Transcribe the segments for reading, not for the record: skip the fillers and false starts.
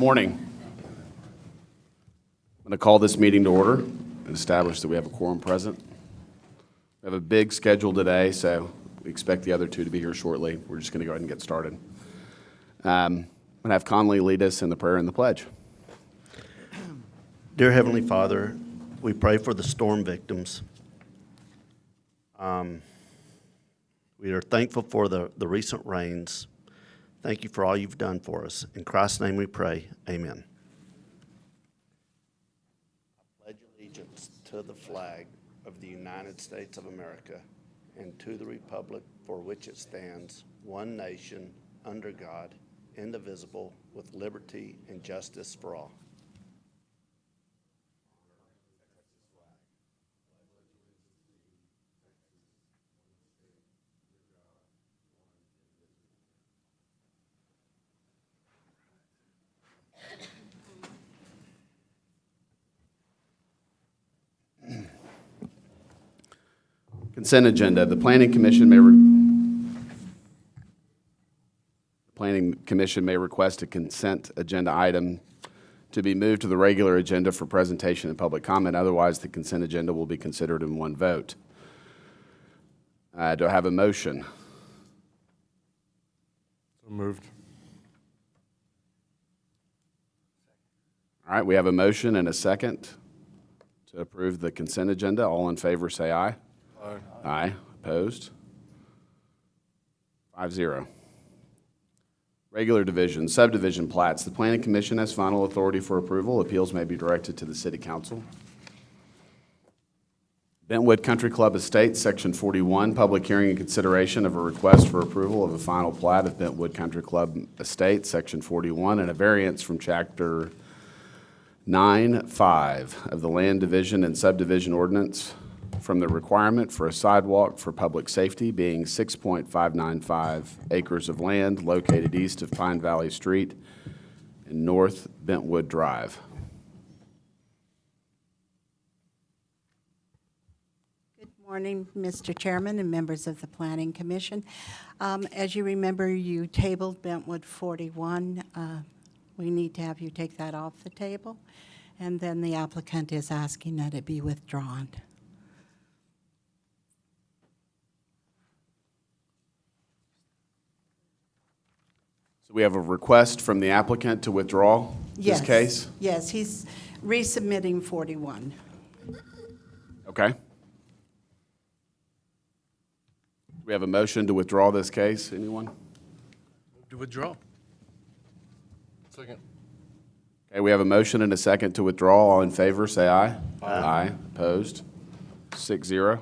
morning. I'm going to call this meeting to order and establish that we have a quorum present. We have a big schedule today, so we expect the other two to be here shortly. We're just going to go ahead and get started. I'm going to have Conley lead us in the prayer and the pledge. Dear Heavenly Father, we pray for the storm victims. We are thankful for the recent rains. Thank you for all you've done for us. In Christ's name we pray, amen. I pledge allegiance to the flag of the United States of America and to the republic for which it stands, one nation, under God, indivisible, with liberty and justice for all. Consent agenda. The Planning Commission may request a consent agenda item to be moved to the regular agenda for presentation and public comment. Otherwise, the consent agenda will be considered in one vote. Do I have a motion? So moved. All right, we have a motion and a second to approve the consent agenda. All in favor, say aye. Aye. Aye. Opposed? 5-0. Regular division, subdivision plats. The Planning Commission has final authority for approval. Appeals may be directed to the City Council. Bentwood Country Club Estates, Section 41, public hearing and consideration of a request for approval of a final plat of Bentwood Country Club Estates, Section 41, and a variance from Chapter 9-5 of the Land Division and Subdivision Ordinance from the requirement for a sidewalk for public safety, being 6.595 acres of land located east of Pine Valley Street and North Bentwood Drive. Good morning, Mr. Chairman and members of the Planning Commission. As you remember, you tabled Bentwood 41. We need to have you take that off the table, and then the applicant is asking that it be withdrawn. So we have a request from the applicant to withdraw this case? Yes, he's resubmitting 41. Okay. We have a motion to withdraw this case. Anyone? Move to withdraw. Second. Okay, we have a motion and a second to withdraw. All in favor, say aye. Aye. Aye. Opposed? 6-0.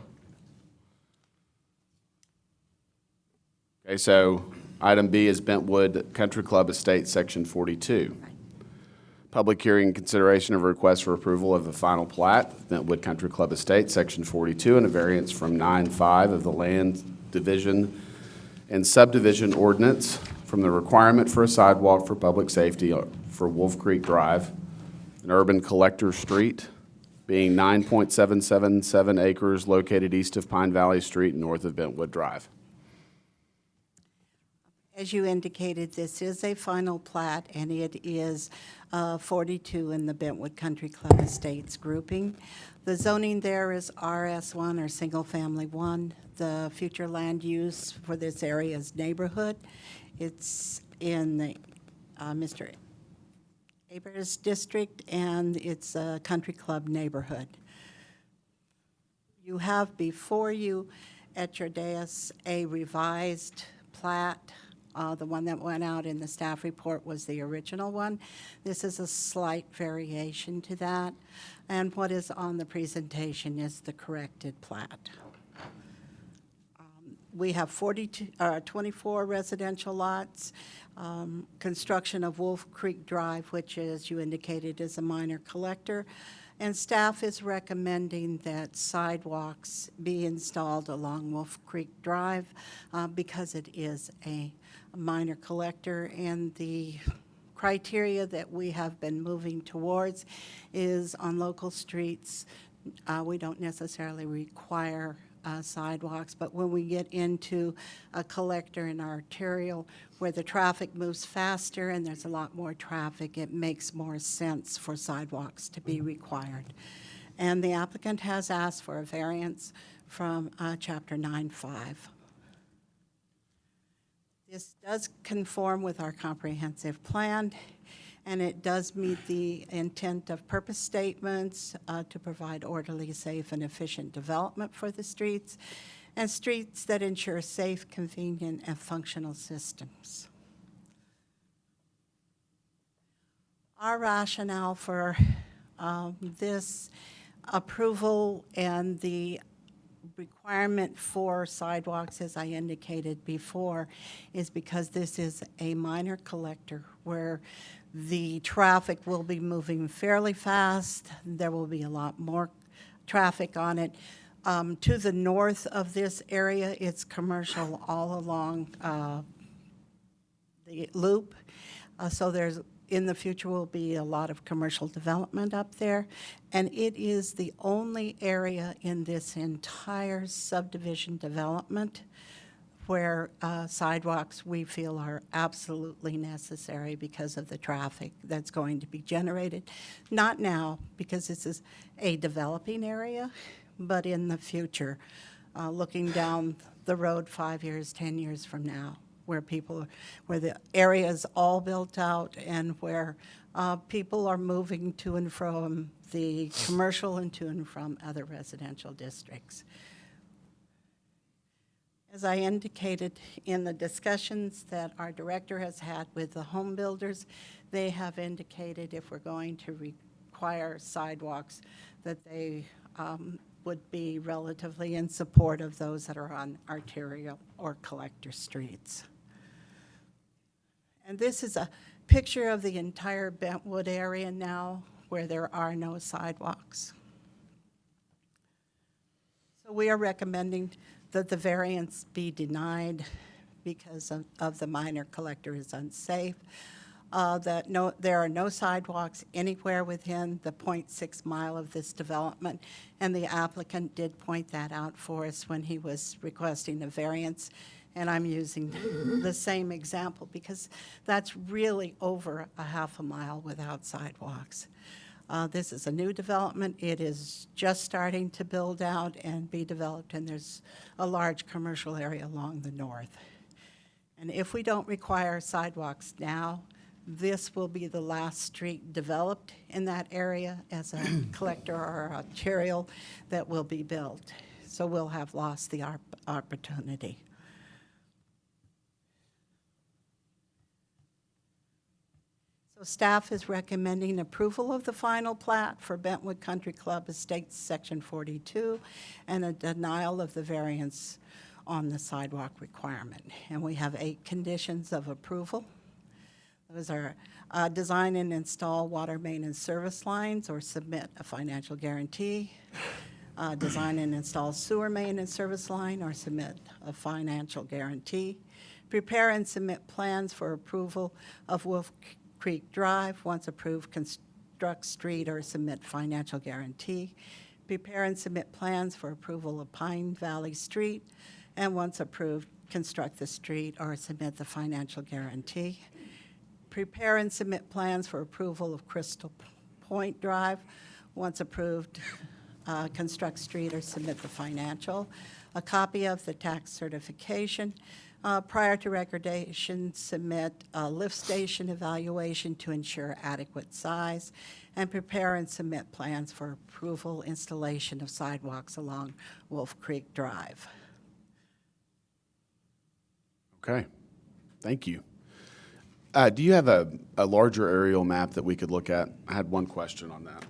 Okay, so item B is Bentwood Country Club Estates, Section 42. Public hearing and consideration of a request for approval of the final plat of Bentwood Country Club Estates, Section 42, and a variance from 9-5 of the Land Division and Subdivision Ordinance from the requirement for a sidewalk for public safety for Wolf Creek Drive, an urban collector street, being 9.777 acres located east of Pine Valley Street and north of Bentwood Drive. As you indicated, this is a final plat, and it is 42 in the Bentwood Country Club Estates grouping. The zoning there is RS1, or Single Family 1. The future land use for this area is neighborhood. It's in the Mr. Aber's district, and it's a country club neighborhood. You have before you at your dais a revised plat. The one that went out in the staff report was the original one. This is a slight variation to that. And what is on the presentation is the corrected plat. We have 24 residential lots, construction of Wolf Creek Drive, which, as you indicated, is a minor collector. And staff is recommending that sidewalks be installed along Wolf Creek Drive because it is a minor collector, and the criteria that we have been moving towards is on local streets. We don't necessarily require sidewalks, but when we get into a collector and arterial where the traffic moves faster and there's a lot more traffic, it makes more sense for sidewalks to be required. And the applicant has asked for a variance from Chapter 9.5. This does conform with our comprehensive plan, and it does meet the intent of purpose statements to provide orderly, safe, and efficient development for the streets, and streets that ensure safe, convenient, and functional systems. Our rationale for this approval and the requirement for sidewalks, as I indicated before, is because this is a minor collector where the traffic will be moving fairly fast. There will be a lot more traffic on it. To the north of this area, it's commercial all along the loop. So there's, in the future, will be a lot of commercial development up there. And it is the only area in this entire subdivision development where sidewalks we feel are absolutely necessary because of the traffic that's going to be generated. Not now, because this is a developing area, but in the future, looking down the road 5 years, 10 years from now, where the area is all built out and where people are moving to and from the commercial and to and from other residential districts. As I indicated in the discussions that our director has had with the home builders, they have indicated if we're going to require sidewalks, that they would be relatively in support of those that are on arterial or collector streets. And this is a picture of the entire Bentwood area now where there are no sidewalks. So we are recommending that the variance be denied because of the minor collector is unsafe, that there are no sidewalks anywhere within the 0.6 mile of this development, and the applicant did point that out for us when he was requesting the variance. And I'm using the same example because that's really over a half a mile without sidewalks. This is a new development. It is just starting to build out and be developed, and there's a large commercial area along the north. And if we don't require sidewalks now, this will be the last street developed in that area as a collector or arterial that will be built. So we'll have lost the opportunity. So staff is recommending approval of the final plat for Bentwood Country Club Estates, Section 42, and a denial of the variance on the sidewalk requirement. And we have 8 conditions of approval. Those are design and install water main and service lines or submit a financial guarantee, design and install sewer main and service line or submit a financial guarantee, prepare and submit plans for approval of Wolf Creek Drive. Once approved, construct street or submit financial guarantee. Prepare and submit plans for approval of Pine Valley Street, and once approved, construct the street or submit the financial guarantee. Prepare and submit plans for approval of Crystal Point Drive. Once approved, construct street or submit the financial. A copy of the tax certification. Prior to recordation, submit a lift station evaluation to ensure adequate size, and prepare and submit plans for approval installation of sidewalks along Wolf Creek Drive. Okay, thank you. Do you have a larger aerial map that we could look at? I had one question on that.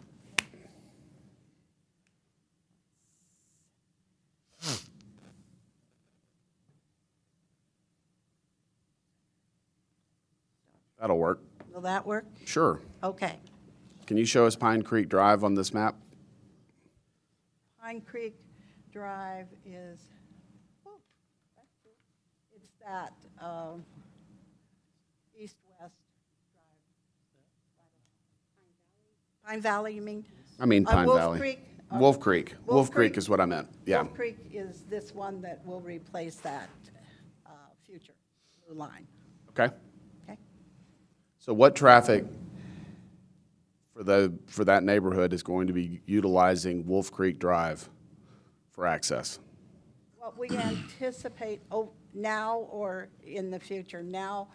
That'll work. Will that work? Sure. Okay. Can you show us Pine Creek Drive on this map? Pine Creek Drive is, it's that east-west drive. Pine Valley, you mean? I mean Pine Wolf Valley. Creek, Wolf Creek. Wolf Wolf Creek Creek. is what I meant, yeah. Wolf Creek is this one that will replace that future blue line, Okay. okay? So what traffic for that neighborhood is going to be utilizing Wolf Creek Drive for access? What we anticipate, now or in the future, now,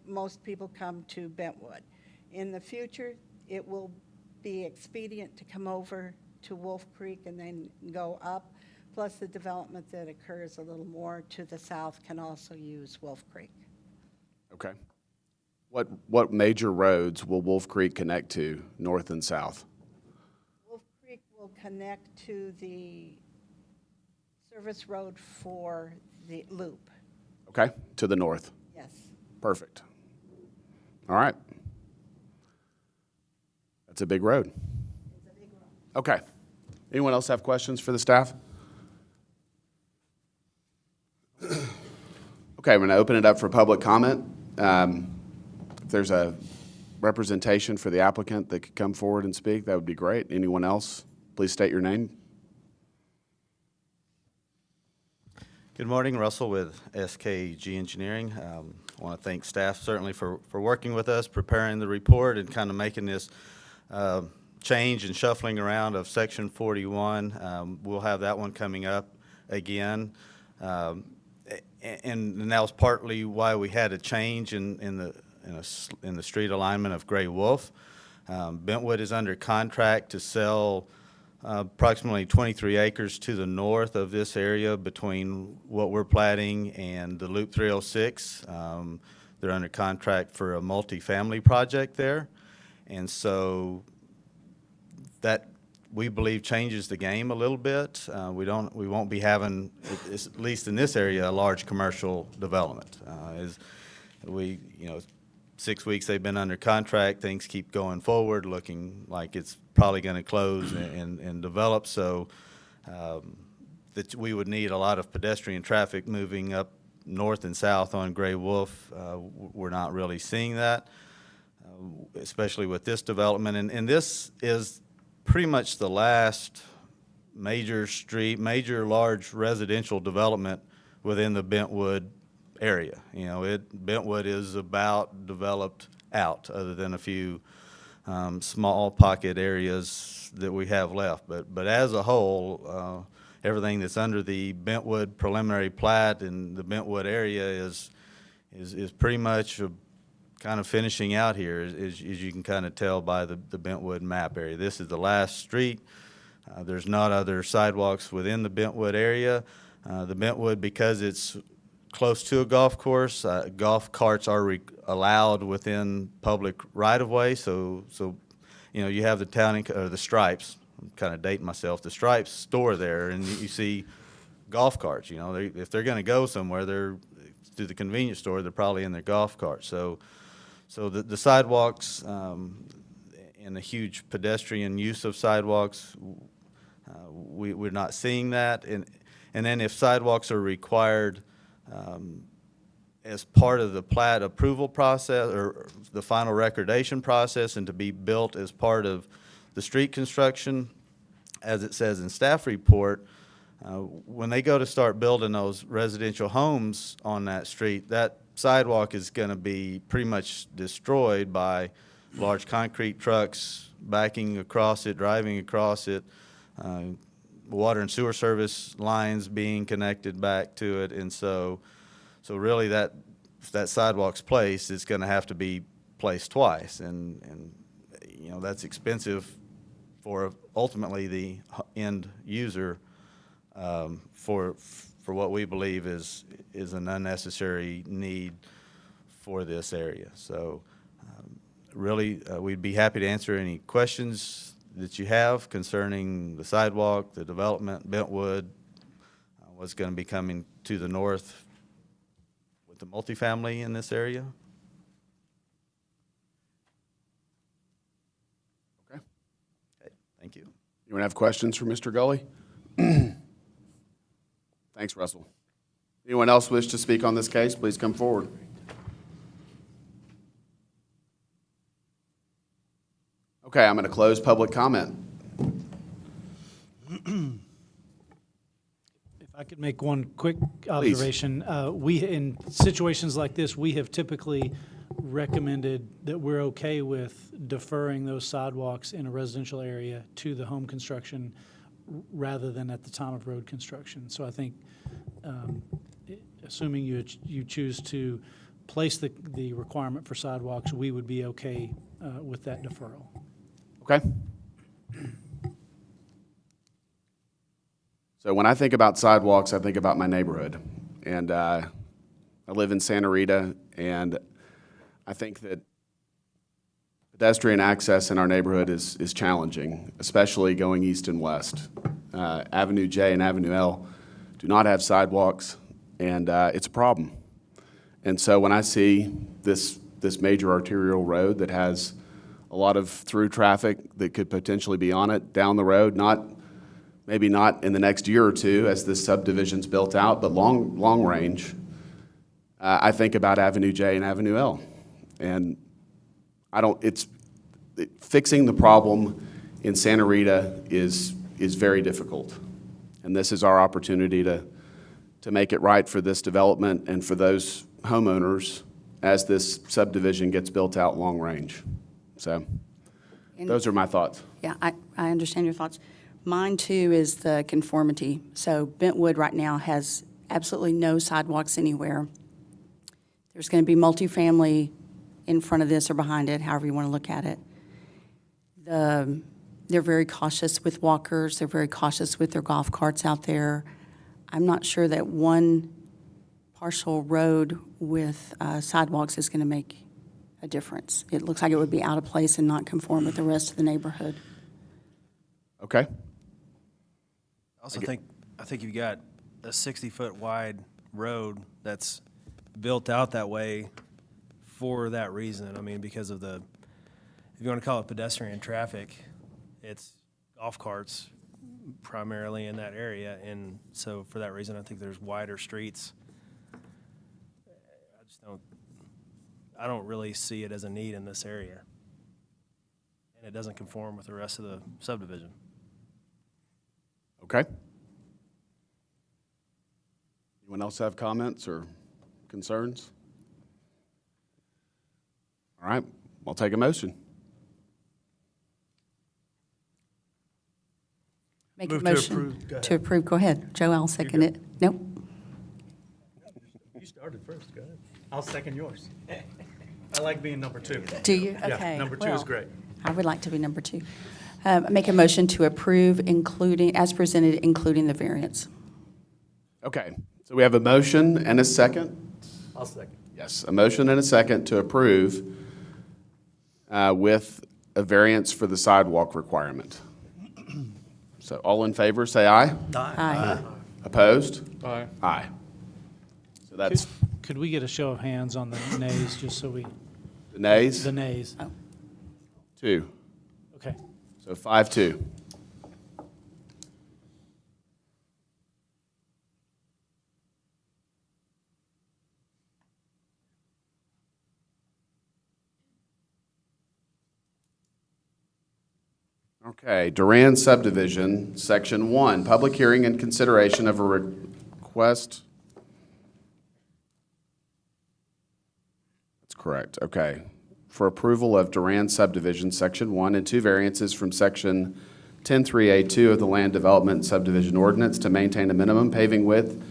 most people come to Bentwood. In the future, it will be expedient to come over to Wolf Creek and then go up, plus the development that occurs a little more to the south can also use Wolf Creek. Okay. What major roads will Wolf Creek connect to, north and south? Wolf Creek will connect to the service road for the loop, Okay, to the north. yes. Perfect. All right. That's a big road. It's a big road. Okay. Anyone else have questions for the staff? Okay, I'm going to open it up for public comment. If there's a representation for the applicant that could come forward and speak, that would be great. Anyone else? Please state your name. Good morning, Russell with SKG Engineering. I want to thank staff certainly for working with us, preparing the report, and kind of making this change and shuffling around of Section 41. We'll have that one coming up again. And that was partly why we had a change in the street alignment of Gray Wolf. Bentwood is under contract to sell approximately 23 acres to the north of this area between what we're platting and the Loop 306. They're under contract for a multifamily project there. And so that, we believe, changes the game a little bit. We won't be having, at least in this area, a large commercial development. As we, 6 weeks they've been under contract, things keep going forward, looking like it's probably going to close and develop. So that we would need a lot of pedestrian traffic moving up north and south on Gray Wolf. We're not really seeing that, especially with this development. And this is pretty much the last major large residential development within the Bentwood area. Bentwood is about developed out, other than a few small pocket areas that we have left. But as a whole, everything that's under the Bentwood preliminary plat in the Bentwood area is pretty much kind of finishing out here, as you can kind of tell by the Bentwood map area. This is the last street. There's not other sidewalks within the Bentwood area. The Bentwood, because it's close to a golf course, golf carts are allowed within public right-of-way. So you have the the Stripes. I'm kind of dating myself. The Stripes store there, and you see golf carts. If they're going to go somewhere, they're to the convenience store. They're probably in their golf cart. So the sidewalks and the huge pedestrian use of sidewalks, we're not seeing that. And then if sidewalks are required as part of the plat approval process or the final recordation process, and to be built as part of the street construction, as it says in staff report, when they go to start building those residential homes on that street, that sidewalk is going to be pretty much destroyed by large concrete trucks backing across it, driving across it, water and sewer service lines being connected back to it. And so really if that sidewalk's placed, it's going to have to be placed twice. And that's expensive for ultimately the end user, for what we believe is an unnecessary need for this area. So really, we'd be happy to answer any questions that you have concerning the sidewalk, the development, Bentwood, what's going to be coming to the north with the multifamily in this area. Okay. Okay, thank you. You want to have questions for Mr. Gully? Thanks, Russell. Anyone else wish to speak on this case, please come forward. Okay, I'm going to close public comment. could make one quick observation. In situations like this, we have typically recommended that we're okay with deferring those sidewalks in a residential area to the home construction rather than at the time of road construction. So I think, assuming you choose to place the requirement for sidewalks, we would be okay with that deferral. Okay. So when I think about sidewalks, I think about my neighborhood. And I live in Santa Rita, and I think that pedestrian access in our neighborhood is challenging, especially going east and west. Avenue J and Avenue L do not have sidewalks, and it's a problem. And so when I see this major arterial road that has a lot of through traffic that could potentially be on it down the road, maybe not in the next year or two as this subdivision's built out, but long range, I think about Avenue J and Avenue L. And fixing the problem in Santa Rita is very difficult. And this is our opportunity to make it right for this development and for those homeowners as this subdivision gets built out long range. So those are my thoughts. Yeah, I understand your thoughts. Mine, too, is the conformity. So Bentwood right now has absolutely no sidewalks anywhere. There's going to be multifamily in front of this or behind it, however you want to look at it. They're very cautious with walkers. They're very cautious with their golf carts out there. I'm not sure that one partial road with sidewalks is going to make a difference. It looks like it would be out of place and not conform with the rest of the neighborhood. Okay. I think you've got a 60-foot wide road that's built out that way for that reason. I mean, because of if you want to call it pedestrian traffic, it's golf carts primarily in that area. And so for that reason, I think there's wider streets. I don't really see it as a need in this area. And it doesn't conform with the rest of the subdivision. Okay. Anyone else have comments or concerns? All right, I'll take a motion. Make Move a to motion approve. Go ahead. to approve. Go ahead. Joe, I'll second it. Nope. You started first, go ahead. I'll second yours. I like being number two. Do you? Yeah, Okay. number two is well, great. I would like to be number two. Make a motion to approve, including, as presented, including the variance. Okay, so we have a motion and a second. I'll second. Yes, a motion and a second to approve with a variance for the sidewalk requirement. So all in favor, say aye. Aye. Opposed? Aye. Aye. So that's Could we get a show of hands on the nays, just so we, the nays, the nays? 2. Okay. So 5-2. Okay, Duran Subdivision, Section 1, public hearing and consideration of a request. That's correct, okay. For approval of Duran Subdivision, Section 1, and 2 variances from Section 103A2 of the Land Development and Subdivision Ordinance to maintain a minimum paving width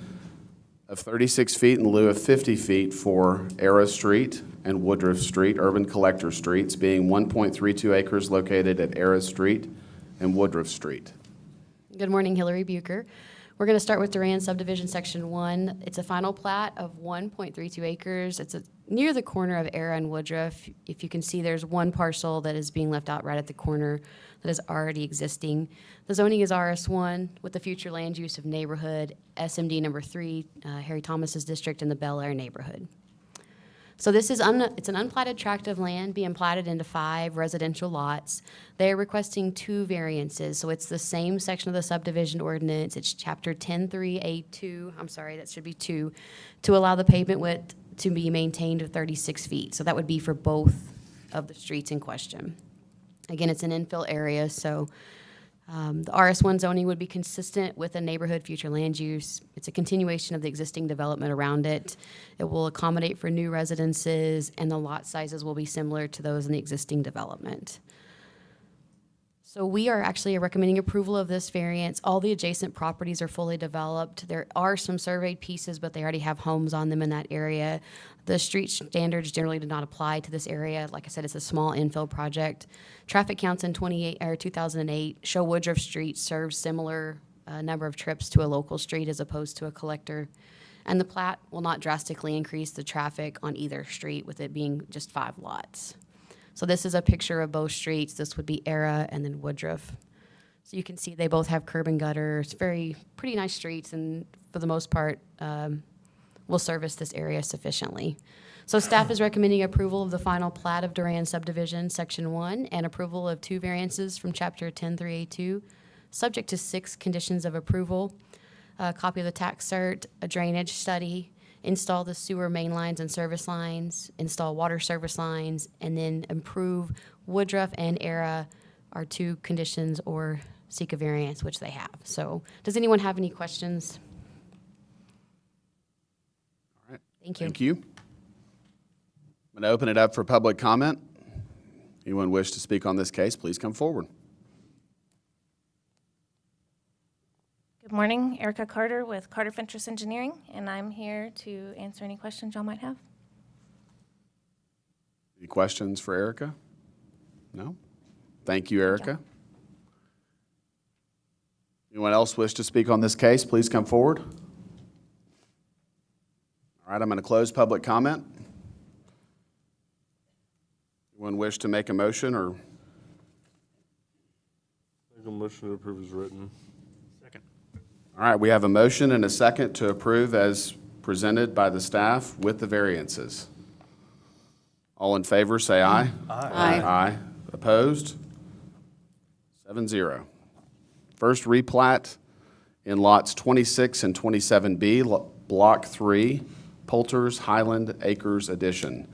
of 36 feet in lieu of 50 feet for Era Street and Woodruff Street, urban collector streets, being 1.32 acres located at Era Street and Woodruff Street. Good morning, Hillary Bucher. We're going to start with Duran Subdivision Section 1. It's a final plat of 1.32 acres. It's near the corner of Era and Woodruff. If you can see, there's one parcel that is being left out right at the corner that is already existing. The zoning is RS1 with the future land use of neighborhood, SMD number 3, Harry Thomas's district in the Bel Air neighborhood. So this is it's an unplatted tract of land being platted into 5 residential lots. They're requesting 2 variances. So it's the same section of the subdivision ordinance. It's chapter 10.3A2. I'm sorry, that should be 2, to allow the pavement width to be maintained at 36 feet. So that would be for both of the streets in question. Again, it's an infill area, so The RS1 zoning would be consistent with a neighborhood future land use. It's a continuation of the existing development around it. It will accommodate for new residences, and the lot sizes will be similar to those in the existing development. So we are actually recommending approval of this variance. All the adjacent properties are fully developed. There are some surveyed pieces, but they already have homes on them in that area. The street standards generally do not apply to this area. Like I said, it's a small infill project. Traffic counts in 2008 show Woodruff Street serves similar number of trips to a local street as opposed to a collector. And the plat will not drastically increase the traffic on either street, with it being just 5 lots. So this is a picture of both streets. This would be Era and then Woodruff. So you can see they both have curb and gutter. It's pretty nice streets, and for the most part, will service this area sufficiently. So staff is recommending approval of the final plat of Duran Subdivision, Section 1, and approval of 2 variances from Chapter 10-3A2, subject to 6 conditions of approval: a copy of the tax cert, a drainage study, install the sewer main lines and service lines, install water service lines, and then improve Woodruff and Era are 2 conditions, or seek a variance, which they have. So does anyone have any questions? All right. Thank you. Thank you. I'm going to open it up for public comment. Anyone wish to speak on this case, please come forward. Good morning, Erica Carter with Carter Fentress Engineering, and I'm here to answer any questions y'all might have. Any questions for Erica? No? Thank you, Erica. Anyone else wish to speak on this case, please come forward. All right, I'm going to close public comment. Anyone wish to make a motion or? Make a motion to approve as written. All right, we have a motion and a second to approve as presented by the staff with the variances. All in favor, say aye. Aye. Aye. Opposed? 7-0. First replat in lots 26 and 27B, Block 3, Poulter's Highland Acres Addition.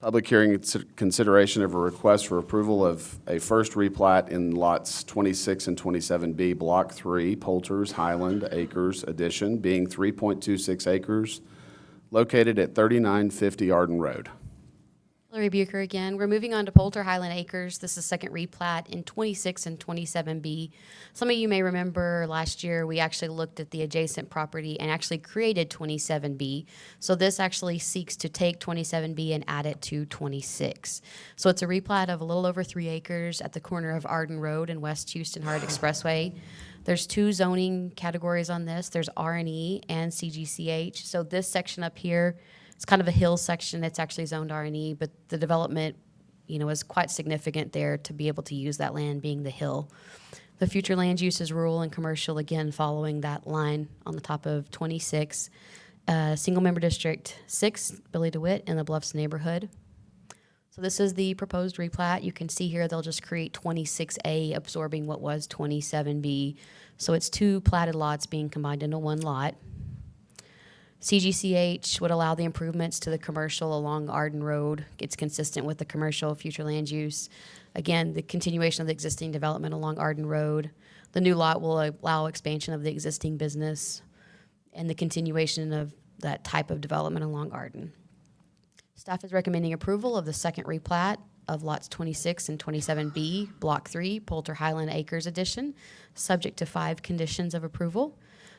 Public hearing consideration of a request for approval of a first replat in lots 26 and 27B, Block 3, Poulter's Highland Acres Addition, being 3.26 acres, located at 3950 Arden Road. Hillary Bucher again. We're moving on to Poulter Highland Acres. This is second replat in 26 and 27B. Some of you may remember last year we actually looked at the adjacent property and actually created 27B. So this actually seeks to take 27B and add it to 26. So it's a replat of a little over 3 acres at the corner of Arden Road and West Houston Hart Expressway. There's 2 zoning categories on this. There's R&E and CGCH. So this section up here, it's kind of a hill section. It's actually zoned R&E, but the development, is quite significant there to be able to use that land being the hill. The future land use is rural and commercial, again, following that line on the top of 26. Single member district 6, Billy DeWitt in the Bluffs neighborhood. So this is the proposed replat. You can see here they'll just create 26A, absorbing what was 27B. So it's 2 platted lots being combined into 1 lot. CGCH would allow the improvements to the commercial along Arden Road. It's consistent with the commercial future land use. Again, the continuation of the existing development along Arden Road. The new lot will allow expansion of the existing business and the continuation of that type of development along Arden. Staff is recommending approval of the second replat of lots 26 and 27B, Block 3, Poulter Highland Acres Addition, subject to 5 conditions of approval.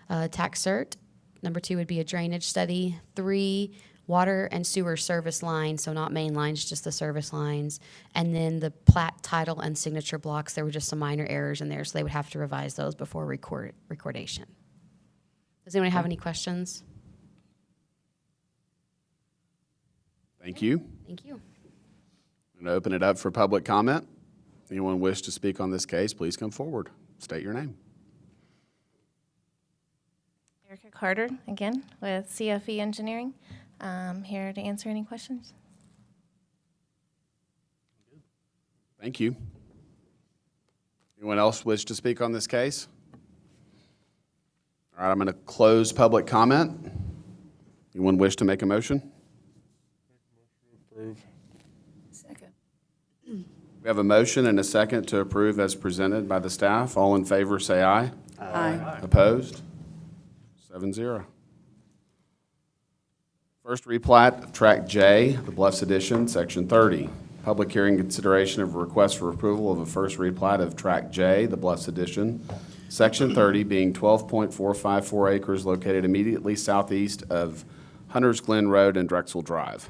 Tax cert. Number 2 would be a drainage study. 3, water and sewer service lines, so not main lines, just the service lines. And then the plat title and signature blocks, there were just some minor errors in there, so they would have to revise those before recordation. Does anyone have any questions? Thank you. Thank you. I'm going to open it up for public comment. Anyone wish to speak on this case, please come forward. State your name. Erica Carter, again, with CFE Engineering. Here to answer any questions. Thank you. Anyone else wish to speak on this case? All right, I'm going to close public comment. Anyone wish to make a motion? Approve. Second. We have a motion and a second to approve as presented by the staff. All in favor, say aye. Aye. Opposed? 7-0. First replat of Tract J, the Bluffs Edition, Section 30. Public hearing consideration of a request for approval of a first replat of Tract J, the Bluffs Edition, Section 30, being 12.454 acres located immediately southeast of Hunters Glen Road and Drexel Drive.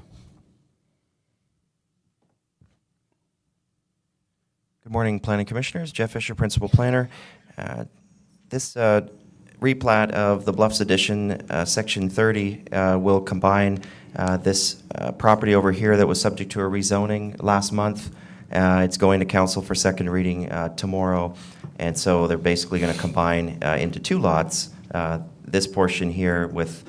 Good morning, Planning Commissioners. Jeff Fisher, Principal Planner. This replat of the Bluffs Edition, Section 30, will combine this property over here that was subject to a rezoning last month. It's going to council for second reading tomorrow, and so they're basically going to combine into two lots, this portion here with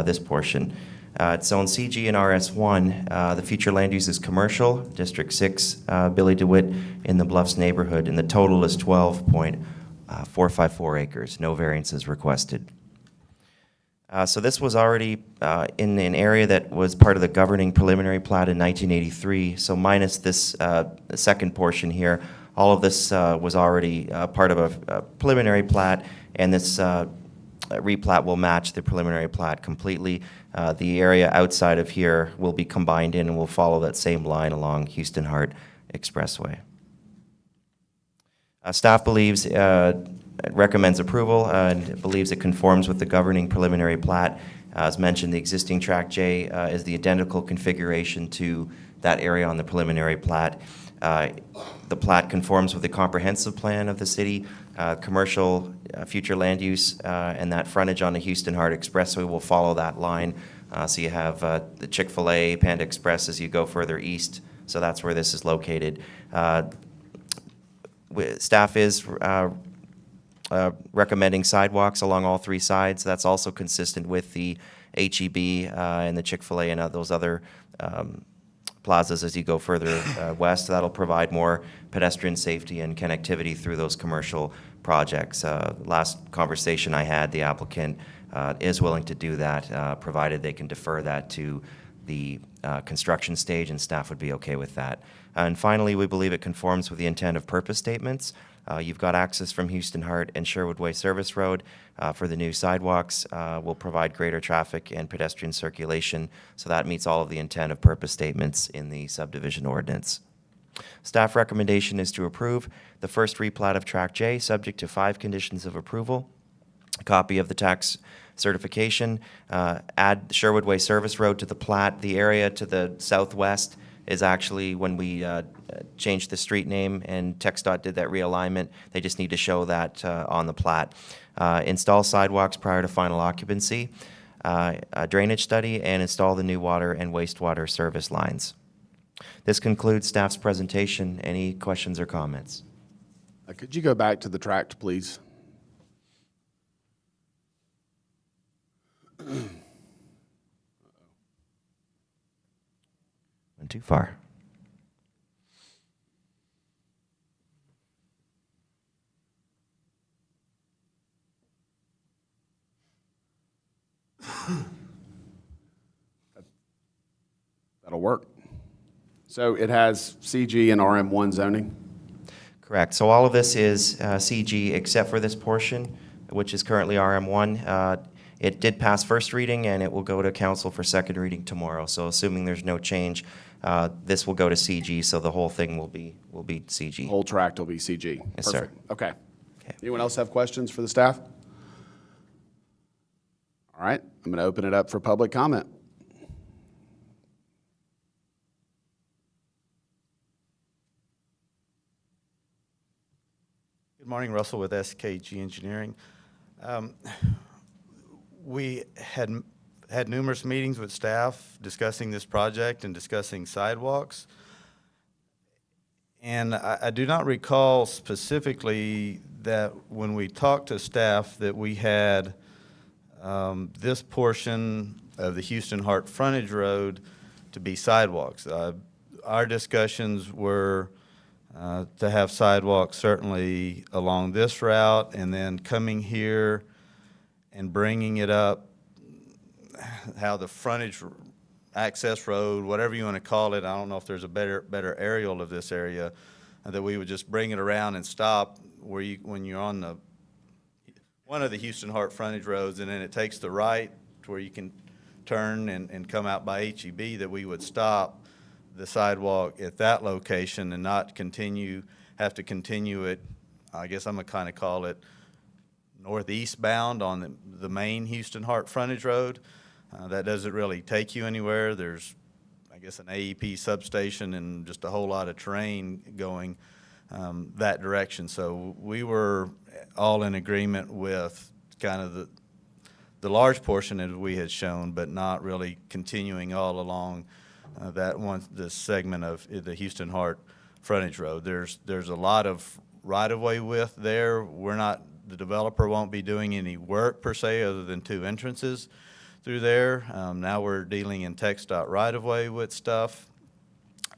this portion. It's zoned CG and RS1. The future land use is commercial, District 6, Billy DeWitt in the Bluffs neighborhood, and the total is 12.454 acres. No variances requested. So this was already in an area that was part of the governing preliminary plat in 1983. So minus this second portion here, all of this was already part of a preliminary plat, and this replat will match the preliminary plat completely. The area outside of here will be combined in and will follow that same line along Houston Hart Expressway. Staff believes, recommends approval and believes it conforms with the governing preliminary plat. As mentioned, the existing Tract J is the identical configuration to that area on the preliminary plat. The plat conforms with the comprehensive plan of the city. Commercial future land use and that frontage on the Houston Hart Expressway will follow that line. So you have the Chick-fil-A, Panda Express as you go further east. So that's where this is located. Staff is recommending sidewalks along all three sides. That's also consistent with the HEB and the Chick-fil-A and those other plazas as you go further west. That'll provide more pedestrian safety and connectivity through those commercial projects. Last conversation I had, the applicant is willing to do that, provided they can defer that to the construction stage, and staff would be okay with that. And finally, we believe it conforms with the intent of purpose statements. You've got access from Houston Hart and Sherwood Way Service Road for the new sidewalks. Will provide greater traffic and pedestrian circulation, so that meets all of the intent of purpose statements in the subdivision ordinance. Staff recommendation is to approve the first replat of Tract J, subject to 5 conditions of approval. A copy of the tax certification, add Sherwood Way Service Road to the plat. The area to the southwest is actually when we changed the street name and TxDOT did that realignment. They just need to show that on the plat. Install sidewalks prior to final occupancy, a drainage study, and install the new water and wastewater service lines. This concludes staff's presentation. Any questions or comments? Could you go back to the tract, please? Went too far. That'll work. So it has CG and RM1 zoning? Correct. So all of this is CG except for this portion, which is currently RM1. It did pass first reading, and it will go to council for second reading tomorrow. So assuming there's no change, this will go to CG, so the whole thing will be CG. Whole tract will be CG? Yes, sir. Perfect. Okay. Okay. Anyone else have questions for the staff? All right, I'm going to open it up for public comment. Good morning, Russell with SKG Engineering. We had numerous meetings with staff discussing this project and discussing sidewalks. And I do not recall specifically that when we talked to staff that we had this portion of the Houston Hart frontage road to be sidewalks. Our discussions were to have sidewalks certainly along this route, and then coming here and bringing it up, how the frontage access road, whatever you want to call it, I don't know if there's a better aerial of this area, that we would just bring it around and stop when you're on one of the Houston Hart frontage roads, and then it takes the right to where you can turn and come out by HEB, that we would stop the sidewalk at that location and not have to continue it. I guess I'm gonna kind of call it northeast bound on the main Houston Hart frontage road. That doesn't really take you anywhere. There's, I guess, an AEP substation and just a whole lot of terrain going that direction. So we were all in agreement with kind of the large portion that we had shown, but not really continuing all along the segment of the Houston Hart frontage road. There's a lot of right-of-way width there. The developer won't be doing any work per se other than 2 entrances through there. Now we're dealing in TxDOT right-of-way with stuff.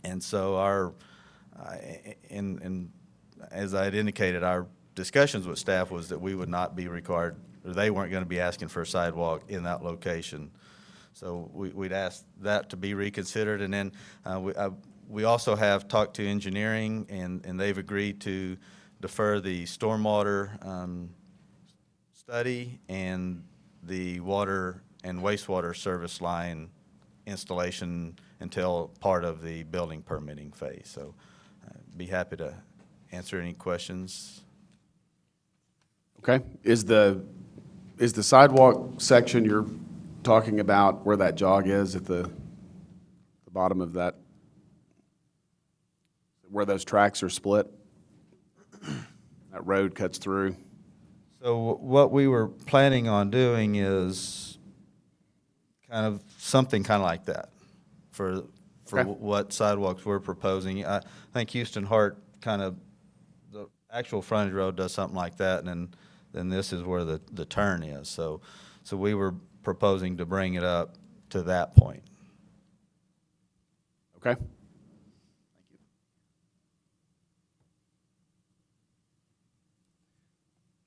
And so as I had indicated, our discussions with staff was that we would not be required, or they weren't going to be asking for a sidewalk in that location. So we'd ask that to be reconsidered. And then we also have talked to engineering, and they've agreed to defer the stormwater study and the water and wastewater service line installation until part of the building permitting phase. So be happy to answer any questions. Okay. Is the sidewalk section you're talking about where that jog is at the bottom of that, where those tracks are split? That road cuts through? So what we were planning on doing is kind of something kind of like that for Okay. what sidewalks we're proposing. I think Houston Hart the actual frontage road does something like that, and then this is where the turn is. So we were proposing to bring it up to that point. Okay.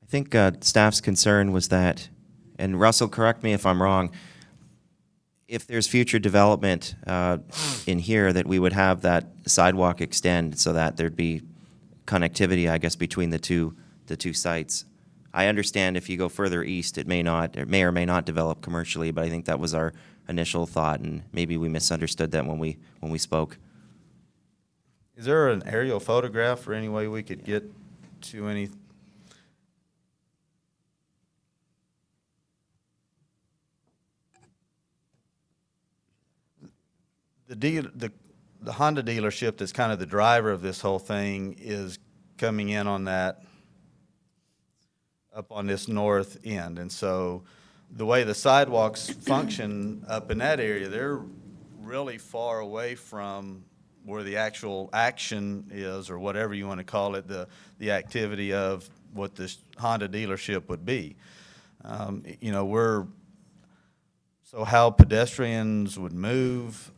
I think staff's concern was that, and Russell, correct me if I'm wrong, if there's future development in here, that we would have that sidewalk extend so that there'd be connectivity, I guess, between the two sites. I understand if you go further east, it may or may not develop commercially, but I think that was our initial thought, and maybe we misunderstood that when we spoke. Is there an aerial photograph or any way we could get to any? The Honda dealership that's kind of the driver of this whole thing is coming in on that, up on this north end. And so the way the sidewalks function up in that area, they're really far away from where the actual action is, or whatever you want to call it, the activity of what this Honda dealership would be. So how pedestrians would move,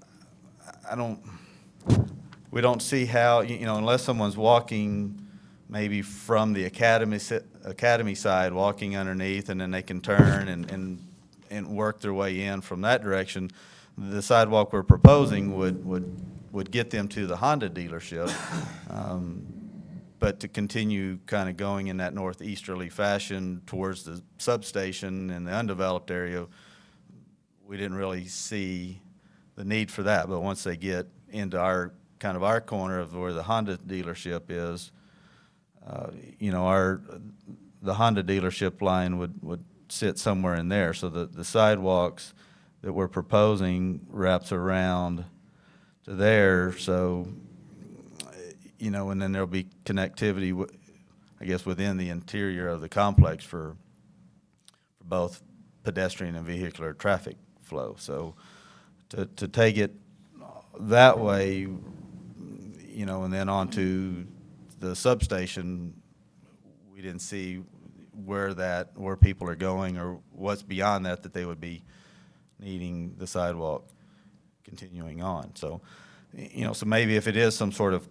we don't see how, unless someone's walking maybe from the academy side, walking underneath, and then they can turn and work their way in from that direction. The sidewalk we're proposing would get them to the Honda dealership. But to continue kind of going in that northeasterly fashion towards the substation and the undeveloped area, we didn't really see the need for that. But once they get into our corner of where the Honda dealership is, the Honda dealership line would sit somewhere in there. So the sidewalks that we're proposing wraps around to there. So, and then there'll be connectivity, I guess, within the interior of the complex for both pedestrian and vehicular traffic flow. So to take it that way, and then onto the substation, we didn't see where people are going or what's beyond that they would be needing the sidewalk continuing on. So, so maybe if it is some sort of,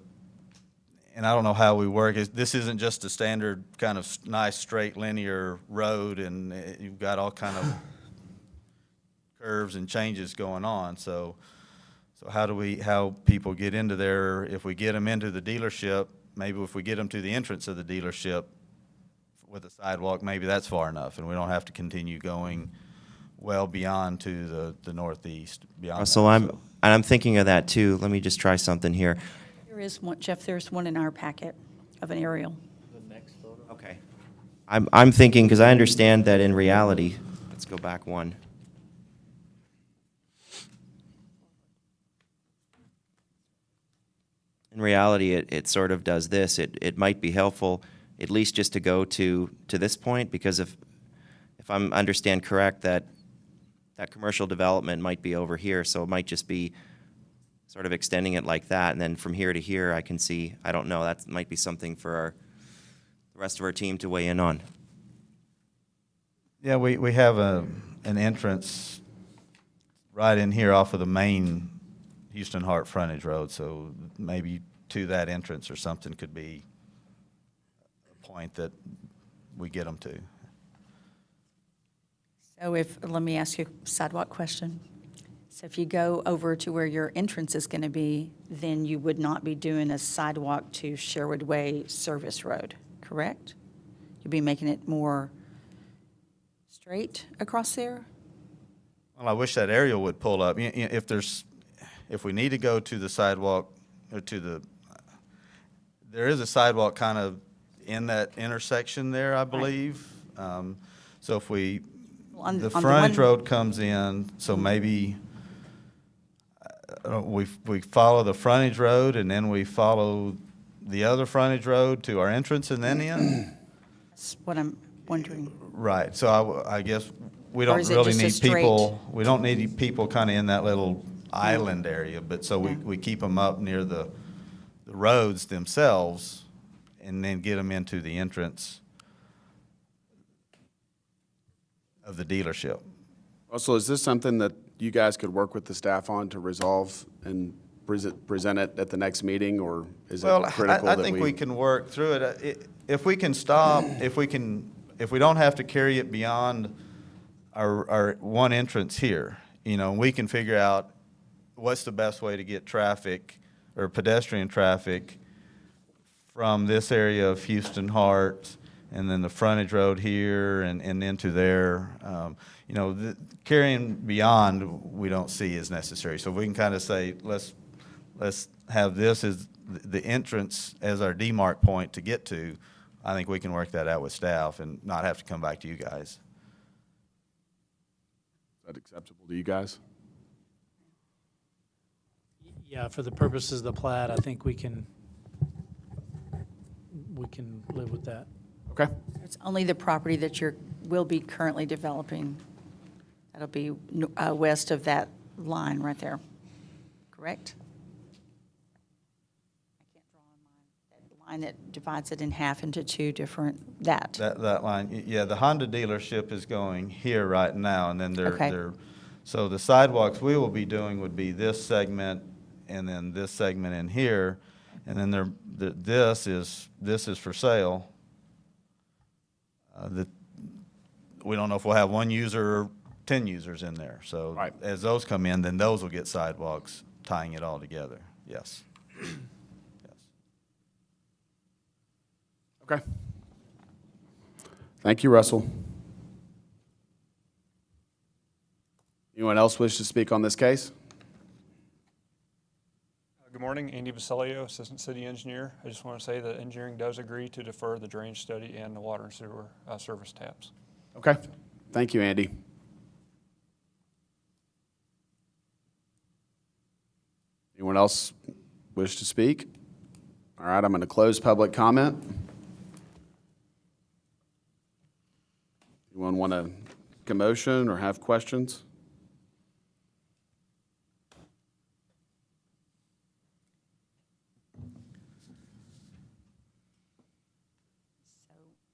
and I don't know how we work, this isn't just a standard kind of nice straight linear road, and you've got all kind of curves and changes going on. So how people get into there? If we get them into the dealership, maybe if we get them to the entrance of the dealership with a sidewalk, maybe that's far enough, and we don't have to continue going well beyond to the northeast, beyond Russell, that, so. I'm thinking of that too. Let me just try something here. There is one, Jeff, there's one in our packet of an aerial. Okay. I'm thinking, because I understand that in reality, let's go back one. In reality, it sort of does this. It might be helpful, at least just to go to this point, because if I understand correct, that commercial development might be over here, so it might just be sort of extending it like that, and then from here to here, I can see, I don't know, that might be something for the rest of our team to weigh in on. Yeah, we have an entrance right in here off of the main Houston Hart frontage road, so maybe to that entrance or something could be a point that we get them to. So let me ask you a sidewalk question. So if you go over to where your entrance is going to be, then you would not be doing a sidewalk to Sherwood Way Service Road, correct? You'd be making it more straight across there? Well, I wish that aerial would pull up. If we need to go to the sidewalk, or there is a sidewalk kind of in that intersection there, I believe. So if the frontage road comes in, so maybe we follow the frontage road and then we follow the other frontage road to our entrance and then in? That's what I'm wondering. Right, so I guess we don't is it really just a need straight- people, we don't need people kind of in that little island area, but so we keep them up near the roads themselves and then get them into the entrance of the dealership. Russell, is this something that you guys could work with the staff on to resolve and present it at the next meeting, or is it Well, critical I that think we can work through it. If we can stop, if we don't have to carry it beyond our one entrance here, we can figure out what's the best way to get traffic or pedestrian traffic from this area of Houston Hart and then the frontage road here and into there. Carrying beyond we don't see as necessary. So we can kind of say, let's have this as the entrance as our demarc point to get to. I think we can work that out with staff and not have to come back to you guys. Is that acceptable to you guys? Yeah, for the purposes of the plat, I think we can live with that. Okay. It's only the property that will be currently developing. That'll be west of that line right there, correct? I can't draw on mine. That line that divides it in half into two different, that Line, yeah, the Honda dealership is going here right now, and then Okay. so the sidewalks we will be doing would be this segment and then this segment in here, and then this is for sale. We don't know if we'll have one user or 10 users in there. So Right. as those come in, then those will get sidewalks tying it all together. Yes. Yes. Okay. Thank you, Russell. Anyone else wish to speak on this case? Good morning, Andy Basilio, Assistant City Engineer. I just want to say that engineering does agree to defer the drainage study and the water and sewer service taps. Okay. Thank you, Andy. Anyone else wish to speak? All right, I'm going to close public comment. Anyone want to make a motion or have questions?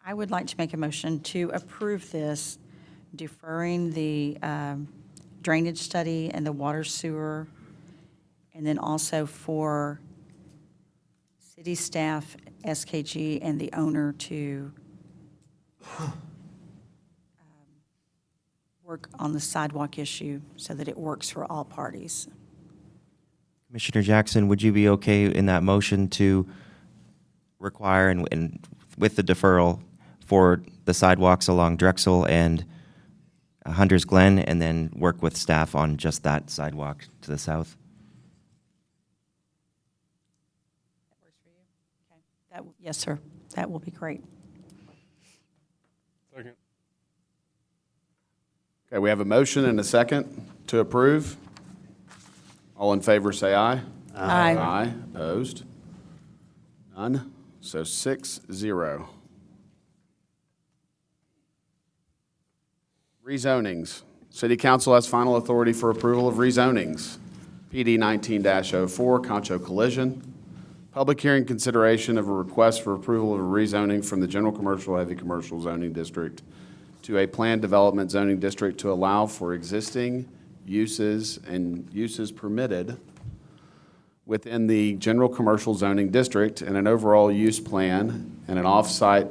I would like to make a motion to approve this, deferring the drainage study and the water sewer, and then also for city staff, SKG, and the owner to work on the sidewalk issue so that it works for all parties. Commissioner Jackson, would you be okay in that motion to require, and with the deferral for the sidewalks along Drexel and Hunter's Glen, and then work with staff on just that sidewalk to the south. Yes, sir. That will be great. Second. Okay, we have a motion and a second to approve. All in favor, say aye. Aye. Aye. Opposed? None. So 6-0. Rezonings. City Council has final authority for approval of rezonings. PD 19-04, Concho Collision. Public hearing consideration of a request for approval of a rezoning from the General Commercial Heavy Commercial Zoning District to a planned development zoning district to allow for existing uses and uses permitted within the General Commercial Zoning District and an overall use plan and an off-site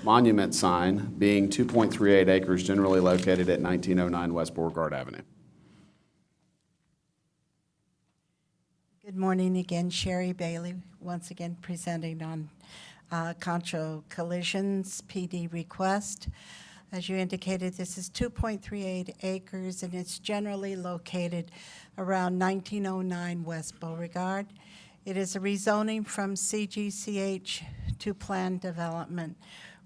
monument sign being 2.38 acres generally located at 1909 West Beauregard Avenue. Good morning again, Sherry Bailey, once again presenting on Concho Collision's PD request. As you indicated, this is 2.38 acres, and it's generally located around 1909 West Beauregard. It is a rezoning from CGCH to planned development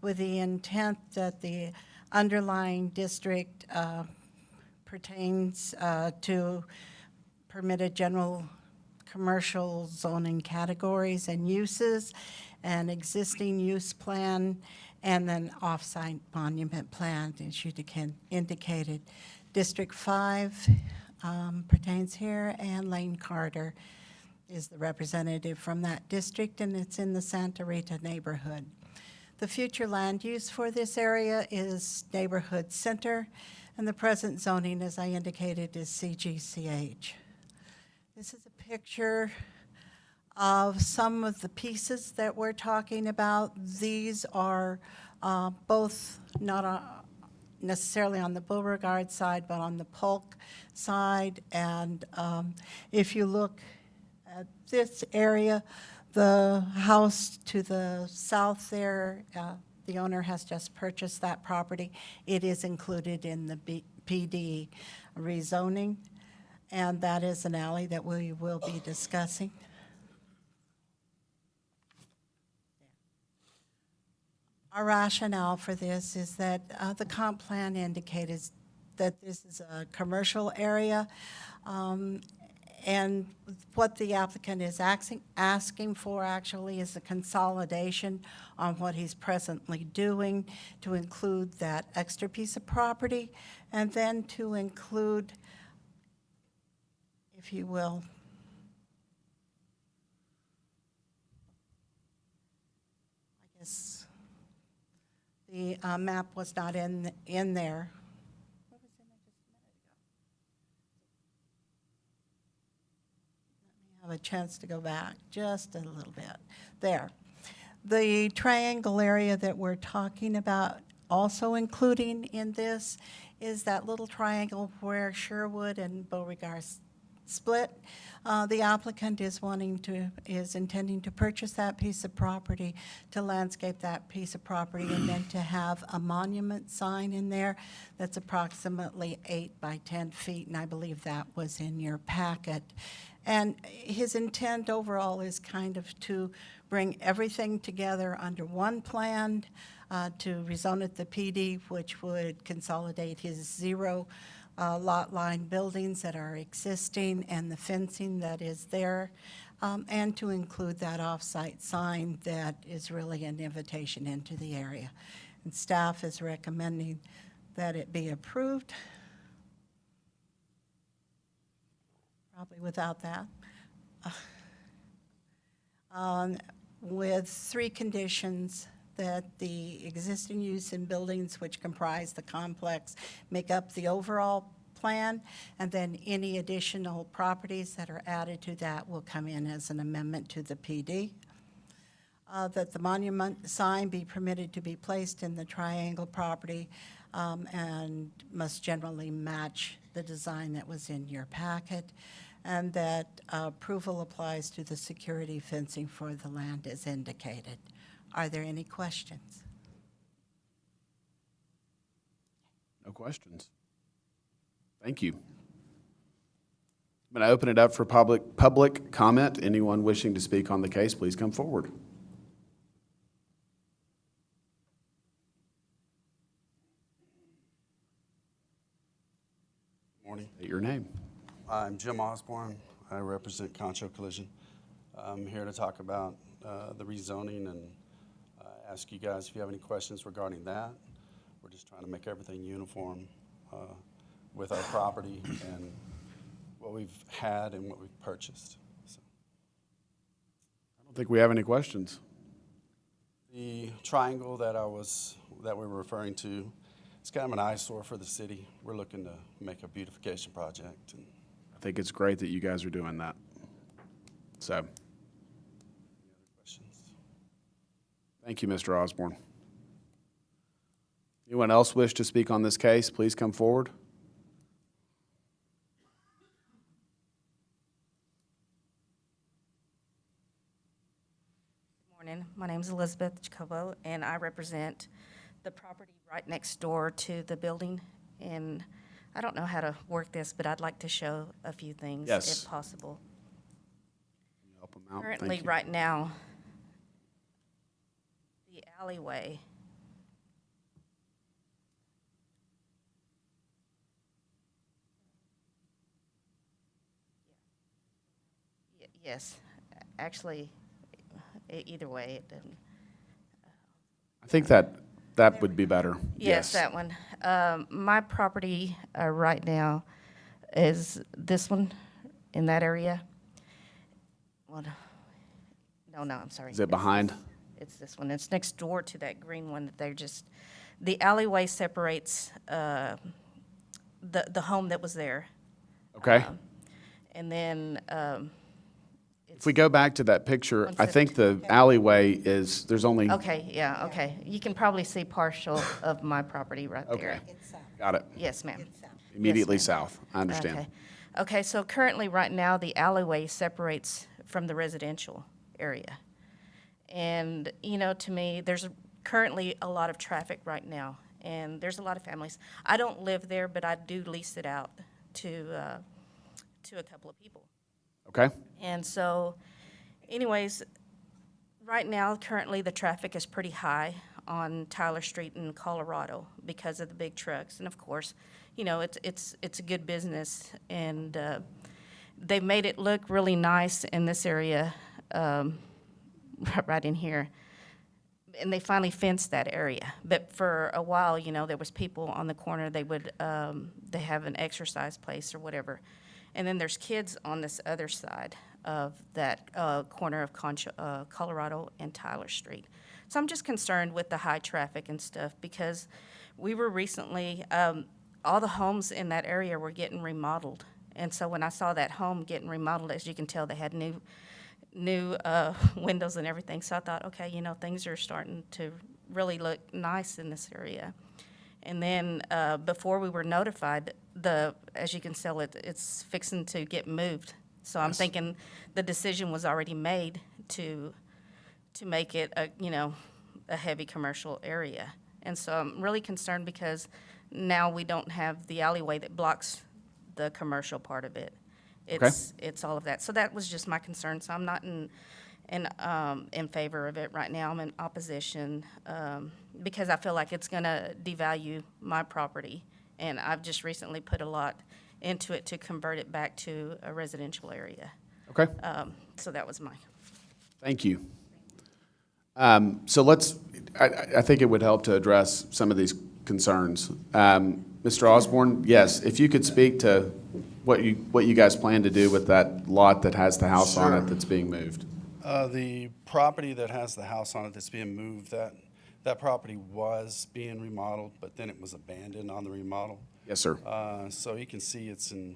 with the intent that the underlying district pertains to permitted general commercial zoning categories and uses, an existing use plan, and then off-site monument plan, as you indicated. District 5 pertains here, and Lane Carter is the representative from that district, and it's in the Santa Rita neighborhood. The future land use for this area is neighborhood center, and the present zoning, as I indicated, is CGCH. This is a picture of some of the pieces that we're talking about. These are both not necessarily on the Beauregard side, but on the Polk side. And if you look at this area, the house to the south there, the owner has just purchased that property. It is included in the PD rezoning, and that is an alley that we will be discussing. Our rationale for this is that the comp plan indicated that this is a commercial area, and what the applicant is asking for actually is a consolidation on what he's presently doing to include that extra piece of property, and then to include, if you will, I guess the map was not in there. What was in it just a minute ago? Let me have a chance to go back just a little bit. There. The triangle area that we're talking about, also including in this, is that little triangle where Sherwood and Beauregard split. The applicant is intending to purchase that piece of property, to landscape that piece of property, and then to have a monument sign in there that's approximately 8 by 10 feet, and I believe that was in your packet. And his intent overall is kind of to bring everything together under one plan, to rezone it the PD, which would consolidate his 0 lot line buildings that are existing and the fencing that is there, and to include that off-site sign that is really an invitation into the area. And staff is recommending that it be approved. Probably without that. With 3 conditions: that the existing use in buildings which comprise the complex make up the overall plan, and then any additional properties that are added to that will come in as an amendment to the PD. That the monument sign be permitted to be placed in the triangle property and must generally match the design that was in your packet. and that approval applies to the security fencing for the land as indicated. Are there any questions? No questions. Thank you. I'm going to open it up for public comment. Anyone wishing to speak on the case, please come forward. Morning. State your name. I'm Jim Osborne. I represent Concho Collision. I'm here to talk about the rezoning and ask you guys if you have any questions regarding that. We're just trying to make everything uniform with our property and what we've had and what we've purchased. So, I don't think we have any questions. the triangle that we were referring to, it's kind of an eyesore for the city. We're looking to make a beautification project. And I think it's great that you guys are doing that. So, any other questions? thank you, Mr. Osborne. Anyone else wish to speak on this case, please come forward. Morning. My name is Elizabeth Jacobo, and I represent the property right next door to the building. And I don't know how to work this, but I'd like to show a few things Yes. if possible. Help them out. Currently, Thank you. right now, the alleyway yes, actually, either way, it doesn't. I think that would be better. Yes, that one. My property right now is this one in that area. Well, no, I'm sorry. Is it behind? It's this one. It's next door to that green one that they're just, the alleyway separates the home that was there. Okay. And then If we go back to that picture, One I think the second. alleyway is, there's only, okay, yeah, okay. You can probably see partial of my property right there. okay, got it. Yes, ma'am. Immediately ma'am. south. I understand. Okay. Okay, so currently, right now, the alleyway separates from the residential area. And, you know, to me, there's currently a lot of traffic right now, and there's a lot of families. I don't live there, but I do lease it out to a couple of people. Okay, And so, anyways, right now, currently, the traffic is pretty high on Tyler Street in Colorado because of the big trucks. And of course, you know, it's a good business, and they've made it look really nice in this area, right in here. And they finally fenced that area. But for a while, you know, there was people on the corner. They would they have an exercise place or whatever. And then there's kids on this other side of that corner of Colorado and Tyler Street. So I'm just concerned with the high traffic and stuff because we were recently, all the homes in that area were getting remodeled. And so when I saw that home getting remodeled, as you can tell, they had new windows and everything. So I thought, okay, you know, things are starting to really look nice in this area. And then before we were notified, as you can tell, it's fixing to get moved. So I'm thinking the decision was already made to make it a heavy commercial area. And so I'm really concerned because now we don't have the alleyway that blocks the commercial part of it. It's all of that. So that was just my concern. So I'm not in favor of it right now. I'm in opposition because I feel like it's going to devalue my property. And I've just recently put a lot into it to convert it back to a residential area. okay, So that was my. thank you. So I think it would help to address some of these concerns. Mr. Osborne, yes, if you could speak to what you guys plan to do with that lot that has the house on it Sure. that's being moved. The property that has the house on it that's being moved, that property was being remodeled, but then it was abandoned on the remodel. Yes, sir. So you can see it's in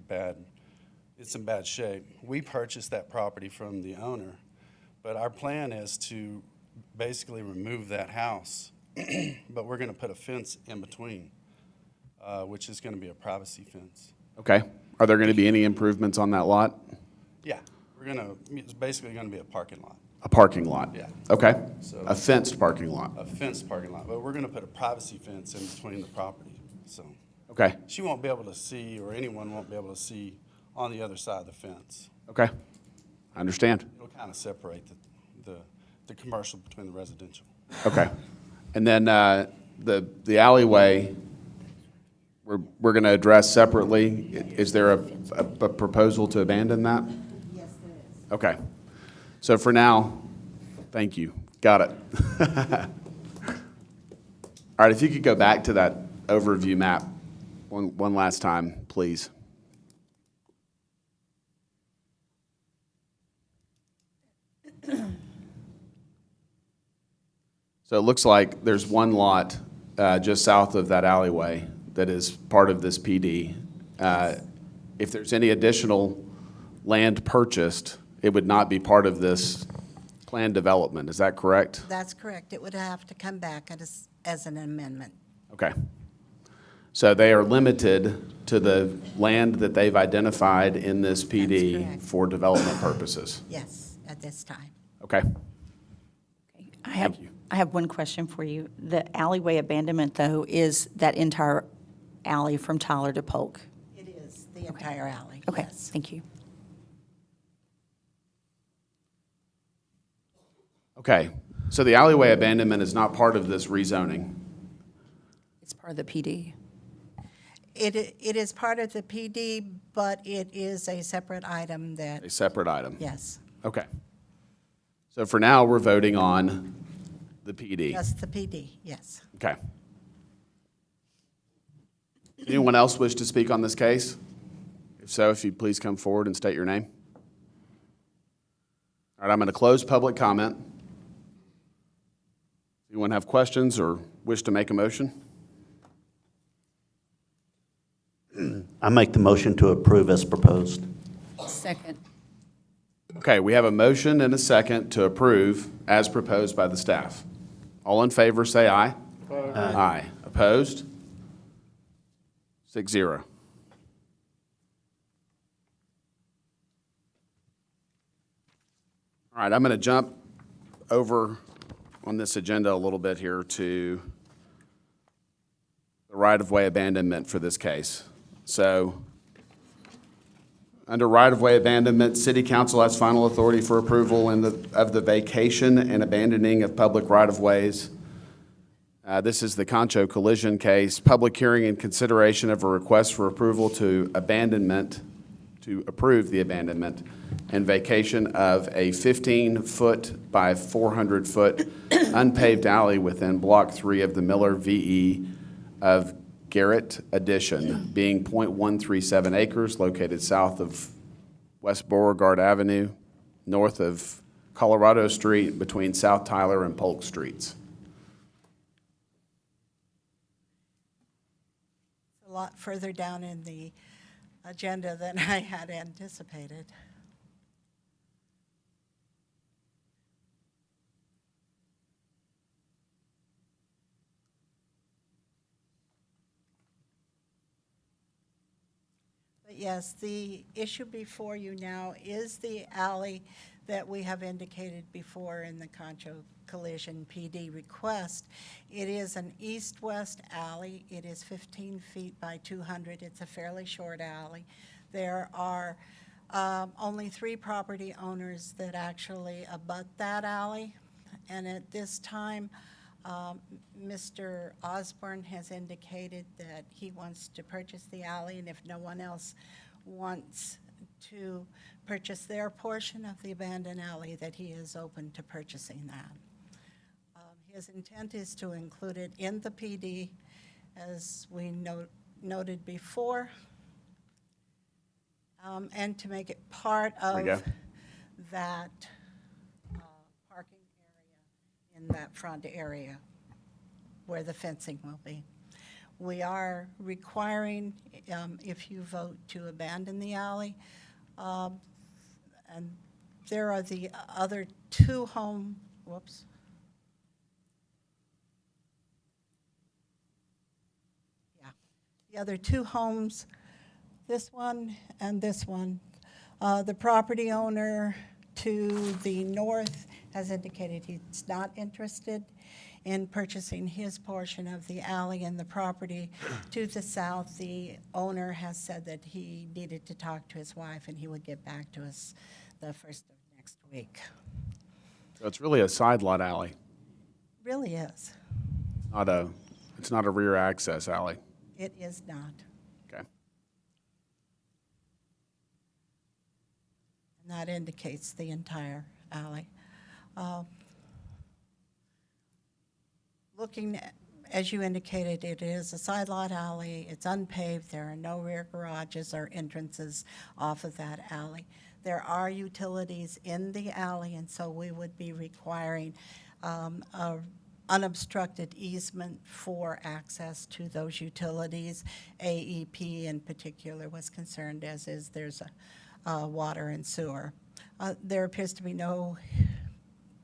bad shape. We purchased that property from the owner, but our plan is to basically remove that house, but we're gonna put a fence in between, which is gonna be a privacy fence. Okay, Are there going to be any improvements on that lot? Yeah, it's basically gonna be a parking lot, A parking lot? Yeah. Okay. So- A fenced parking lot? a fenced parking lot, but we're gonna put a privacy fence in between the property, so. Okay. She won't be able to see, or anyone won't be able to see on the other side of the fence. Okay. I understand. It'll kind of separate the commercial between the residential. Okay. And then the alleyway, we're going to address separately. Is there a proposal to abandon that? Yes, there is. Okay. So for now, thank you. Got it. All right, if you could go back to that overview map one last time, please. So it looks like there's one lot just south of that alleyway that is part of this PD. If there's any additional land purchased, it would not be part of this planned development. Is that correct? That's correct. It would have to come back as an amendment. Okay. So they are limited to the land that they've identified in this That's PD correct. for development purposes. Yes, at this time. Okay. I have one question for you. The alleyway abandonment, though, is that entire alley from Tyler to Polk? It is the entire alley, Okay, yes. thank you. Okay. So the alleyway abandonment is not part of this rezoning. It's part of the PD. It is part of the PD, but it is a separate item A that, separate item. yes, Okay. So for now, we're voting on the PD. just the PD, yes. Okay. Anyone else wish to speak on this case? If so, if you'd please come forward and state your name. All right, I'm going to close public comment. Anyone have questions or wish to make a motion? I make the motion to approve as proposed. Second. Okay, we have a motion and a second to approve as proposed by the staff. All in favor, say aye. Aye. Aye. Opposed? 6-0. All right, I'm going to jump over on this agenda a little bit here to the right-of-way abandonment for this case. So, under right-of-way abandonment, City Council has final authority for approval of the vacation and abandoning of public right-of-ways. This is the Concho Collision case. Public hearing and consideration of a request for approval to approve the abandonment and vacation of a 15-foot by 400-foot unpaved alley within Block 3 of the Miller VE of Garrett Addition, being .137 acres, located south of West Beauregard Avenue, north of Colorado Street, between South Tyler and Polk Streets. A lot further down in the agenda than I had anticipated. But yes, the issue before you now is the alley that we have indicated before in the Concho Collision PD request. It is an east-west alley. It is 15 feet by 200. It's a fairly short alley. There are only 3 property owners that actually abut that alley. And at this time, Mr. Osborne has indicated that he wants to purchase the alley, and if no one else wants to purchase their portion of the abandoned alley, that he is open to purchasing that. His intent is to include it in the PD, as we noted before, and to make it part There we of go. that parking area in that front area where the fencing will be. We are requiring, if you vote to abandon the alley, and there are the other 2 the other 2 homes This one and this one. The property owner to the north has indicated he's not interested in purchasing his portion of the alley and the property. To the south, the owner has said that he needed to talk to his wife and he would get back to us the first of next week. So it's really a side lot alley, Really is. it's not a rear access alley. It is not. Okay. And that indicates the entire alley. Looking, as you indicated, it is a side lot alley. It's unpaved. There are no rear garages or entrances off of that alley. There are utilities in the alley, and so we would be requiring a unobstructed easement for access to those utilities. AEP in particular was concerned, as is there's a water and sewer. There appears to be no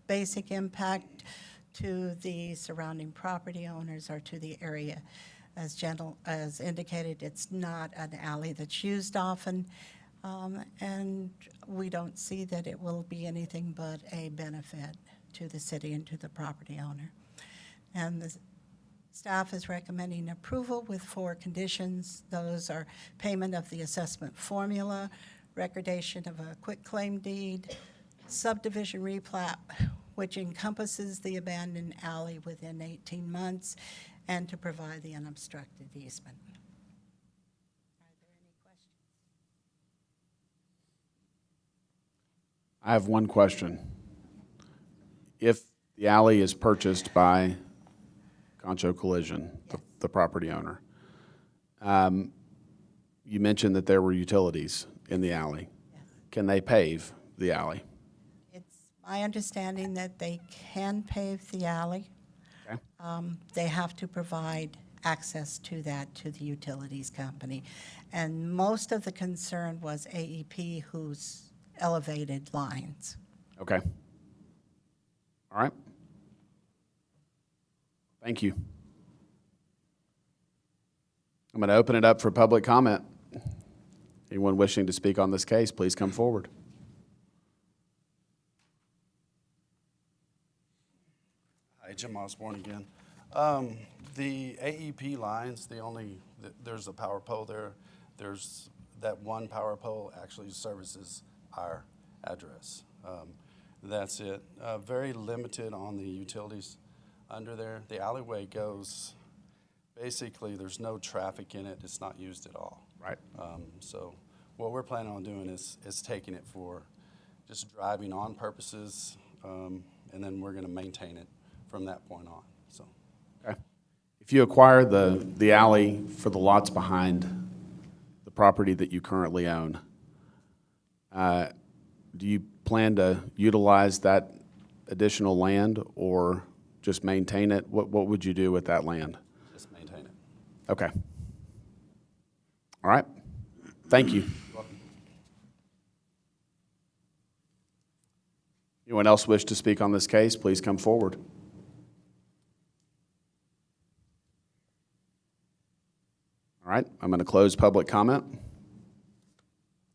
basic impact to the surrounding property owners or to the area. As indicated, it's not an alley that's used often, and we don't see that it will be anything but a benefit to the city and to the property owner. And the staff is recommending approval with 4 conditions. Those are payment of the assessment formula, recordation of a quitclaim deed, subdivision replat, which encompasses the abandoned alley within 18 months, and to provide the unobstructed easement. Are there any questions? I have one question. If the alley is purchased by Colocation, the property owner, you mentioned that there were utilities in the alley. Yes. Can they pave the alley? It's my understanding that they can pave the alley. Okay. They have to provide access to that to the utilities company. And most of the concern was AEP, who's elevated lines. Okay. All right. Thank you. I'm going to open it up for public comment. Anyone wishing to speak on this case, please come forward. Hi, Jim Osborne again. The AEP lines, there's a power pole there. There's that one power pole actually services our address. That's it. Very limited on the utilities under there. The alleyway goes, basically, there's no traffic in it. It's not used at all. Right. So what we're planning on doing is taking it for just driving on purposes, and then we're going to maintain it from that point on. So. Okay. If you acquire the alley for the lots behind the property that you currently own, do you plan to utilize that additional land or just maintain it? What would you do with that land? Just maintain it. Okay. All right. Thank you. You're welcome. Anyone else wish to speak on this case, please come forward. All right, I'm going to close public comment.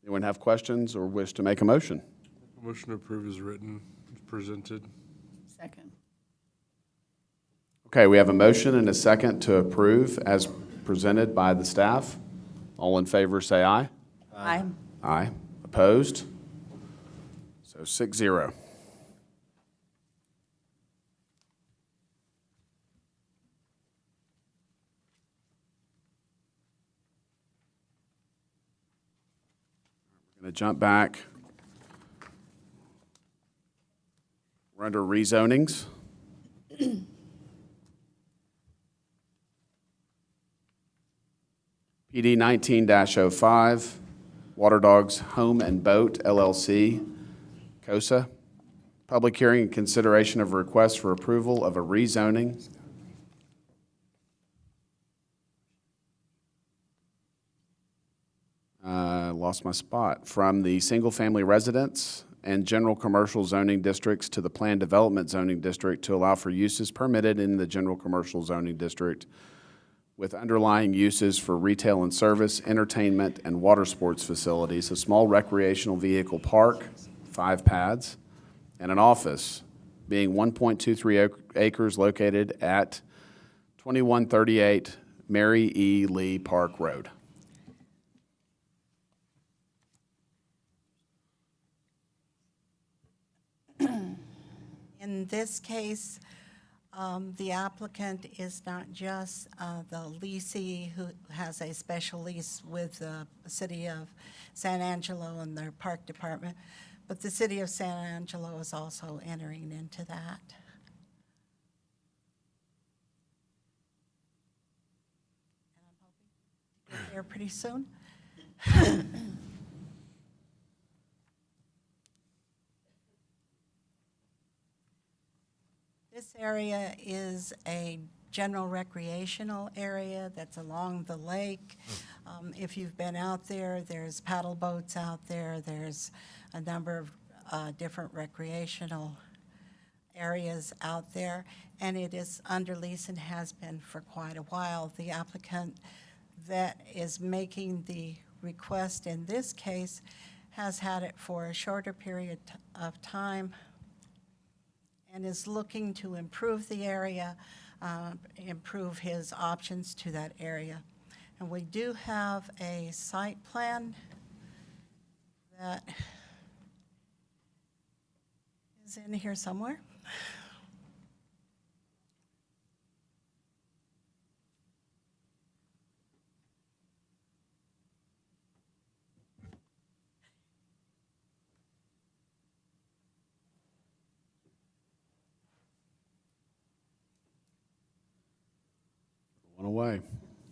Anyone have questions or wish to make a motion? Motion to approve is written, presented. Second. Okay, we have a motion and a second to approve as presented by the staff. All in favor, say aye. Aye. Aye. Opposed? So 6-0. We're going to jump back. We're under rezonings. PD 19-05, Water Dogs Home and Boat LLC, COSA. Public hearing and consideration of a request for approval of a rezoning. Lost my spot. From the single-family residence and general commercial zoning districts to the planned development zoning district to allow for uses permitted in the general commercial zoning district with underlying uses for retail and service, entertainment, and water sports facilities, a small recreational vehicle park, 5 pads, and an office, being 1.23 acres located at 2138 Mary E. Lee Park Road. In this case, the applicant is not just the leasee who has a special lease with the city of San Angelo and their park department, but the city of San Angelo is also entering into that. And I'm hoping to get there pretty soon. This area is a general recreational area that's along the lake. If you've been out there, there's paddle boats out there. There's a number of different recreational areas out there, and it is under lease and has been for quite a while. The applicant that is making the request in this case has had it for a shorter period of time and is looking to improve the area, improve his options to that area. And we do have a site plan that is in here somewhere. One away,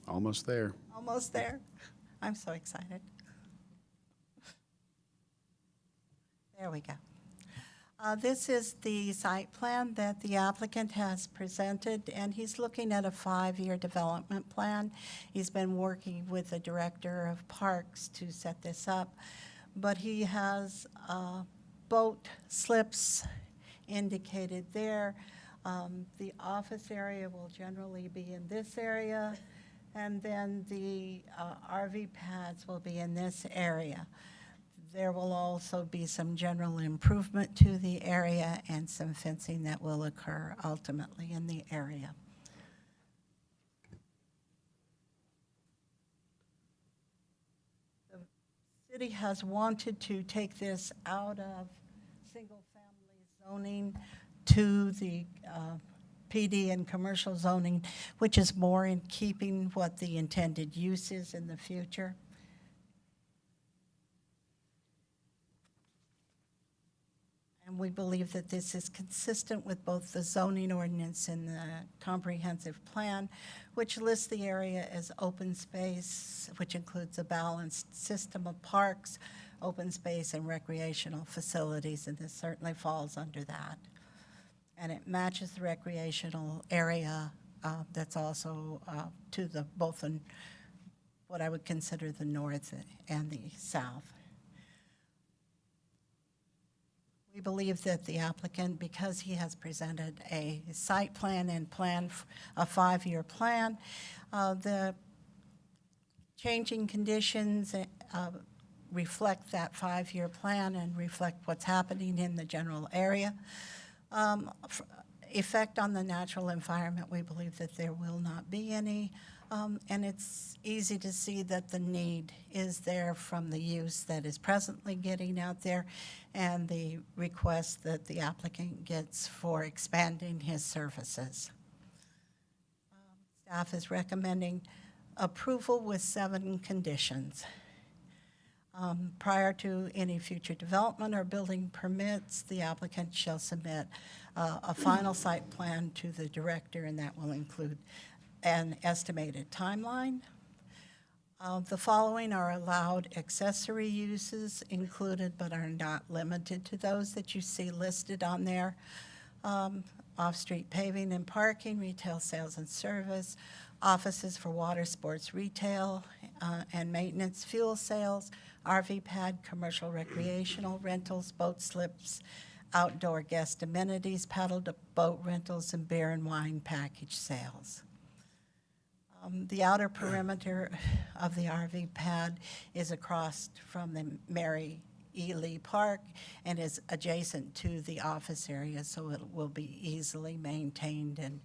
almost there. Almost there. I'm so excited. There we go. This is the site plan that the applicant has presented, and he's looking at a 5-year development plan. He's been working with the director of parks to set this up, but he has boat slips indicated there. The office area will generally be in this area, and then the RV pads will be in this area. There will also be some general improvement to the area and some fencing that will occur ultimately in the area. The city has wanted to take this out of single-family zoning to the PD and commercial zoning, which is more in keeping what the intended use is in the future. And we believe that this is consistent with both the zoning ordinance and the comprehensive plan, which lists the area as open space, which includes a balanced system of parks, open space, and recreational facilities, and this certainly falls under that. And it matches the recreational area that's also to the both in what I would consider the north and the south. We believe that the applicant, because he has presented a site plan and a 5-year plan, the changing conditions reflect that 5-year plan and reflect what's happening in the general area. Effect on the natural environment, we believe that there will not be any, and it's easy to see that the need is there from the use that is presently getting out there and the request that the applicant gets for expanding his services. Staff is recommending approval with 7 conditions. Prior to any future development or building permits, the applicant shall submit a final site plan to the director, and that will include an estimated timeline. The following are allowed accessory uses included but are not limited to those that you see listed on there. Off-street paving and parking, retail sales and service, offices for water sports retail and maintenance, fuel sales, RV pad, commercial recreational rentals, boat slips, outdoor guest amenities, paddle boat rentals, and beer and wine package sales. The outer perimeter of the RV pad is across from the Mary E. Lee Park and is adjacent to the office area, so it will be easily maintained and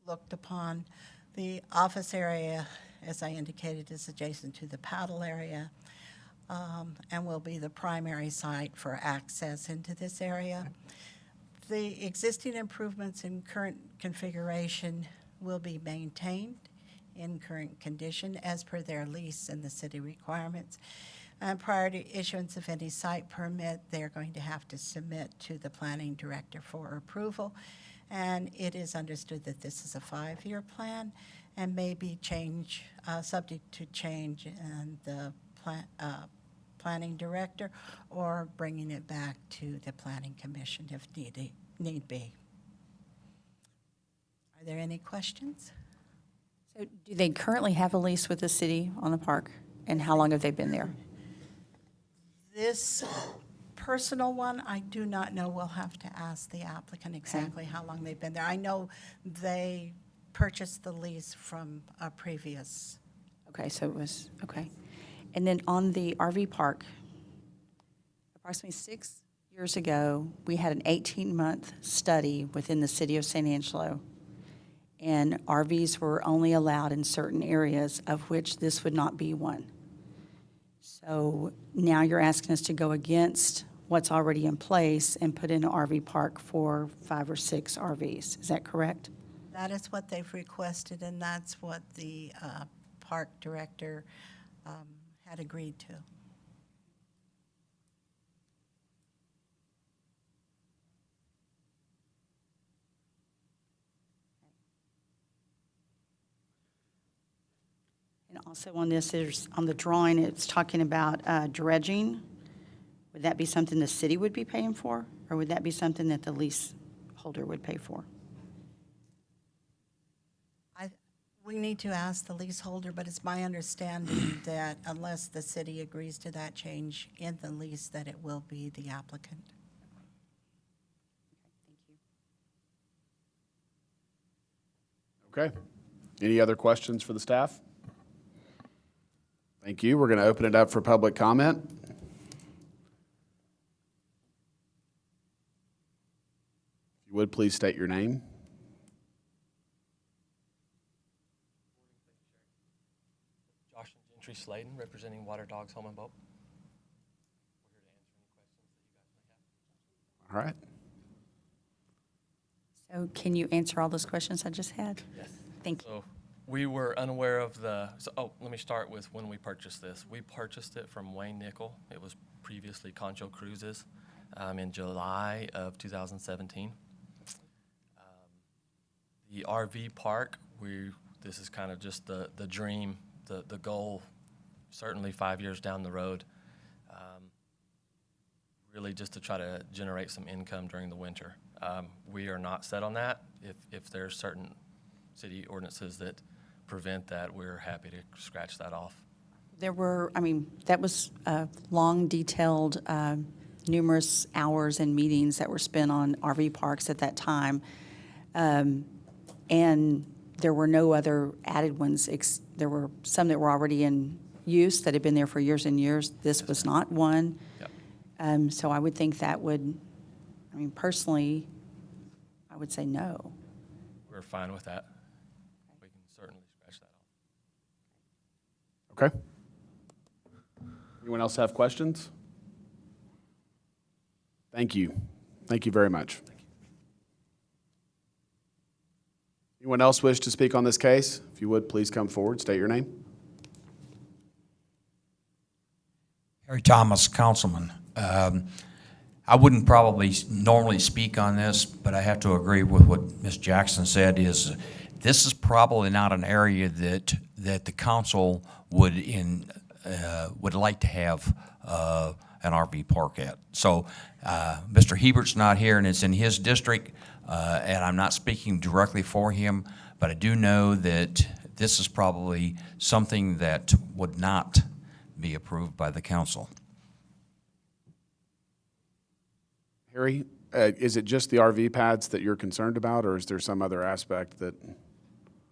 looked upon. The office area, as I indicated, is adjacent to the paddle area and will be the primary site for access into this area. The existing improvements in current configuration will be maintained in current condition as per their lease and the city requirements. And prior to issuance of any site permit, they're going to have to submit to the planning director for approval. And it is understood that this is a 5-year plan and may be subject to change in the planning director or bringing it back to the planning commission if need be. Are there any questions? So do they currently have a lease with the city on the park? And how long have they been there? This personal one, I do not know. We'll have to ask the applicant exactly how long they've been there. I know they purchased the lease from a previous. Okay, so it was, okay. And then on the RV park, approximately 6 years ago, we had an 18-month study within the city of San Angelo, and RVs were only allowed in certain areas, of which this would not be one. So now you're asking us to go against what's already in place and put in an RV park for 5 or 6 RVs. Is that correct? That is what they've requested, and that's what the park director had agreed to. And also on this, on the drawing, it's talking about dredging. Would that be something the city would be paying for, or would that be something that the leaseholder would pay for? We need to ask the leaseholder, but it's my understanding that unless the city agrees to that change in the lease, that it will be the applicant. Okay. Any other questions for the staff? Thank you. We're going to open it up for public comment. If you would, please state your name. Gentry Sladen, representing Water Dogs Home and Boat. All right. So can you answer all those questions I just had? Yes. Thank you. So we were unaware of let me start with when we purchased this. We purchased it from Wayne Nickel. It was previously Concho Cruises in July of 2017. The RV park, this is kind of just the dream, the goal, certainly 5 years down the road, really just to try to generate some income during the winter. We are not set on that. If there's certain city ordinances that prevent that, we're happy to scratch that off. There were, that was long, detailed, numerous hours and meetings that were spent on RV parks at that time. And there were no other added ones. There were some that were already in use that had been there for years and years. This was not one. Yep. So I would think that would, personally, I would say no. We're fine with that. We can certainly scratch that off. Okay. Anyone else have questions? Thank you. Thank you very much. Anyone else wish to speak on this case? If you would, please come forward, state your name. Harry Thomas, councilman. I wouldn't probably normally speak on this, but I have to agree with what Ms. Jackson said, is this is probably not an area that the council would like to have an RV park at. So Mr. Hebert's not here, and it's in his district, and I'm not speaking directly for him, but I do know that this is probably something that would not be approved by the council. Harry, is it just the RV pads that you're concerned about, or is there some other aspect that?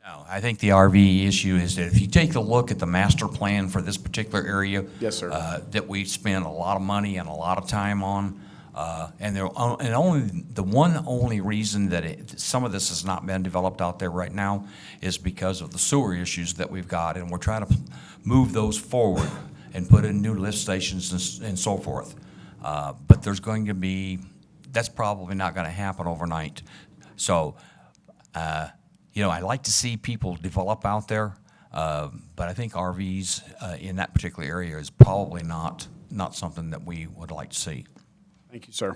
No, I think the RV issue is that if you take a look at the master plan for this particular area. Yes, sir. That we spend a lot of money and a lot of time on, and the only reason that some of this has not been developed out there right now is because of the sewer issues that we've got, and we're trying to move those forward and put in new lift stations and so forth. But there's going to be, that's probably not going to happen overnight. So, I'd like to see people develop out there, but I think RVs in that particular area is probably not something that we would like to see. Thank you, sir.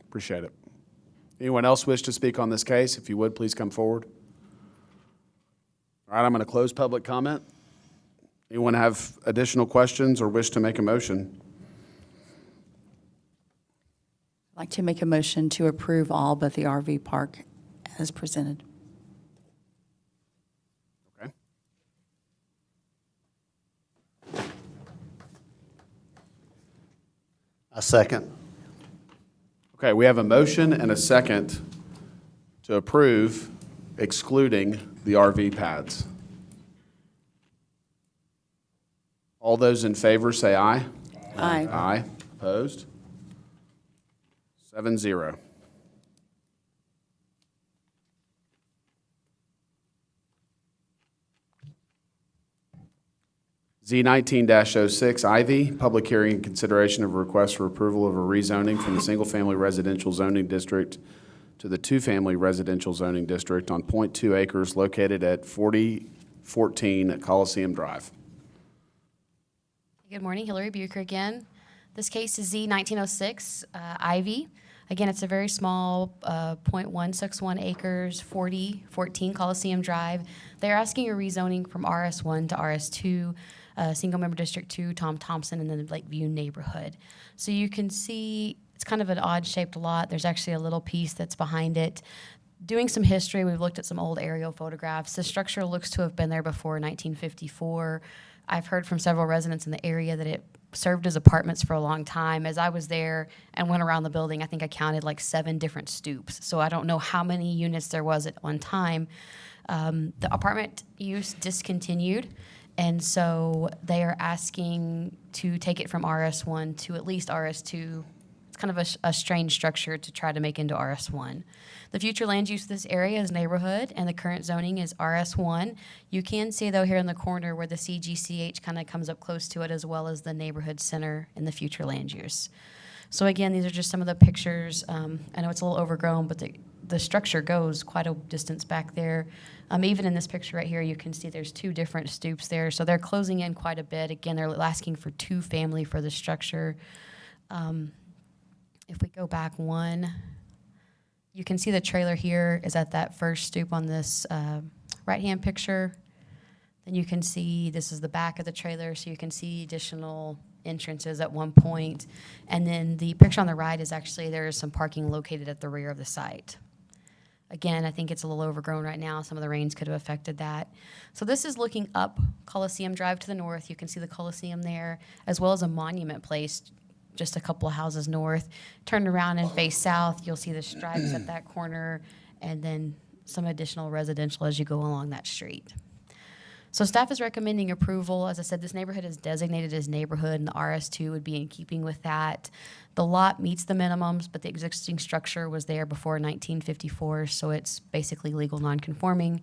Appreciate it. Anyone else wish to speak on this case? If you would, please come forward. All right, I'm going to close public comment. Anyone have additional questions or wish to make a motion? I'd like to make a motion to approve all but the RV park as presented. Okay. A second. Okay, we have a motion and a second to approve excluding the RV pads. All those in favor say aye. Aye. Aye. Opposed? 7-0. Z19-06 Ivy, public hearing and consideration of a request for approval of a rezoning from the single-family residential zoning district to the two-family residential zoning district on .2 acres located at 4014 Coliseum Drive. Good morning, Hillary Bucher again. This case is Z1906 Ivy. Again, it's a very small, .161 acres, 4014 Coliseum Drive. They're asking a rezoning from RS1 to RS2, single-member District 2, Tom Thompson, and then the Lakeview neighborhood. So you can see it's kind of an odd-shaped lot. There's actually a little piece that's behind it. Doing some history, we've looked at some old aerial photographs. The structure looks to have been there before 1954. I've heard from several residents in the area that it served as apartments for a long time. As I was there and went around the building, I think I counted like 7 different stoops. So I don't know how many units there was at one time. The apartment use discontinued, and so they are asking to take it from RS1 to at least RS2. It's kind of a strange structure to try to make into RS1. The future land use of this area is neighborhood, and the current zoning is RS1. You can see, though, here in the corner where the CGCH kind of comes up close to it, as well as the neighborhood center in the future land use. So again, these are just some of the pictures. I know it's a little overgrown, but the structure goes quite a distance back there. Even in this picture right here, you can see there's 2 different stoops there. So they're closing in quite a bit. Again, they're asking for 2 family for the structure. If we go back one, you can see the trailer here is at that first stoop on this right-hand picture. Then you can see this is the back of the trailer, so you can see additional entrances at one point. And then the picture on the right is actually there is some parking located at the rear of the site. Again, I think it's a little overgrown right now. Some of the rains could have affected that. So this is looking up Coliseum Drive to the north. You can see the Coliseum there, as well as a monument place just a couple of houses north. Turn around and face south, you'll see the stripes at that corner, and then some additional residential as you go along that street. So staff is recommending approval. As I said, this neighborhood is designated as neighborhood, and the RS2 would be in keeping with that. The lot meets the minimums, but the existing structure was there before 1954, so it's basically legal non-conforming.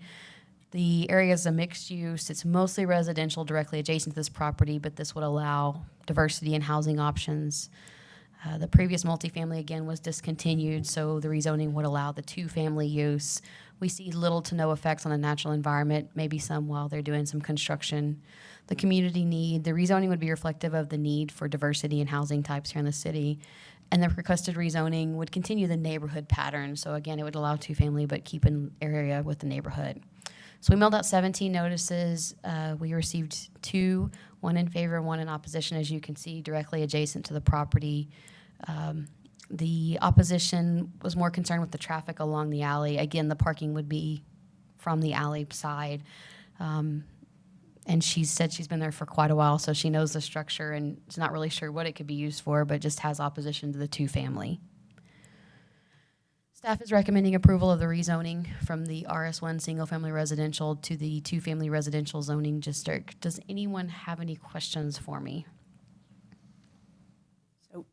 The area is a mixed use. It's mostly residential directly adjacent to this property, but this would allow diversity in housing options. The previous multifamily, again, was discontinued, so the rezoning would allow the 2-family use. We see little to no effects on the natural environment, maybe some while they're doing some construction. The community need, the rezoning would be reflective of the need for diversity in housing types here in the city. And the requested rezoning would continue the neighborhood pattern. So again, it would allow 2-family, but keep an area with the neighborhood. So we mailed out 17 notices. We received 2, 1 in favor, 1 in opposition, as you can see, directly adjacent to the property. The opposition was more concerned with the traffic along the alley. Again, the parking would be from the alley side. And she said she's been there for quite a while, so she knows the structure and is not really sure what it could be used for, but just has opposition to the 2-family. Staff is recommending approval of the rezoning from the RS1 single-family residential to the two-family residential zoning district. Does anyone have any questions for me? So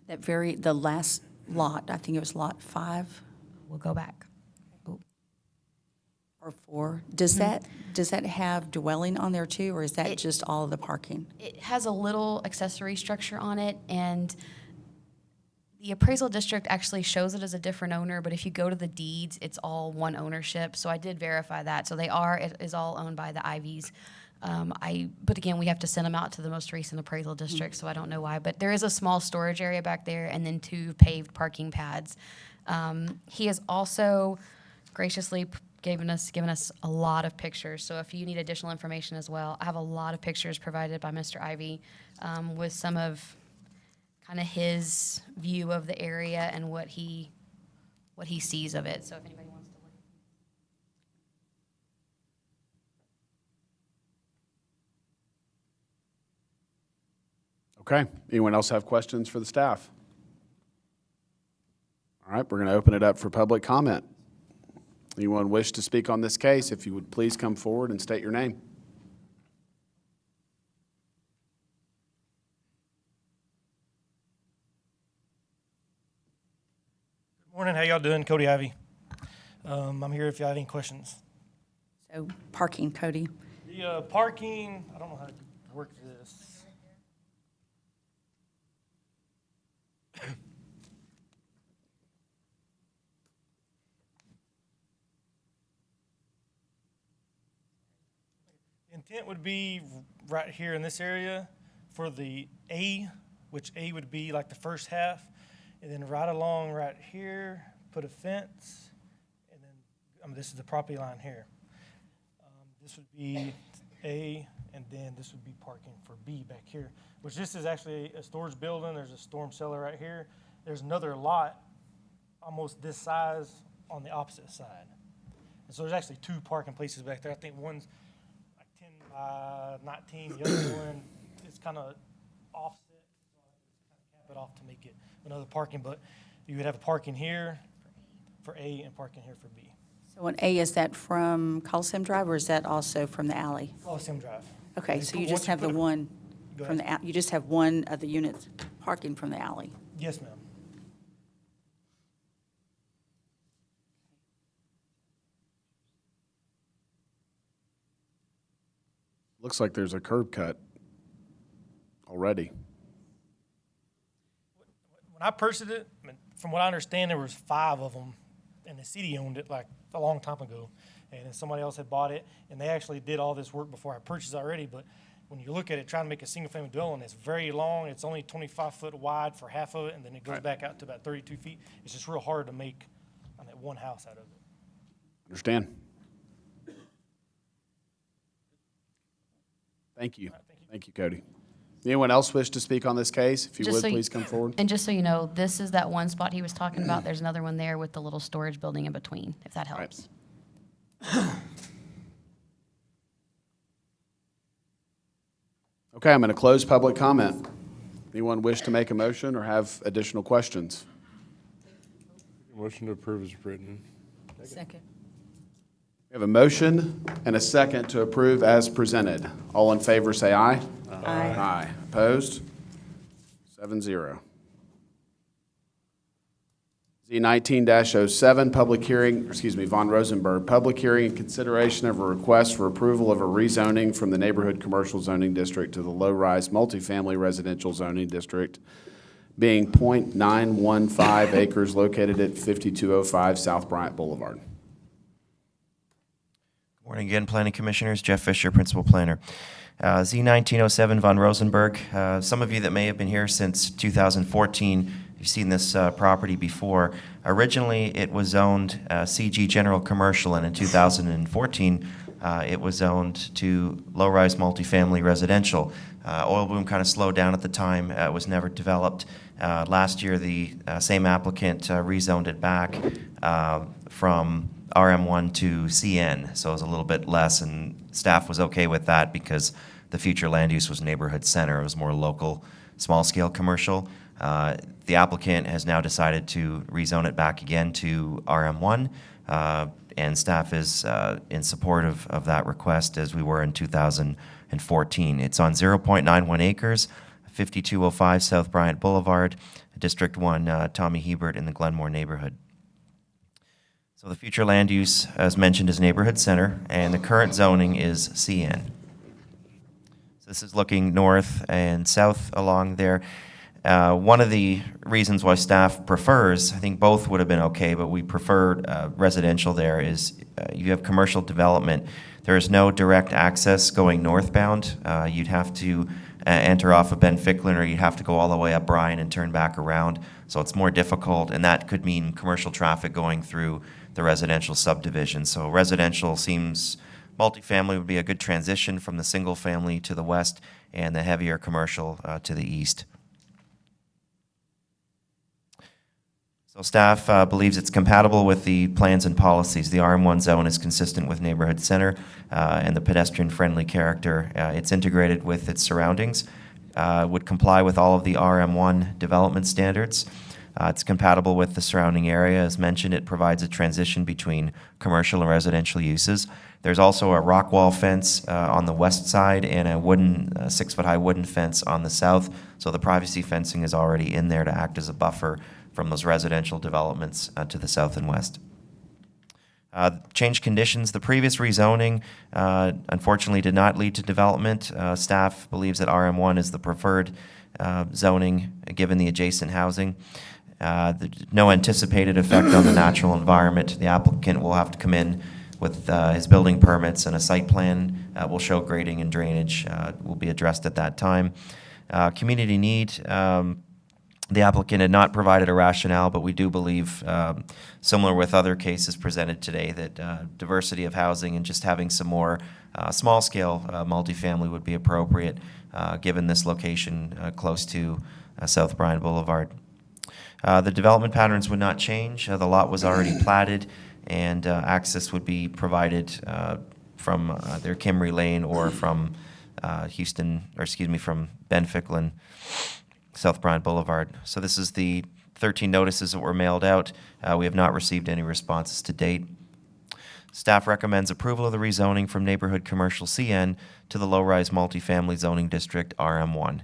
the last lot, I think it was lot 5 We'll go back. or 4. Does that have dwelling on there too, or is that just all of the parking? It has a little accessory structure on it, and the appraisal district actually shows it as a different owner, but if you go to the deeds, it's all one ownership. So I did verify that. So it is all owned by the Ivies. But again, we have to send them out to the most recent appraisal district, so I don't know why. But there is a small storage area back there and then 2 paved parking pads. He has also graciously given us a lot of pictures. So if you need additional information as well, I have a lot of pictures provided by Mr. Ivy with some of kind of his view of the area and what he sees of it. So if anybody wants to look. Okay. Anyone else have questions for the staff? All right, we're going to open it up for public comment. Anyone wish to speak on this case, if you would please come forward and state your name. Morning, how y'all doing? Cody Ivy. I'm here if you have any questions. So parking, Cody. The parking, I don't know how to work this. Intent would be right here in this area for the A, which A would be like the first half. And then right along right here, put a fence, and then this is the property line here. This would be A, and then this would be parking for B back here, which this is actually a storage building. There's a storm cellar right here. There's another lot almost this size on the opposite side. And so there's actually 2 parking places back there. I think one's like 10 by 19. The other one is kind of offset. So I just kind of cap it off to make it another parking, but you would have a parking here for A and parking here for B. So on A, is that from Coliseum Drive, or is that also from the alley? Coliseum Drive. Okay, so you just have the one from the, you just have one of the units parking from the alley? Yes, ma'am. Looks like there's a curb cut already. When I purchased it, from what I understand, there was 5 of them, and the city owned it like a long time ago, and then somebody else had bought it, and they actually did all this work before I purchased it already. But when you look at it, trying to make a single-family dwelling, it's very long. It's only 25 foot wide for half of it, and then it goes back out to about 32 feet. It's just real hard to make one house out of it. Understand? Thank you. Thank you, Cody. Anyone else wish to speak on this case? If you would, please come forward. And just so you know, this is that one spot he was talking about. There's another one there with the little storage building in between, if that helps. Okay, I'm going to close public comment. Anyone wish to make a motion or have additional questions? Motion to approve is written. Second. We have a motion and a second to approve as presented. All in favor, say aye. Aye. Aye. Opposed? 7-0. Z19-07, public hearing, Von Rosenberg, public hearing and consideration of a request for approval of a rezoning from the neighborhood commercial zoning district to the low-rise multifamily residential zoning district, being .915 acres located at 5205 South Bryant Boulevard. Morning again, Planning Commissioners. Jeff Fisher, Principal Planner. Z1907 Von Rosenberg. Some of you that may have been here since 2014, you've seen this property before. Originally, it was zoned CG General Commercial, and in 2014, it was zoned to low-rise multifamily residential. Oil boom kind of slowed down at the time. It was never developed. Last year, the same applicant rezoned it back from RM1 to CN, so it was a little bit less, and staff was okay with that because the future land use was neighborhood center. It was more local, small-scale commercial. The applicant has now decided to rezone it back again to RM1, and staff is in support of that request as we were in 2014. It's on 0.91 acres, 5205 South Bryant Boulevard, District 1, Tommy Hebert in the Glenmore neighborhood. So the future land use, as mentioned, is neighborhood center, and the current zoning is CN. So this is looking north and south along there. One of the reasons why staff prefers, I think both would have been okay, but we prefer residential there, is you have commercial development. There is no direct access going northbound. You'd have to enter off of Ben Ficklin, or you'd have to go all the way up Bryan and turn back around. So it's more difficult, and that could mean commercial traffic going through the residential subdivision. So residential seems, multifamily would be a good transition from the single family to the west and the heavier commercial to the east. So staff believes it's compatible with the plans and policies. The RM1 zone is consistent with neighborhood center and the pedestrian-friendly character. It's integrated with its surroundings, would comply with all of the RM1 development standards. It's compatible with the surrounding area. As mentioned, it provides a transition between commercial and residential uses. There's also a rock wall fence on the west side and a wooden, 6-foot-high wooden fence on the south. So the privacy fencing is already in there to act as a buffer from those residential developments to the south and west. Change conditions. The previous rezoning unfortunately did not lead to development. Staff believes that RM1 is the preferred zoning given the adjacent housing. No anticipated effect on the natural environment. The applicant will have to come in with his building permits, and a site plan will show grading and drainage will be addressed at that time. Community need. The applicant had not provided a rationale, but we do believe, similar with other cases presented today, that diversity of housing and just having some more small-scale multifamily would be appropriate, given this location close to South Bryant Boulevard. The development patterns would not change. The lot was already platted, and access would be provided from either Kimry Lane or from from Ben Ficklin, South Bryant Boulevard. So this is the 13 notices that were mailed out. We have not received any responses to date. Staff recommends approval of the rezoning from neighborhood commercial CN to the low-rise multifamily zoning district RM1.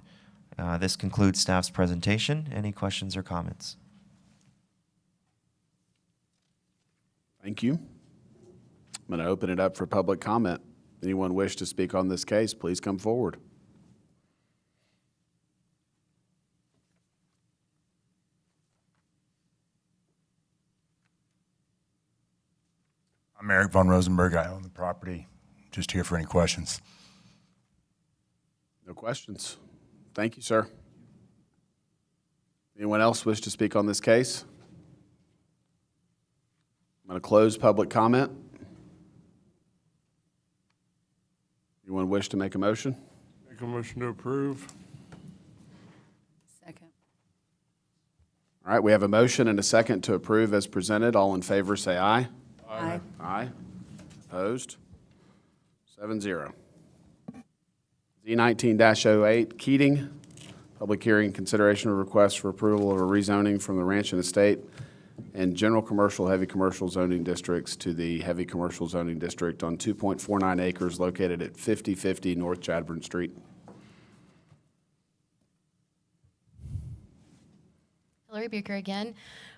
This concludes staff's presentation. Any questions or comments? Thank you. I'm going to open it up for public comment. Anyone wish to speak on this case, please come forward. I'm Eric von Rosenberg. I own the property. Just here for any questions. No questions. Thank you, sir. Anyone else wish to speak on this case? I'm going to close public comment. Anyone wish to make a motion? Make a motion to approve. Second. All right, we have a motion and a second to approve as presented. All in favor, say aye. Aye. Aye. Opposed? 7-0. Z19-08, Keating. Public hearing, consideration of request for approval of a rezoning from the Ranch and Estate and General Commercial, Heavy Commercial zoning districts to the Heavy Commercial zoning district on 2.49 acres located at 5050 North Chadbourne Street. Hillary Bucher again.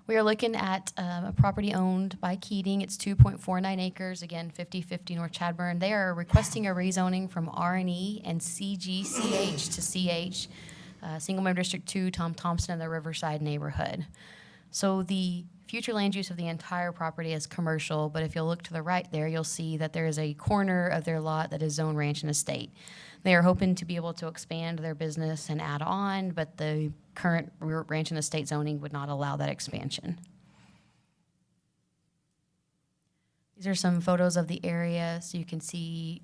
We are looking at a property owned by Keating. It's 2.49 acres, again, 5050 North Chadbourne. They are requesting a rezoning from R&E and CGCH to CH, Single Member District 2, Tom Thompson, and the Riverside neighborhood. So the future land use of the entire property is commercial, but if you'll look to the right there, you'll see that there is a corner of their lot that is zone ranch and estate. They are hoping to be able to expand their business and add on, but the current ranch and estate zoning would not allow that expansion. These are some photos of the area, so you can see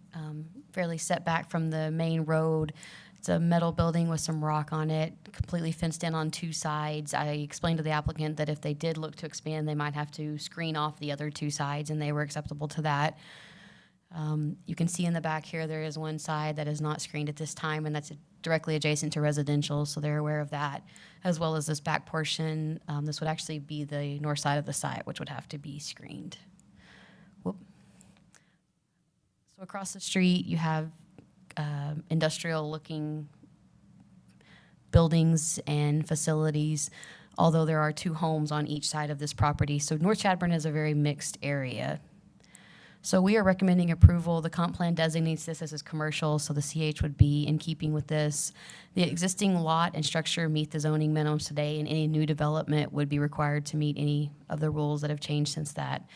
fairly set back from the main road. It's a metal building with some rock on it, completely fenced in on two sides. I explained to the applicant that if they did look to expand, they might have to screen off the other two sides, and they were acceptable to that. You can see in the back here there is one side that is not screened at this time, and that's directly adjacent to residential, so they're aware of that, as well as this back portion. This would actually be the north side of the site, which would have to be screened. Whoop. So across the street, you have industrial-looking buildings and facilities, although there are 2 homes on each side of this property. So North Chadbourne is a very mixed area. So we are recommending approval. The comp plan designates this as commercial, so the CH would be in keeping with this. The existing lot and structure meet the zoning minimums today, and any new development would be required to meet any of the rules that have changed since that.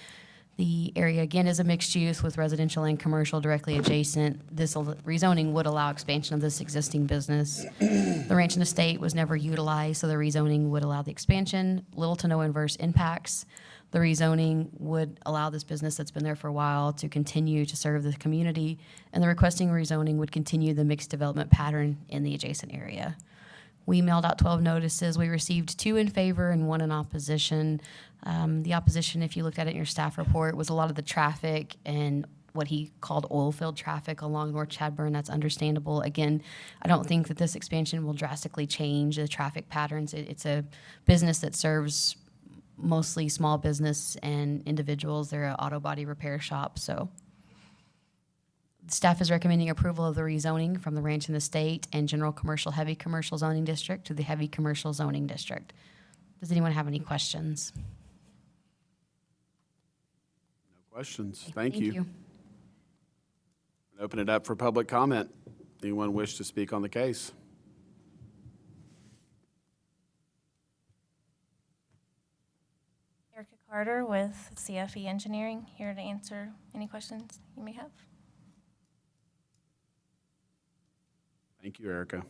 The area, again, is a mixed use with residential and commercial directly adjacent. This rezoning would allow expansion of this existing business. The ranch and estate was never utilized, so the rezoning would allow the expansion, little to no adverse impacts. The rezoning would allow this business that's been there for a while to continue to serve the community, and the requesting rezoning would continue the mixed development pattern in the adjacent area. We mailed out 12 notices. We received 2 in favor and 1 in opposition. The opposition, if you looked at it in your staff report, was a lot of the traffic and what he called oil field traffic along North Chadbourne. That's understandable. Again, I don't think that this expansion will drastically change the traffic patterns. It's a business that serves mostly small business and individuals. They're an auto body repair shop, so. Staff is recommending approval of the rezoning from the ranch and estate and general commercial, heavy commercial zoning district to the heavy commercial zoning district. Does anyone have any questions? No questions. Thank you. Open it up for public comment. Anyone wish to speak on the case? Erica Carter with CFE Engineering, here to answer any questions you may have. Thank you, Erica.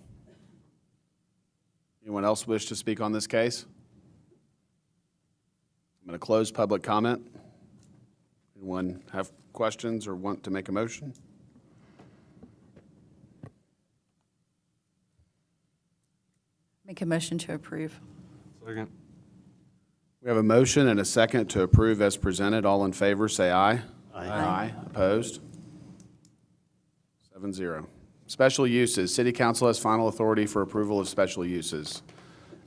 Anyone else wish to speak on this case? I'm going to close public comment. Anyone have questions or want to make a motion? Make a motion to approve. Second. We have a motion and a second to approve as presented. All in favor, say aye. Aye. Opposed? 7-0. Special uses. City Council has final authority for approval of special uses.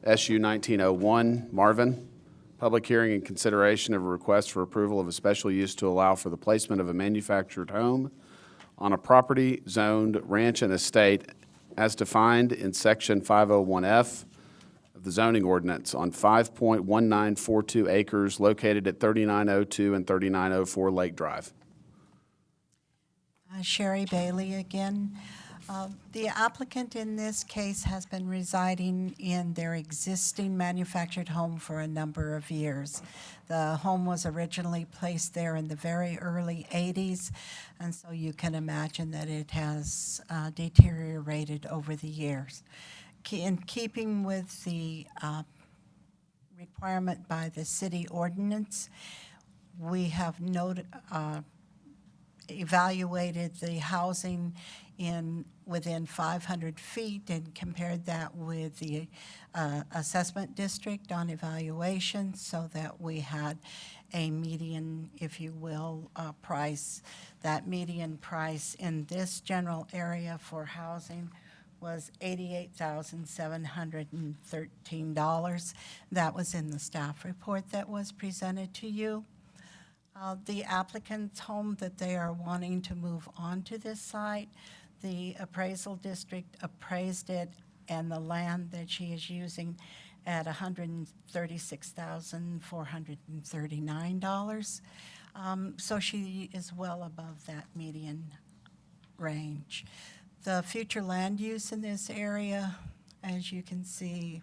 SU 1901, Marvin. Public hearing and consideration of a request for approval of a special use to allow for the placement of a manufactured home on a property zoned ranch and estate as defined in Section 501F of the zoning ordinance on 5.1942 acres located at 3902 and 3904 Lake Drive. Sherry Bailey again. The applicant in this case has been residing in their existing manufactured home for a number of years. The home was originally placed there in the very early 80s, and so you can imagine that it has deteriorated over the years. In keeping with the requirement by the city ordinance, we have evaluated the housing within 500 feet and compared that with the assessment district on evaluation so that we had a median, if you will, price. That median price in this general area for housing was $88,713. That was in the staff report that was presented to you. The applicant's home that they are wanting to move onto this site, the appraisal district appraised it and the land that she is using at $136,439. So she is well above that median range. The future land use in this area, as you can see,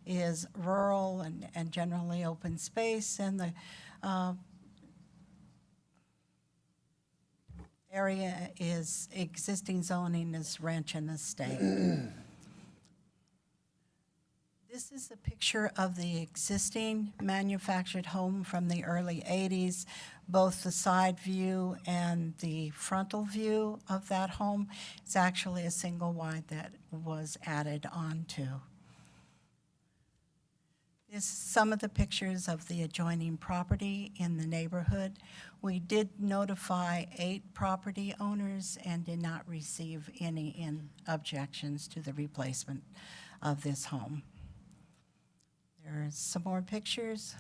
is rural and generally open space, and the area is existing zoning is ranch and estate. This is a picture of the existing manufactured home from the early 80s, both the side view and the frontal view of that home. It's actually a single wide that was added onto. This is some of the pictures of the adjoining property in the neighborhood. We did notify 8 property owners and did not receive any objections to the replacement of this home. There's some more pictures.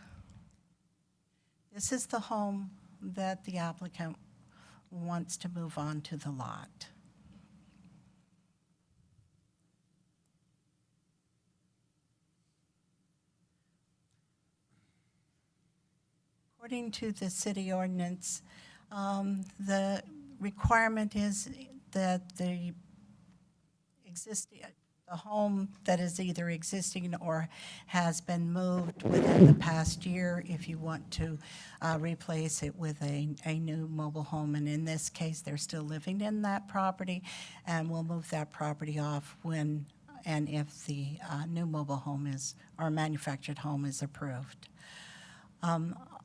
This is the home that the applicant wants to move on to the lot. According to the city ordinance, the requirement is that the home that is either existing or has been moved within the past year, if you want to replace it with a new mobile home. And in this case, they're still living in that property, and we'll move that property off when and if the new mobile home or manufactured home is approved.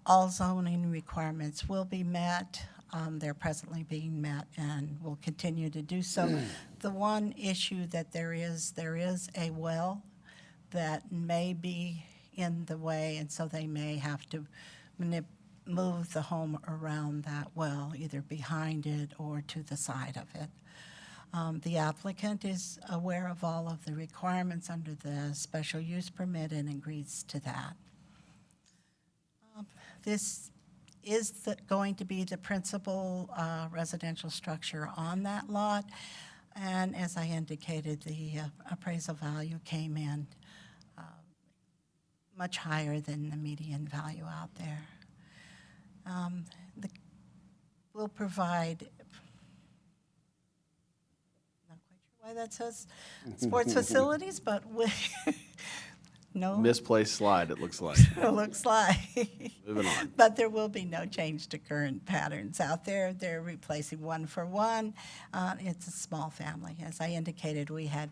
All zoning requirements will be met. They're presently being met and will continue to do so. The one issue that there is a well that may be in the way, and so they may have to move the home around that well, either behind it or to the side of it. The applicant is aware of all of the requirements under the special use permit and agrees to that. This is going to be the principal residential structure on that lot. And as I indicated, the appraisal value came in much higher than the median value out there. We'll provide, not quite sure why that says sports facilities, but no. Misplaced slide, it looks like. It looks like. Moving on. But there will be no change to current patterns out there. They're replacing 1 for 1. It's a small family. As I indicated, we had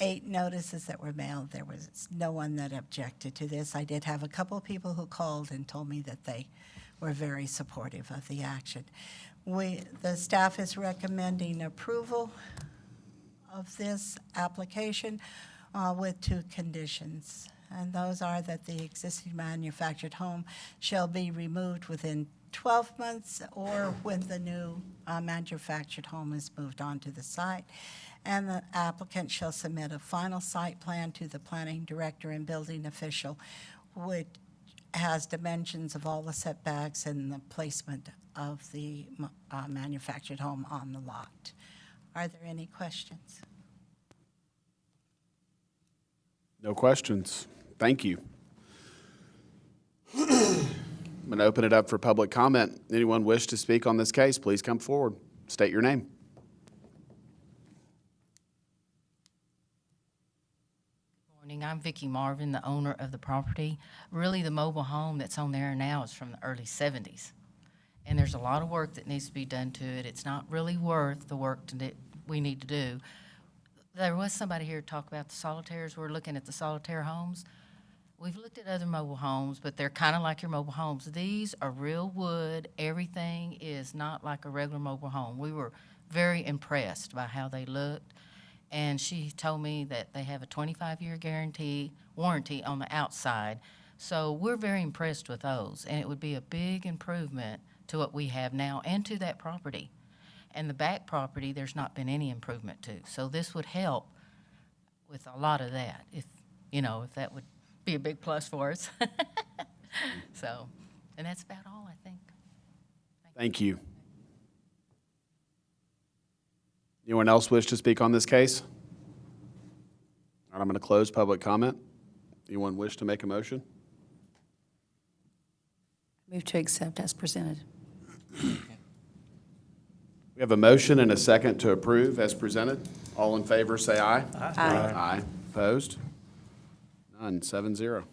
8 notices that were mailed. There was no one that objected to this. I did have a couple of people who called and told me that they were very supportive of the action. The staff is recommending approval of this application with 2 conditions. And those are that the existing manufactured home shall be removed within 12 months or when the new manufactured home is moved onto the site. And the applicant shall submit a final site plan to the planning director and building official, which has dimensions of all the setbacks and the placement of the manufactured home on the lot. Are there any questions? No questions. Thank you. I'm going to open it up for public comment. Anyone wish to speak on this case, please come forward. State your name. Morning, I'm Vicki Marvin, the owner of the property. Really, the mobile home that's on there now is from the early 70s. And there's a lot of work that needs to be done to it. It's not really worth the work we need to do. There was somebody here to talk about the solitaires. We're looking at the solitaire homes. We've looked at other mobile homes, but they're kind of like your mobile homes. These are real wood. Everything is not like a regular mobile home. We were very impressed by how they looked. And she told me that they have a 25-year warranty on the outside. So we're very impressed with those. And it would be a big improvement to what we have now and to that property. And the back property, there's not been any improvement to. So this would help with a lot of that, if that would be a big plus for us. So, and that's about all, I think. Thank you. Anyone else wish to speak on this case? All right, I'm going to close public comment. Anyone wish to make a motion? Move to accept as presented. We have a motion and a second to approve as presented. All in favor, say aye. Aye. Aye. Opposed? None. 7-0.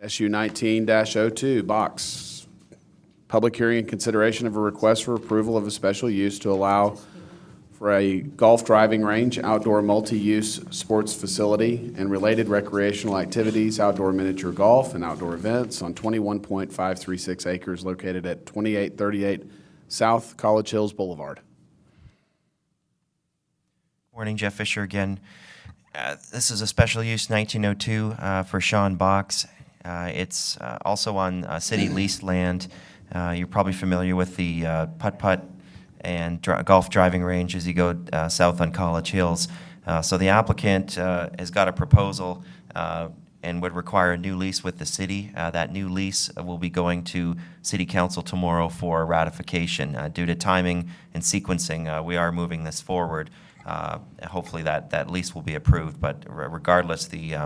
SU 19-02, box. Public hearing and consideration of a request for approval of a special use to allow for a golf driving range, outdoor multi-use sports facility, and related recreational activities, outdoor miniature golf, and outdoor events on 21.536 acres located at 2838 South College Hills Boulevard. Morning, Jeff Fisher again. This is a special use 1902 for Sean Box. It's also on city leased land. You're probably familiar with the putt-putt and golf driving range as you go south on College Hills. So the applicant has got a proposal and would require a new lease with the city. That new lease will be going to City Council tomorrow for ratification. Due to timing and sequencing, we are moving this forward. Hopefully that lease will be approved, but regardless, the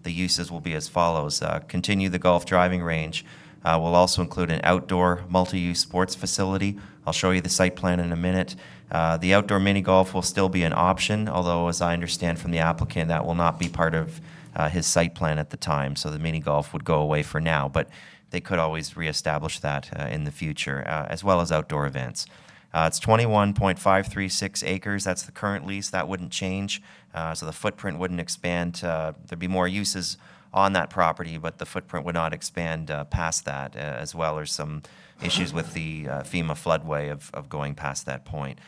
uses will be as follows. Continue the golf driving range. Will also include an outdoor multi-use sports facility. I'll show you the site plan in a minute. The outdoor mini golf will still be an option, although as I understand from the applicant, that will not be part of his site plan at the time. So the mini golf would go away for now, but they could always reestablish that in the future, as well as outdoor events. It's 21.536 acres. That's the current lease. That wouldn't change. So the footprint wouldn't expand. There'd be more uses on that property, but the footprint would not expand past that, as well as some issues with the FEMA floodway of going past that point.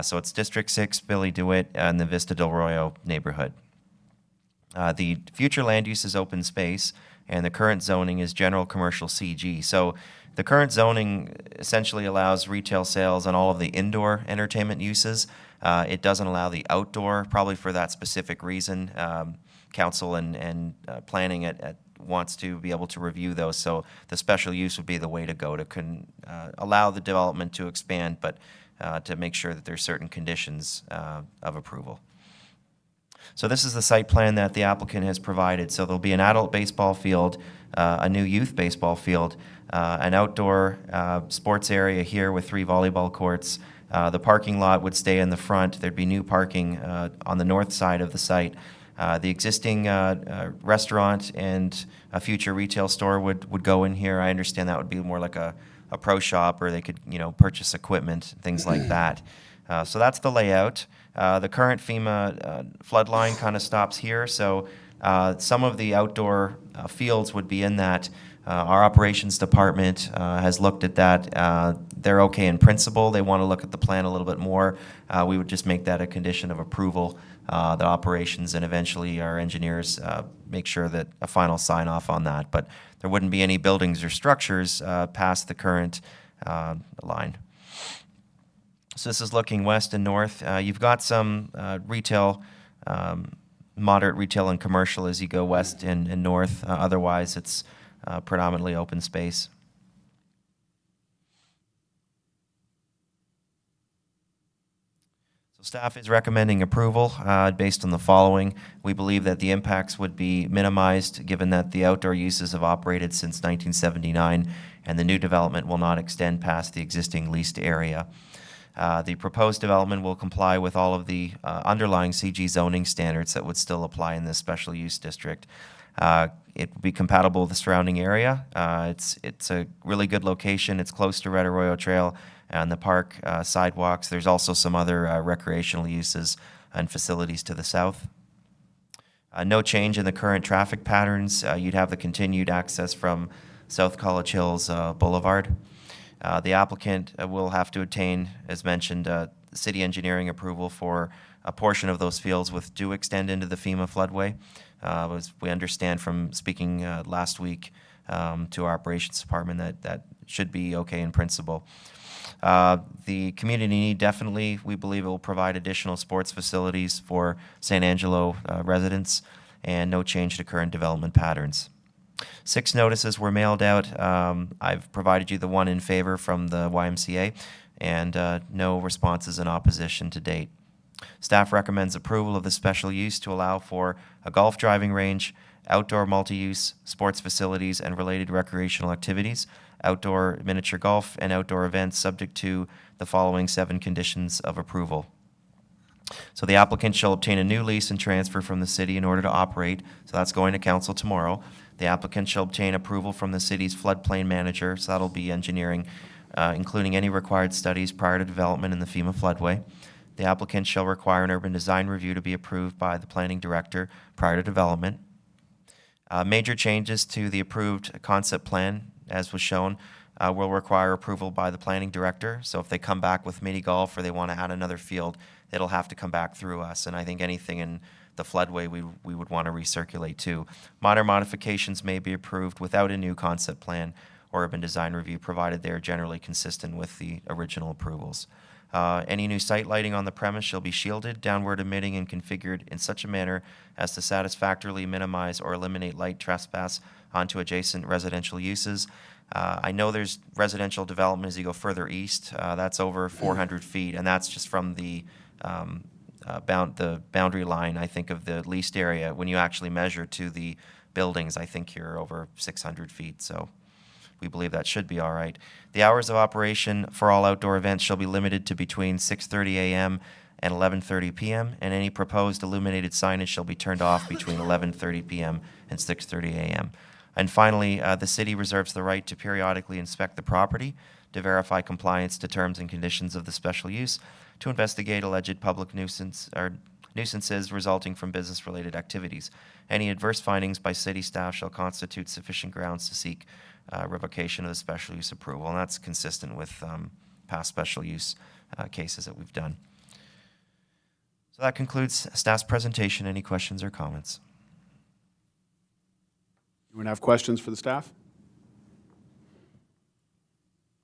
So it's District 6, Billy DeWitt, and the Vista del Arroyo neighborhood. The future land use is open space, and the current zoning is general commercial CG. So the current zoning essentially allows retail sales on all of the indoor entertainment uses. It doesn't allow the outdoor, probably for that specific reason. Council and planning wants to be able to review those, so the special use would be the way to go to allow the development to expand, but to make sure that there's certain conditions of approval. So this is the site plan that the applicant has provided. So there'll be an adult baseball field, a new youth baseball field, an outdoor sports area here with 3 volleyball courts. The parking lot would stay in the front. There'd be new parking on the north side of the site. The existing restaurant and a future retail store would go in here. I understand that would be more like a pro shop, or they could purchase equipment, things like that. So that's the layout. The current FEMA flood line kind of stops here, so some of the outdoor fields would be in that. Our operations department has looked at that. They're okay in principle. They want to look at the plan a little bit more. We would just make that a condition of approval. The operations and eventually our engineers make sure that a final sign off on that. But there wouldn't be any buildings or structures past the current line. So this is looking west and north. You've got some retail, moderate retail and commercial as you go west and north. Otherwise, it's predominantly open space. So staff is recommending approval based on the following. We believe that the impacts would be minimized given that the outdoor uses have operated since 1979 and the new development will not extend past the existing leased area. The proposed development will comply with all of the underlying CG zoning standards that would still apply in this special use district. It will be compatible with the surrounding area. It's a really good location. It's close to Red Arroyo Trail and the park sidewalks. There's also some other recreational uses and facilities to the south. No change in the current traffic patterns. You'd have the continued access from South College Hills Boulevard. The applicant will have to obtain, as mentioned, city engineering approval for a portion of those fields which do extend into the FEMA floodway. As we understand from speaking last week to our operations department that should be okay in principle. The community need definitely, we believe it will provide additional sports facilities for San Angelo residents and no change to current development patterns. 6 notices were mailed out. I've provided you the one in favor from the YMCA and no responses in opposition to date. Staff recommends approval of the special use to allow for a golf driving range, outdoor multi-use sports facilities and related recreational activities, outdoor miniature golf, and outdoor events subject to the following 7 conditions of approval. So the applicant shall obtain a new lease and transfer from the city in order to operate. So that's going to council tomorrow. The applicant shall obtain approval from the city's floodplain manager, so that'll be engineering, including any required studies prior to development in the FEMA floodway. The applicant shall require an urban design review to be approved by the planning director prior to development. Major changes to the approved concept plan, as was shown, will require approval by the planning director. So if they come back with mini golf or they want to add another field, it'll have to come back through us. And I think anything in the floodway we would want to recirculate too. Minor modifications may be approved without a new concept plan or urban design review, provided they are generally consistent with the original approvals. Any new site lighting on the premise shall be shielded, downward emitting, and configured in such a manner as to satisfactorily minimize or eliminate light trespass onto adjacent residential uses. I know there's residential development as you go further east. That's over 400 feet, and that's just from the boundary line, I think, of the leased area. When you actually measure to the buildings, I think you're over 600 feet, so we believe that should be all right. The hours of operation for all outdoor events shall be limited to between 6:30 a.m. and 11:30 p.m., and any proposed illuminated signage shall be turned off between 11:30 p.m. and 6:30 a.m. And finally, the city reserves the right to periodically inspect the property to verify compliance to terms and conditions of the special use, to investigate alleged public nuisances resulting from business-related activities. Any adverse findings by city staff shall constitute sufficient grounds to seek revocation of the special use approval, and that's consistent with past special use cases that we've done. So that concludes staff's presentation. Any questions or comments? Anyone have questions for the staff?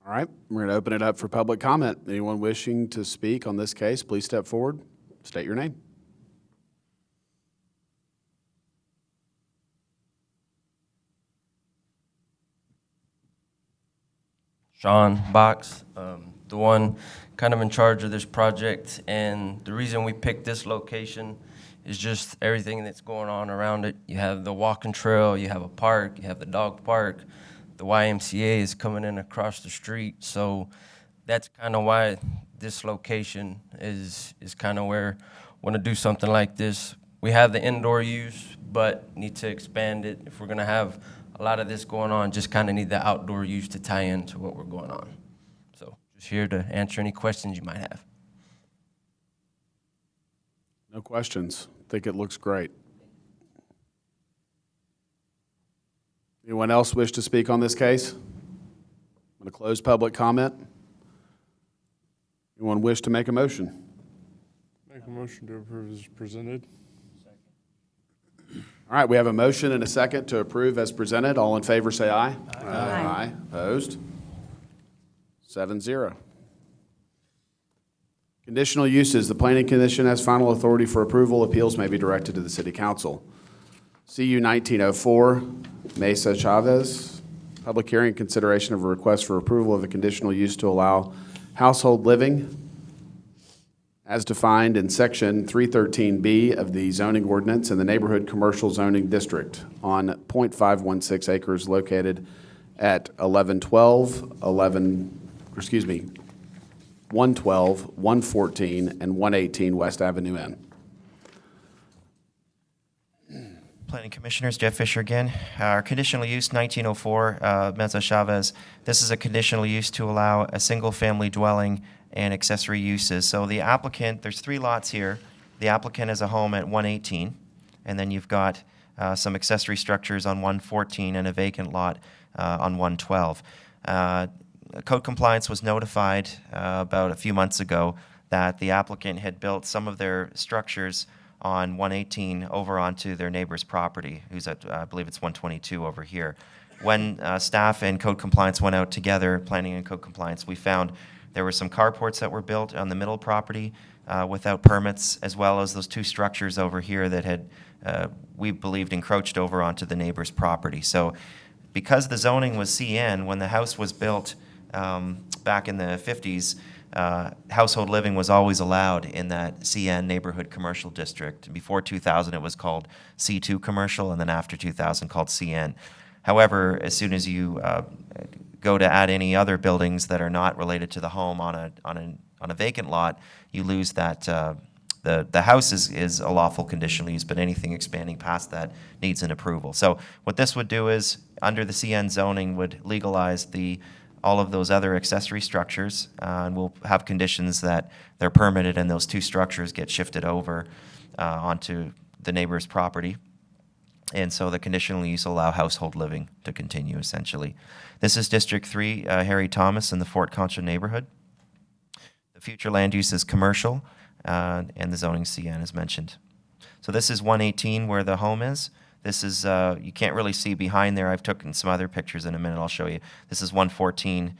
All right, we're going to open it up for public comment. Anyone wishing to speak on this case, please step forward, state your name. Sean Box, the one kind of in charge of this project, and the reason we picked this location is just everything that's going on around it. You have the walking trail, you have a park, you have the dog park, the YMCA is coming in across the street, so that's kind of why this location is kind of where we want to do something like this. We have the indoor use, but need to expand it. If we're going to have a lot of this going on, just kind of need the outdoor use to tie into what we're going on. So just here to answer any questions you might have. No questions. I think it looks great. Anyone else wish to speak on this case? I'm going to close public comment. Anyone wish to make a motion? Make a motion to approve as presented. All right, we have a motion and a second to approve as presented. All in favor, say aye. Aye. Aye. Opposed? 7-0. Conditional uses. The Planning Commission has final authority for approval. Appeals may be directed to the City Council. CU 1904, Mesa Chavez. Public hearing, consideration of a request for approval of a conditional use to allow household living as defined in Section 313B of the zoning ordinance in the Neighborhood Commercial Zoning District on .516 acres located at 112, 114, and 118 West Avenue N. Planning Commissioners, Jeff Fisher again. Our conditional use 1904, Mesa Chavez. This is a conditional use to allow a single-family dwelling and accessory uses. So the applicant, there's 3 lots here. The applicant has a home at 118, and then you've got some accessory structures on 114 and a vacant lot on 112. Code compliance was notified about a few months ago that the applicant had built some of their structures on 118 over onto their neighbor's property, who's at, I believe it's 122 over here. When staff and code compliance went out together, planning and code compliance, we found there were some carports that were built on the middle property without permits, as well as those 2 structures over here that had, we believed, encroached over onto the neighbor's property. So because the zoning was CN, when the house was built back in the 50s, household living was always allowed in that CN neighborhood commercial district. Before 2000, it was called C2 commercial, and then after 2000, called CN. However, as soon as you go to add any other buildings that are not related to the home on a vacant lot, you lose that. The house is a lawful conditional use, but anything expanding past that needs an approval. So what this would do is, under the CN zoning, would legalize all of those other accessory structures, and we'll have conditions that they're permitted and those 2 structures get shifted over onto the neighbor's property. And so the conditional use will allow household living to continue, essentially. This is District 3, Harry Thomas in the Fort Concho neighborhood. The future land use is commercial, and the zoning CN as mentioned. So this is 118 where the home is. This is, you can't really see behind there. I've taken some other pictures in a minute. I'll show you. This is 114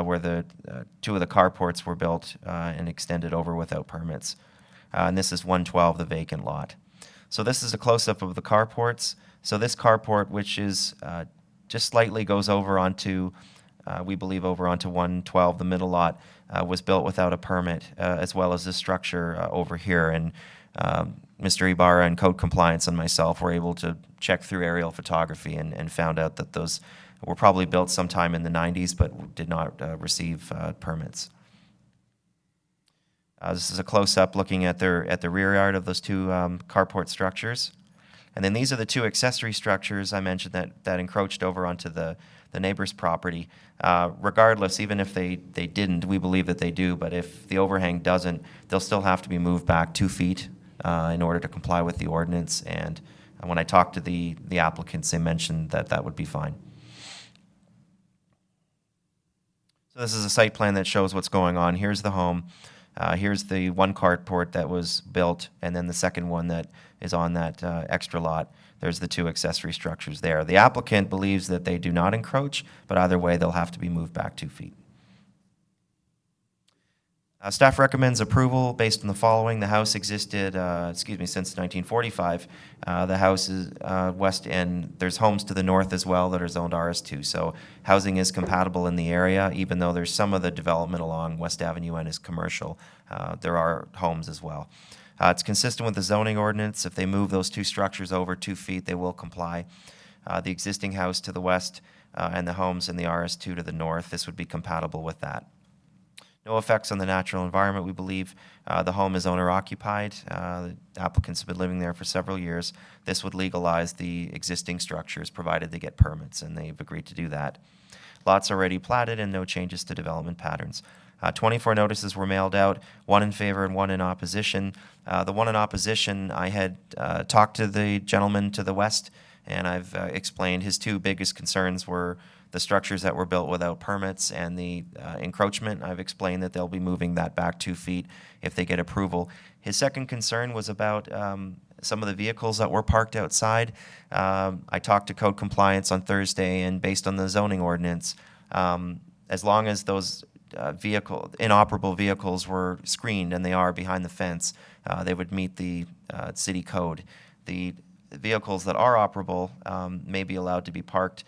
where the two of the carports were built and extended over without permits. And this is 112, the vacant lot. So this is a close-up of the carports. So this carport, which is just slightly goes over onto, we believe over onto 112, the middle lot, was built without a permit, as well as this structure over here. And Mr. Ibarra and Code Compliance and myself were able to check through aerial photography and found out that those were probably built sometime in the 90s, but did not receive permits. This is a close-up looking at the rear yard of those two carport structures. And then these are the two accessory structures I mentioned that encroached over onto the neighbor's property. Regardless, even if they didn't, we believe that they do, but if the overhang doesn't, they'll still have to be moved back 2 feet in order to comply with the ordinance. And when I talked to the applicants, they mentioned that that would be fine. So this is a site plan that shows what's going on. Here's the home. Here's the one carport that was built, and then the second one that is on that extra lot. There's the two accessory structures there. The applicant believes that they do not encroach, but either way, they'll have to be moved back 2 feet. Staff recommends approval based on the following. The house existed, since 1945. The house is west end. There's homes to the north as well that are zoned RS2. So housing is compatible in the area, even though there's some of the development along West Avenue N is commercial. There are homes as well. It's consistent with the zoning ordinance. If they move those two structures over 2 feet, they will comply. The existing house to the west and the homes in the RS2 to the north, this would be compatible with that. No effects on the natural environment, we believe. The home is owner-occupied. The applicants have been living there for several years. This would legalize the existing structures, provided they get permits, and they've agreed to do that. Lots already platted and no changes to development patterns. 24 notices were mailed out, 1 in favor and 1 in opposition. The one in opposition, I had talked to the gentleman to the west, and I've explained his two biggest concerns were the structures that were built without permits and the encroachment. I've explained that they'll be moving that back 2 feet if they get approval. His second concern was about some of the vehicles that were parked outside. I talked to Code Compliance on Thursday, and based on the zoning ordinance, as long as those inoperable vehicles were screened, and they are behind the fence, they would meet the city code. The vehicles that are operable may be allowed to be parked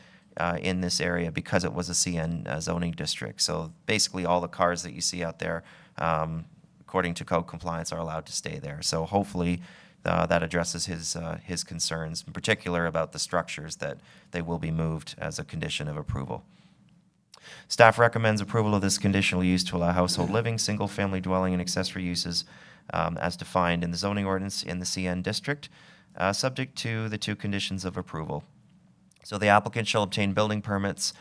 in this area because it was a CN zoning district. So basically all the cars that you see out there, according to Code Compliance, are allowed to stay there. So hopefully that addresses his concerns, in particular about the structures, that they will be moved as a condition of approval. Staff recommends approval of this conditional use to allow household living, single-family dwelling, and accessory uses as defined in the zoning ordinance in the CN district, subject to the two conditions of approval. So the applicant shall obtain building permits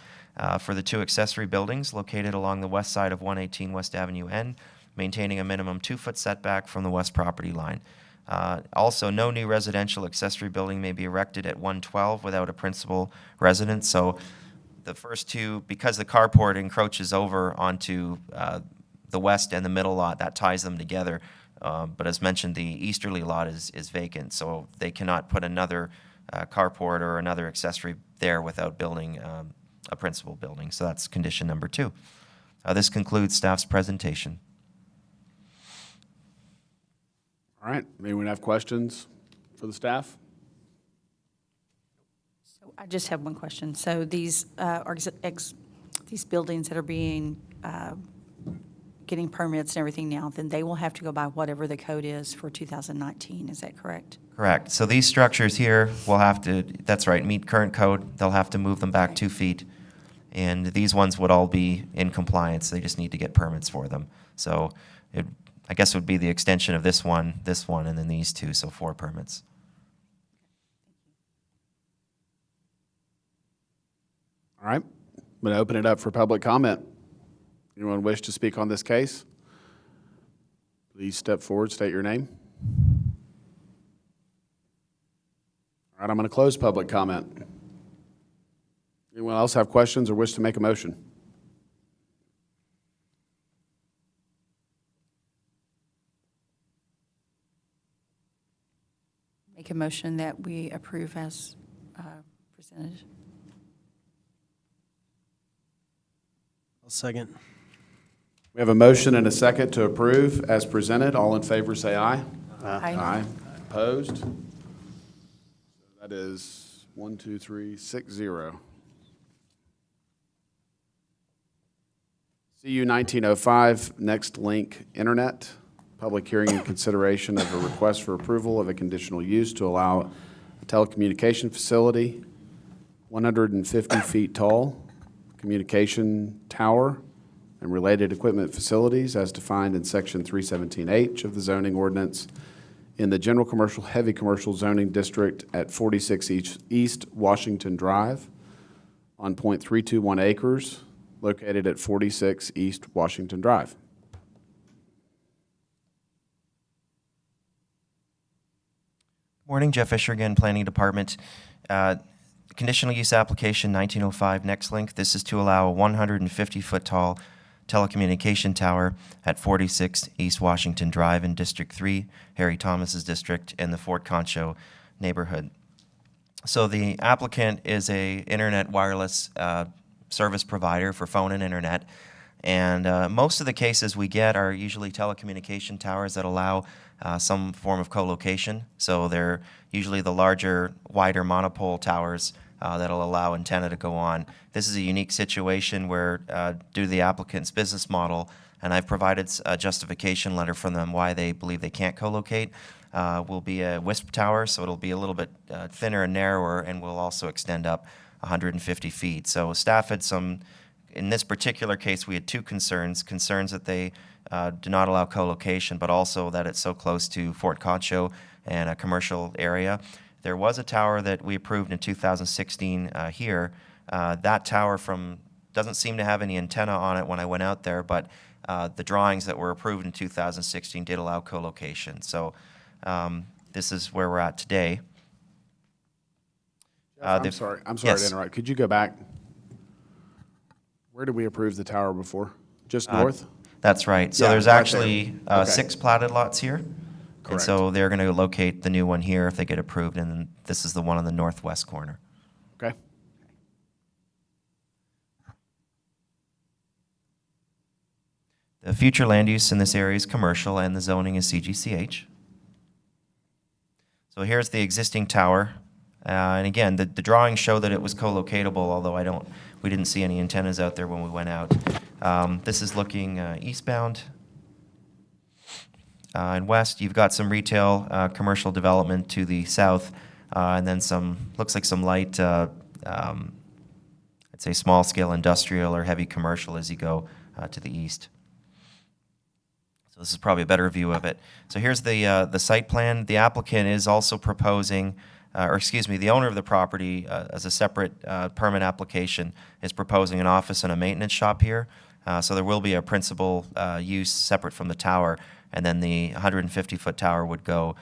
for the two accessory buildings located along the west side of 118 West Avenue N, maintaining a minimum 2-foot setback from the west property line. Also, no new residential accessory building may be erected at 112 without a principal residence. So the first two, because the carport encroaches over onto the west and the middle lot, that ties them together. But as mentioned, the easterly lot is vacant, so they cannot put another carport or another accessory there without building a principal building. So that's condition number 2. This concludes staff's presentation. All right, anyone have questions for the staff? So I just have one question. So these these buildings that are being getting permits and everything now, then they will have to go by whatever the code is for 2019. Is that correct? Correct. So these structures here will have to, that's right, meet current code. They'll have to move them back 2 feet. And these ones would all be in compliance. They just need to get permits for them. So I guess it would be the extension of this one, and then these two, so 4 permits. All right, I'm going to open it up for public comment. Anyone wish to speak on this case? Please step forward, state your name. All right, I'm going to close public comment. Anyone else have questions or wish to make a motion? Make a motion that we approve as presented. I'll second. We have a motion and a second to approve as presented. All in favor, say aye. Aye. Opposed? That is 1, 2, 3, 6, 0. CU 1905, Next Link Internet. Public hearing and consideration of a request for approval of a conditional use to allow a telecommunication facility, 150 feet tall, communication tower, and related equipment facilities as defined in Section 317H of the zoning ordinance in the General Commercial Heavy Commercial Zoning District at 46 East Washington Drive on .321 acres located at 46 East Washington Drive. Morning, Jeff Fisher again, Planning Department. Conditional use application 1905 NextLink. This is to allow a 150-foot tall telecommunication tower at 46 East Washington Drive in District 3, Harry Thomas's district, in the Fort Concho neighborhood. So the applicant is a internet wireless service provider for phone and internet. And most of the cases we get are usually telecommunication towers that allow some form of co-location. So they're usually the larger, wider monopole towers that'll allow antenna to go on. This is a unique situation where, due to the applicant's business model, and I've provided a justification letter from them why they believe they can't co-locate, will be a WISP tower, so it'll be a little bit thinner and narrower, and will also extend up 150 feet. So staff had some, in this particular case, we had two concerns that they do not allow co-location, but also that it's so close to Fort Concho and a commercial area. There was a tower that we approved in 2016 here. That tower doesn't seem to have any antenna on it when I went out there, but the drawings that were approved in 2016 did allow co-location. So this is where we're at today. I'm sorry Yes. to interrupt. Could you go back? Where did we approve the tower before? Just north? That's right. So Yeah, there's right actually there. Okay. 6 platted lots here. And Correct. so they're going to locate the new one here if they get approved, and then this is the one on the northwest corner. Okay. The future land use in this area is commercial, and the zoning is CGCH. So here's the existing tower. And again, the drawings show that it was co-locatable, although we didn't see any antennas out there when we went out. This is looking eastbound. And west, you've got some retail, commercial development to the south, and then looks like some light, I'd say small-scale industrial or heavy commercial as you go to the east. So this is probably a better view of it. So here's the site plan. The applicant is also proposing, the owner of the property, as a separate permit application, is proposing an office and a maintenance shop here. So there will be a principal use separate from the tower, and then the 150-foot tower would go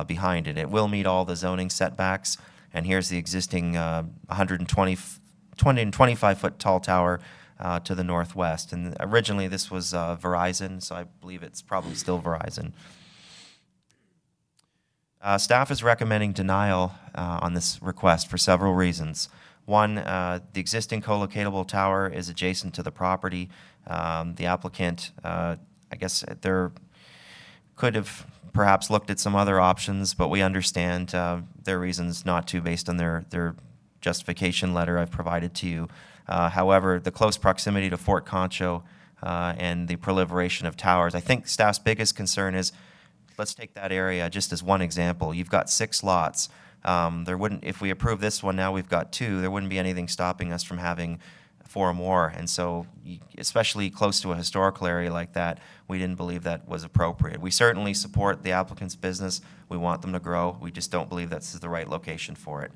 behind it. It will meet all the zoning setbacks, and here's the existing 25-foot tall tower to the northwest. And originally this was Verizon, so I believe it's probably still Verizon. Staff is recommending denial on this request for several reasons. One, the existing co-locatable tower is adjacent to the property. The applicant, I guess there could have perhaps looked at some other options, but we understand their reasons not to based on their justification letter I've provided to you. However, the close proximity to Fort Concho and the proliferation of towers, I think staff's biggest concern is, let's take that area just as one example. You've got 6 lots. If we approve this one now, we've got 2, there wouldn't be anything stopping us from having 4 more. And so, especially close to a historical area like that, we didn't believe that was appropriate. We certainly support the applicant's business. We want them to grow. We just don't believe this is the right location for it.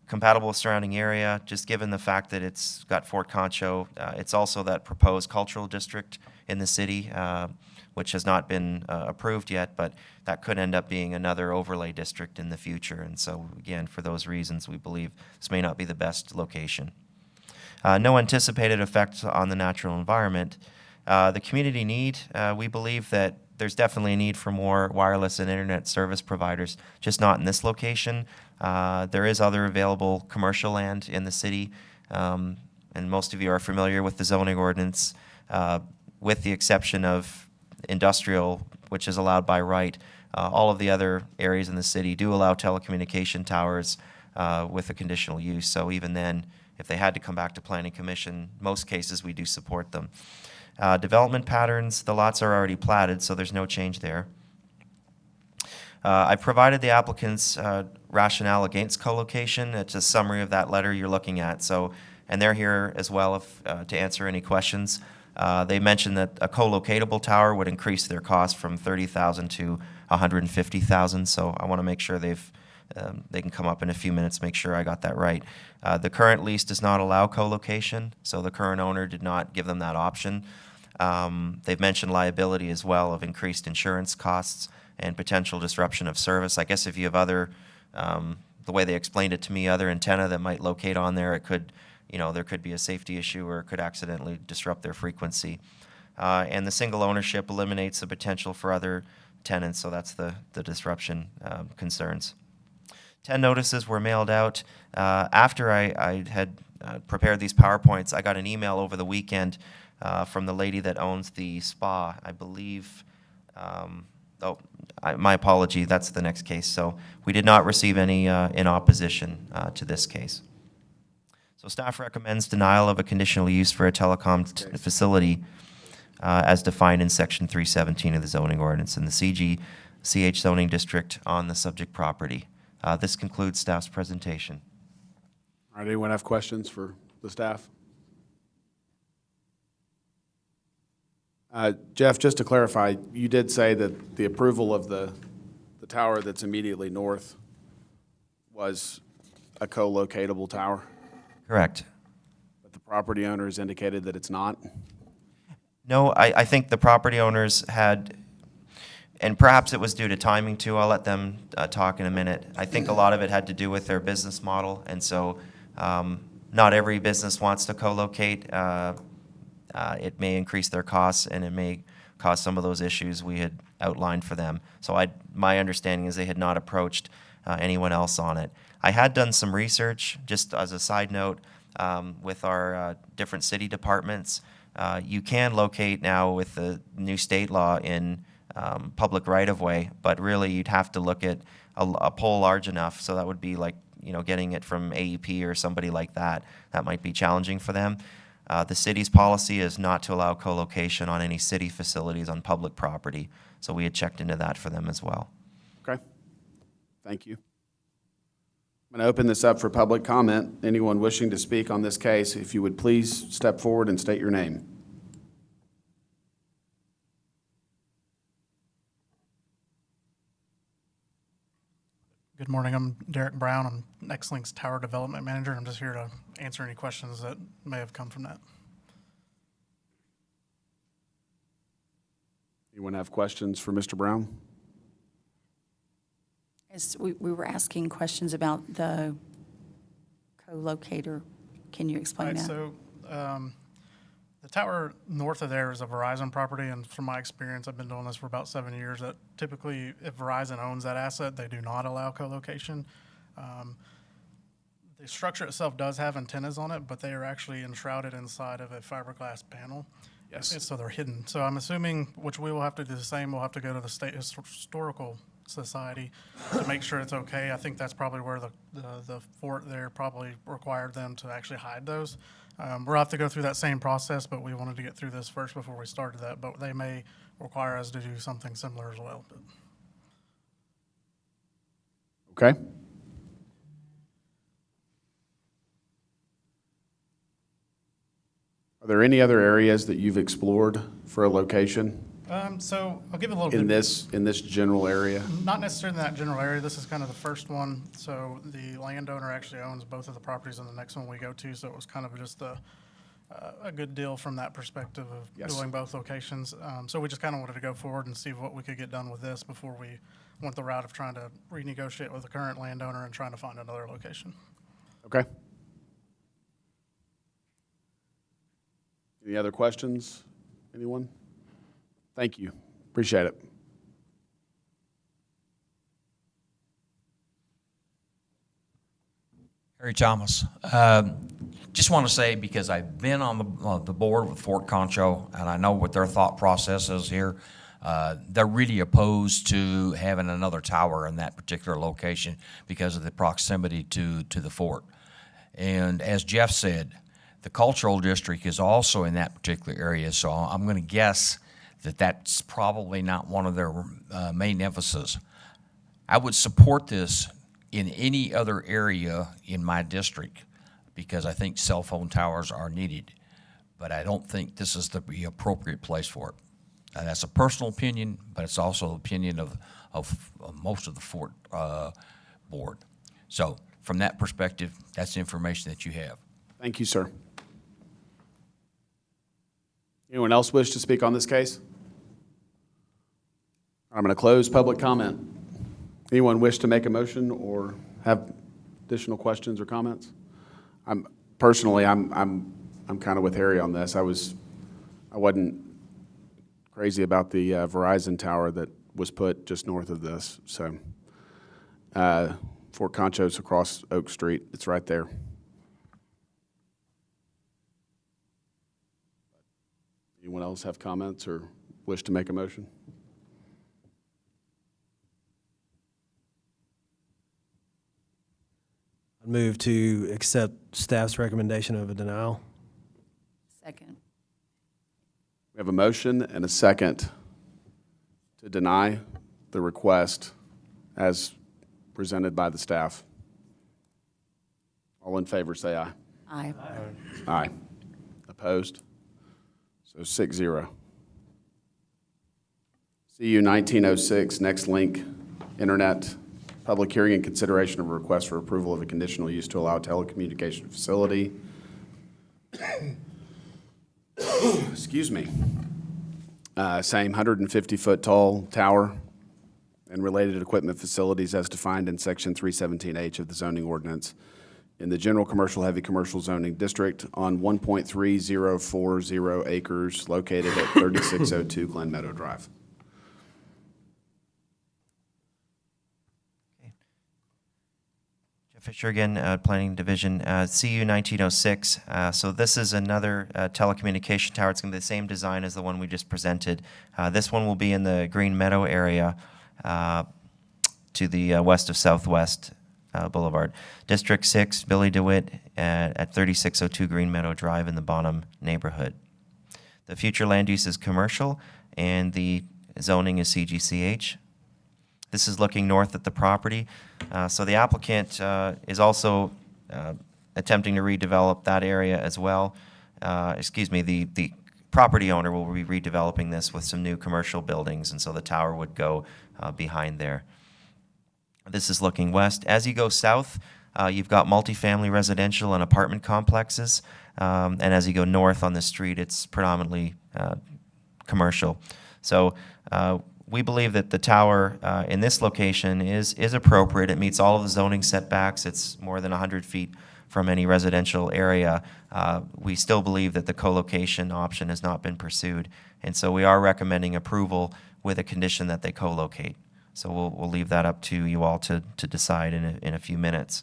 Compatible with surrounding area, just given the fact that it's got Fort Concho. It's also that proposed cultural district in the city, which has not been approved yet, but that could end up being another overlay district in the future. And so, again, for those reasons, we believe this may not be the best location. No anticipated effect on the natural environment. The community need, we believe that there's definitely a need for more wireless and internet service providers, just not in this location. There is other available commercial land in the city, and most of you are familiar with the zoning ordinance, with the exception of industrial, which is allowed by right. All of the other areas in the city do allow telecommunication towers with a conditional use. So even then, if they had to come back to Planning Commission, most cases we do support them. Development patterns, the lots are already platted, so there's no change there. I provided the applicant's rationale against co-location. It's a summary of that letter you're looking at. So, and they're here as well if, to answer any questions. They mentioned that a co-locatable tower would increase their cost from $30,000 to $150,000. So I want to make sure they can come up in a few minutes, make sure I got that right. The current lease does not allow co-location, so the current owner did not give them that option. They've mentioned liability as well of increased insurance costs and potential disruption of service. I guess if you have other, the way they explained it to me, other antenna that might locate on there, it could, there could be a safety issue or it could accidentally disrupt their frequency. And the single ownership eliminates the potential for other tenants, so that's the disruption concerns. 10 notices were mailed out. After I had prepared these PowerPoints, I got an email over the weekend from the lady that owns the spa, I believe. My apology, that's the next case. So we did not receive any in opposition to this case. So staff recommends denial of a conditional use for a telecom facility as defined in Section 317 of the zoning ordinance in the CH zoning district on the subject property. This concludes staff's presentation. All right, anyone have questions for the staff? Jeff, just to clarify, you did say that the approval of the tower that's immediately north was a co-locatable tower? Correct. But the property owner has indicated that it's not? No, I think the property owners had, and perhaps it was due to timing too, I'll let them talk in a minute. I think a lot of it had to do with their business model, and so not every business wants to co-locate. It may increase their costs, and it may cause some of those issues we had outlined for them. So my understanding is they had not approached anyone else on it. I had done some research, just as a side note, with our different city departments. You can locate now with the new state law in public right-of-way, but really you'd have to look at a pole large enough, so that would be like, getting it from AEP or somebody like that. That might be challenging for them. The city's policy is not to allow co-location on any city facilities on public property, so we had checked into that for them as well. Okay, thank you. I'm going to open this up for public comment. Anyone wishing to speak on this case, if you would please step forward and state your name. Good morning, I'm Derek Brown. I'm Nextlink's Tower Development Manager. I'm just here to answer any questions that may have come from that. Anyone have questions for Mr. Brown? As we were asking questions about the co-locator. Can you explain that? So the tower north of there is a Verizon property, and from my experience, I've been doing this for about 7 years, that typically if Verizon owns that asset, they do not allow co-location. The structure itself does have antennas on it, but they are actually enshrouded inside of a fiberglass panel. Yes. So they're hidden. So I'm assuming, which we will have to do the same, we'll have to go to the State Historical Society to make sure it's okay. I think that's probably where the fort there probably required them to actually hide those. We'll have to go through that same process, but we wanted to get through this first before we started that. But they may require us to do something similar as well. Okay. Are there any other areas that you've explored for a location? So I'll give a little in bit. In this general area? Not necessarily in that general area. This is kind of the first one. So the landowner actually owns both of the properties on the next one we go to. So it was kind of just a good deal from that perspective of Yes. doing both locations. So we just kind of wanted to go forward and see what we could get done with this before we went the route of trying to renegotiate with the current landowner and trying to find another location. Okay. Any other questions? Anyone? Thank you. Appreciate it. Harry Thomas. Just want to say, because I've been on the board with Fort Concho, and I know what their thought process is here, they're really opposed to having another tower in that particular location because of the proximity to the fort. And as Jeff said, the cultural district is also in that particular area, so I'm going to guess that that's probably not one of their main emphasis. I would support this in any other area in my district because I think cell phone towers are needed, but I don't think this is the appropriate place for it. And that's a personal opinion, but it's also the opinion of most of the Fort board. So from that perspective, that's the information that you have. Thank you, sir. Anyone else wish to speak on this case? I'm going to close public comment. Anyone wish to make a motion or have additional questions or comments? I'm kind of with Harry on this. I wasn't crazy about the Verizon tower that was put just north of this. So Fort Concho's across Oak Street. It's right there. Anyone else have comments or wish to make a motion? I'd move to accept staff's recommendation of a denial. Second. We have a motion and a second to deny the request as presented by the staff. All in favor, say aye. Aye. Aye. Opposed? So 6-0. CU 1906, Next Link Internet, public hearing and consideration of a request for approval of a conditional use to allow telecommunication facility. Excuse me. Same 150-foot tall tower and related equipment facilities as defined in Section 317H of the zoning ordinance in the general commercial heavy commercial zoning district on 1.3040 acres located at 3602 Glen Meadow Drive. Jeff Fisher again, Planning Division, CU 1906. So this is another telecommunication tower. It's going to be the same design as the one we just presented. This one will be in the Green Meadow area to the west of Southwest Boulevard. District 6, Billy DeWitt at 3602 Green Meadow Drive in the Bonham neighborhood. The future land use is commercial and the zoning is CGCH. This is looking north at the property. So the applicant is also attempting to redevelop that area as well. The property owner will be redeveloping this with some new commercial buildings, and so the tower would go behind there. This is looking west. As you go south, you've got multifamily residential and apartment complexes, and as you go north on the street, it's predominantly commercial. So we believe that the tower in this location is appropriate. It meets all of the zoning setbacks. It's more than 100 feet from any residential area. We still believe that the co-location option has not been pursued, and so we are recommending approval with a condition that they co-locate. So we'll leave that up to you all to decide in a few minutes.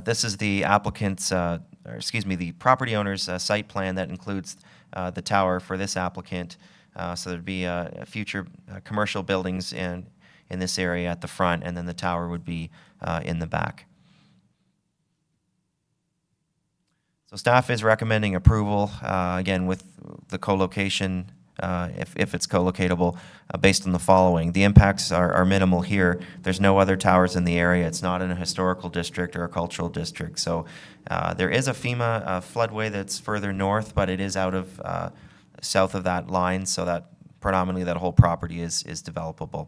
This is the applicant's, the property owner's site plan that includes the tower for this applicant. So there'd be future commercial buildings in this area at the front, and then the tower would be in the back. So staff is recommending approval, again, with the co-location, if it's co-locatable, based on the following. The impacts are minimal here. There's no other towers in the area. It's not in a historical district or a cultural district. So there is a FEMA floodway that's further north, but it is out of south of that line, so that predominantly that whole property is developable.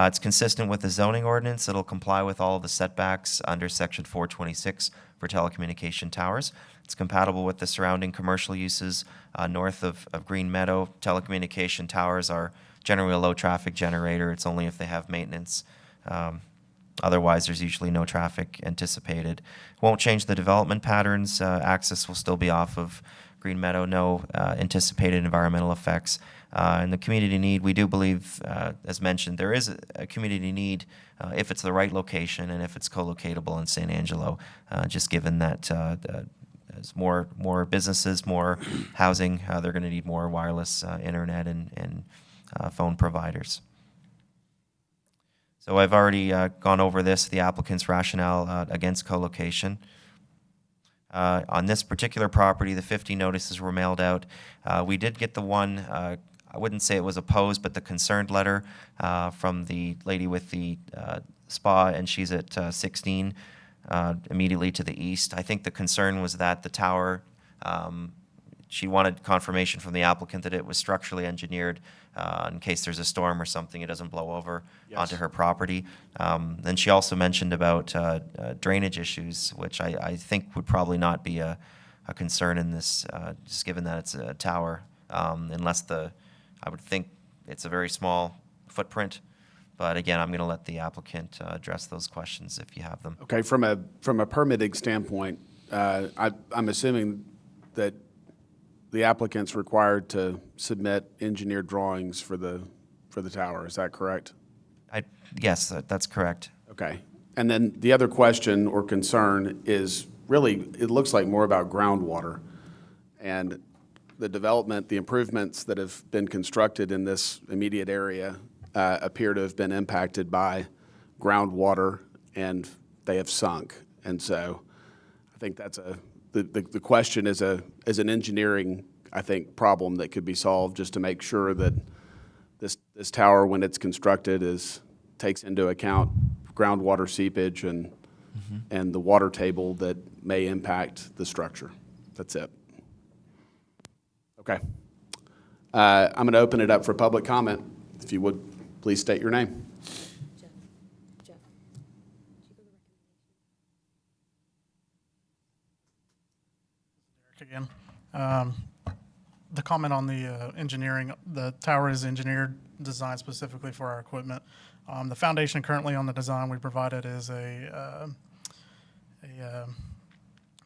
It's consistent with the zoning ordinance. It'll comply with all of the setbacks under Section 426 for telecommunication towers. It's compatible with the surrounding commercial uses north of Green Meadow. Telecommunication towers are generally a low-traffic generator. It's only if they have maintenance. Otherwise, there's usually no traffic anticipated. Won't change the development patterns. Access will still be off of Green Meadow. No anticipated environmental effects. And the community need, we do believe, as mentioned, there is a community need if it's the right location and if it's co-locatable in San Angelo, just given that as more businesses, more housing, they're going to need more wireless internet and phone providers. So I've already gone over this, the applicant's rationale against co-location. On this particular property, the 50 notices were mailed out. We did get the one, I wouldn't say it was opposed, but the concerned letter from the lady with the spa, and she's at 16, immediately to the east. I think the concern was that the tower, she wanted confirmation from the applicant that it was structurally engineered in case there's a storm or something, it doesn't blow over onto her property. Then she also mentioned about drainage issues, which I think would probably not be a concern in this, just given that it's a tower, unless I would think it's a very small footprint. But again, I'm going to let the applicant address those questions if you have them. Okay, from a permitting standpoint, I'm assuming that the applicant's required to submit engineered drawings for the tower. Is that correct? Yes, that's correct. Okay. And then the other question or concern is really, it looks like more about groundwater and the development, the improvements that have been constructed in this immediate area appear to have been impacted by groundwater, and they have sunk. And so I think that's the question is an engineering, I think, problem that could be solved just to make sure that this tower, when it's constructed, takes into account groundwater seepage and the water table that may impact the structure. That's it. Okay. I'm going to open it up for public comment. If you would, please state your name. Again, the comment on the engineering, the tower is engineered, designed specifically for our equipment. The foundation currently on the design we provided is a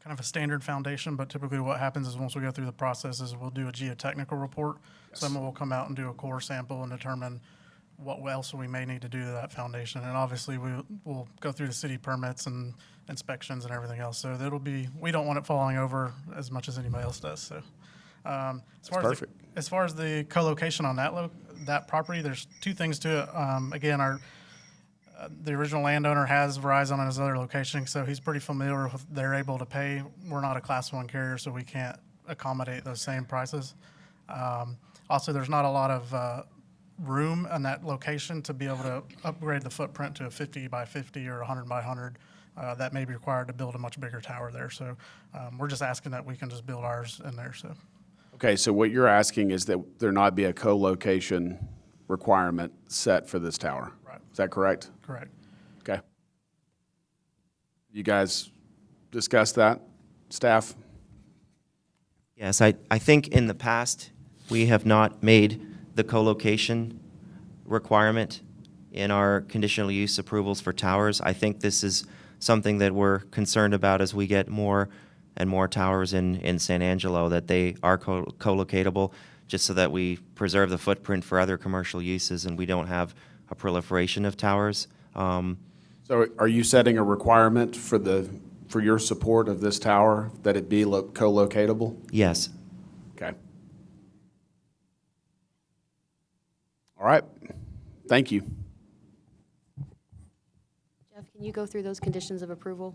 kind of a standard foundation, but typically what happens is once we go through the process is we'll do a geotechnical report. Yes. Someone will come out and do a core sample and determine what else we may need to do to that foundation. And obviously we'll go through the city permits and inspections and everything else. So we don't want it falling over as much as anybody else does. So as far as the co-location on that property, there's two things to it. Again, the original landowner has Verizon on his other location, so he's pretty familiar with they're able to pay. We're not a Class 1 carrier, so we can't accommodate those same prices. Also, there's not a lot of room in that location to be able to upgrade the footprint to a 50 by 50 or 100 by 100. That may be required to build a much bigger tower there. So we're just asking that we can just build ours in there. So. Okay, so what you're asking is that there not be a co-location requirement set for this tower. Right. Is that correct? Correct. Okay. You guys discuss that, staff? Yes, I think in the past, we have not made the co-location requirement in our conditional use approvals for towers. I think this is something that we're concerned about as we get more and more towers in San Angelo, that they are co-locatable, just so that we preserve the footprint for other commercial uses and we don't have a proliferation of towers. So are you setting a requirement for your support of this tower that it be co-locatable? Yes. Okay. All right. Thank you. Jeff, can you go through those conditions of approval?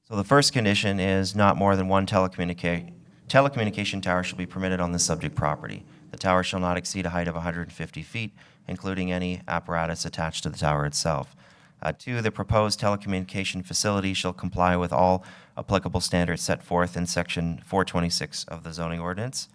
So the first condition is not more than one telecommunication tower shall be permitted on the subject property. The tower shall not exceed a height of 150 feet, including any apparatus attached to the tower itself. 2, the proposed telecommunication facility shall comply with all applicable standards set forth in Section 426 of the zoning ordinance.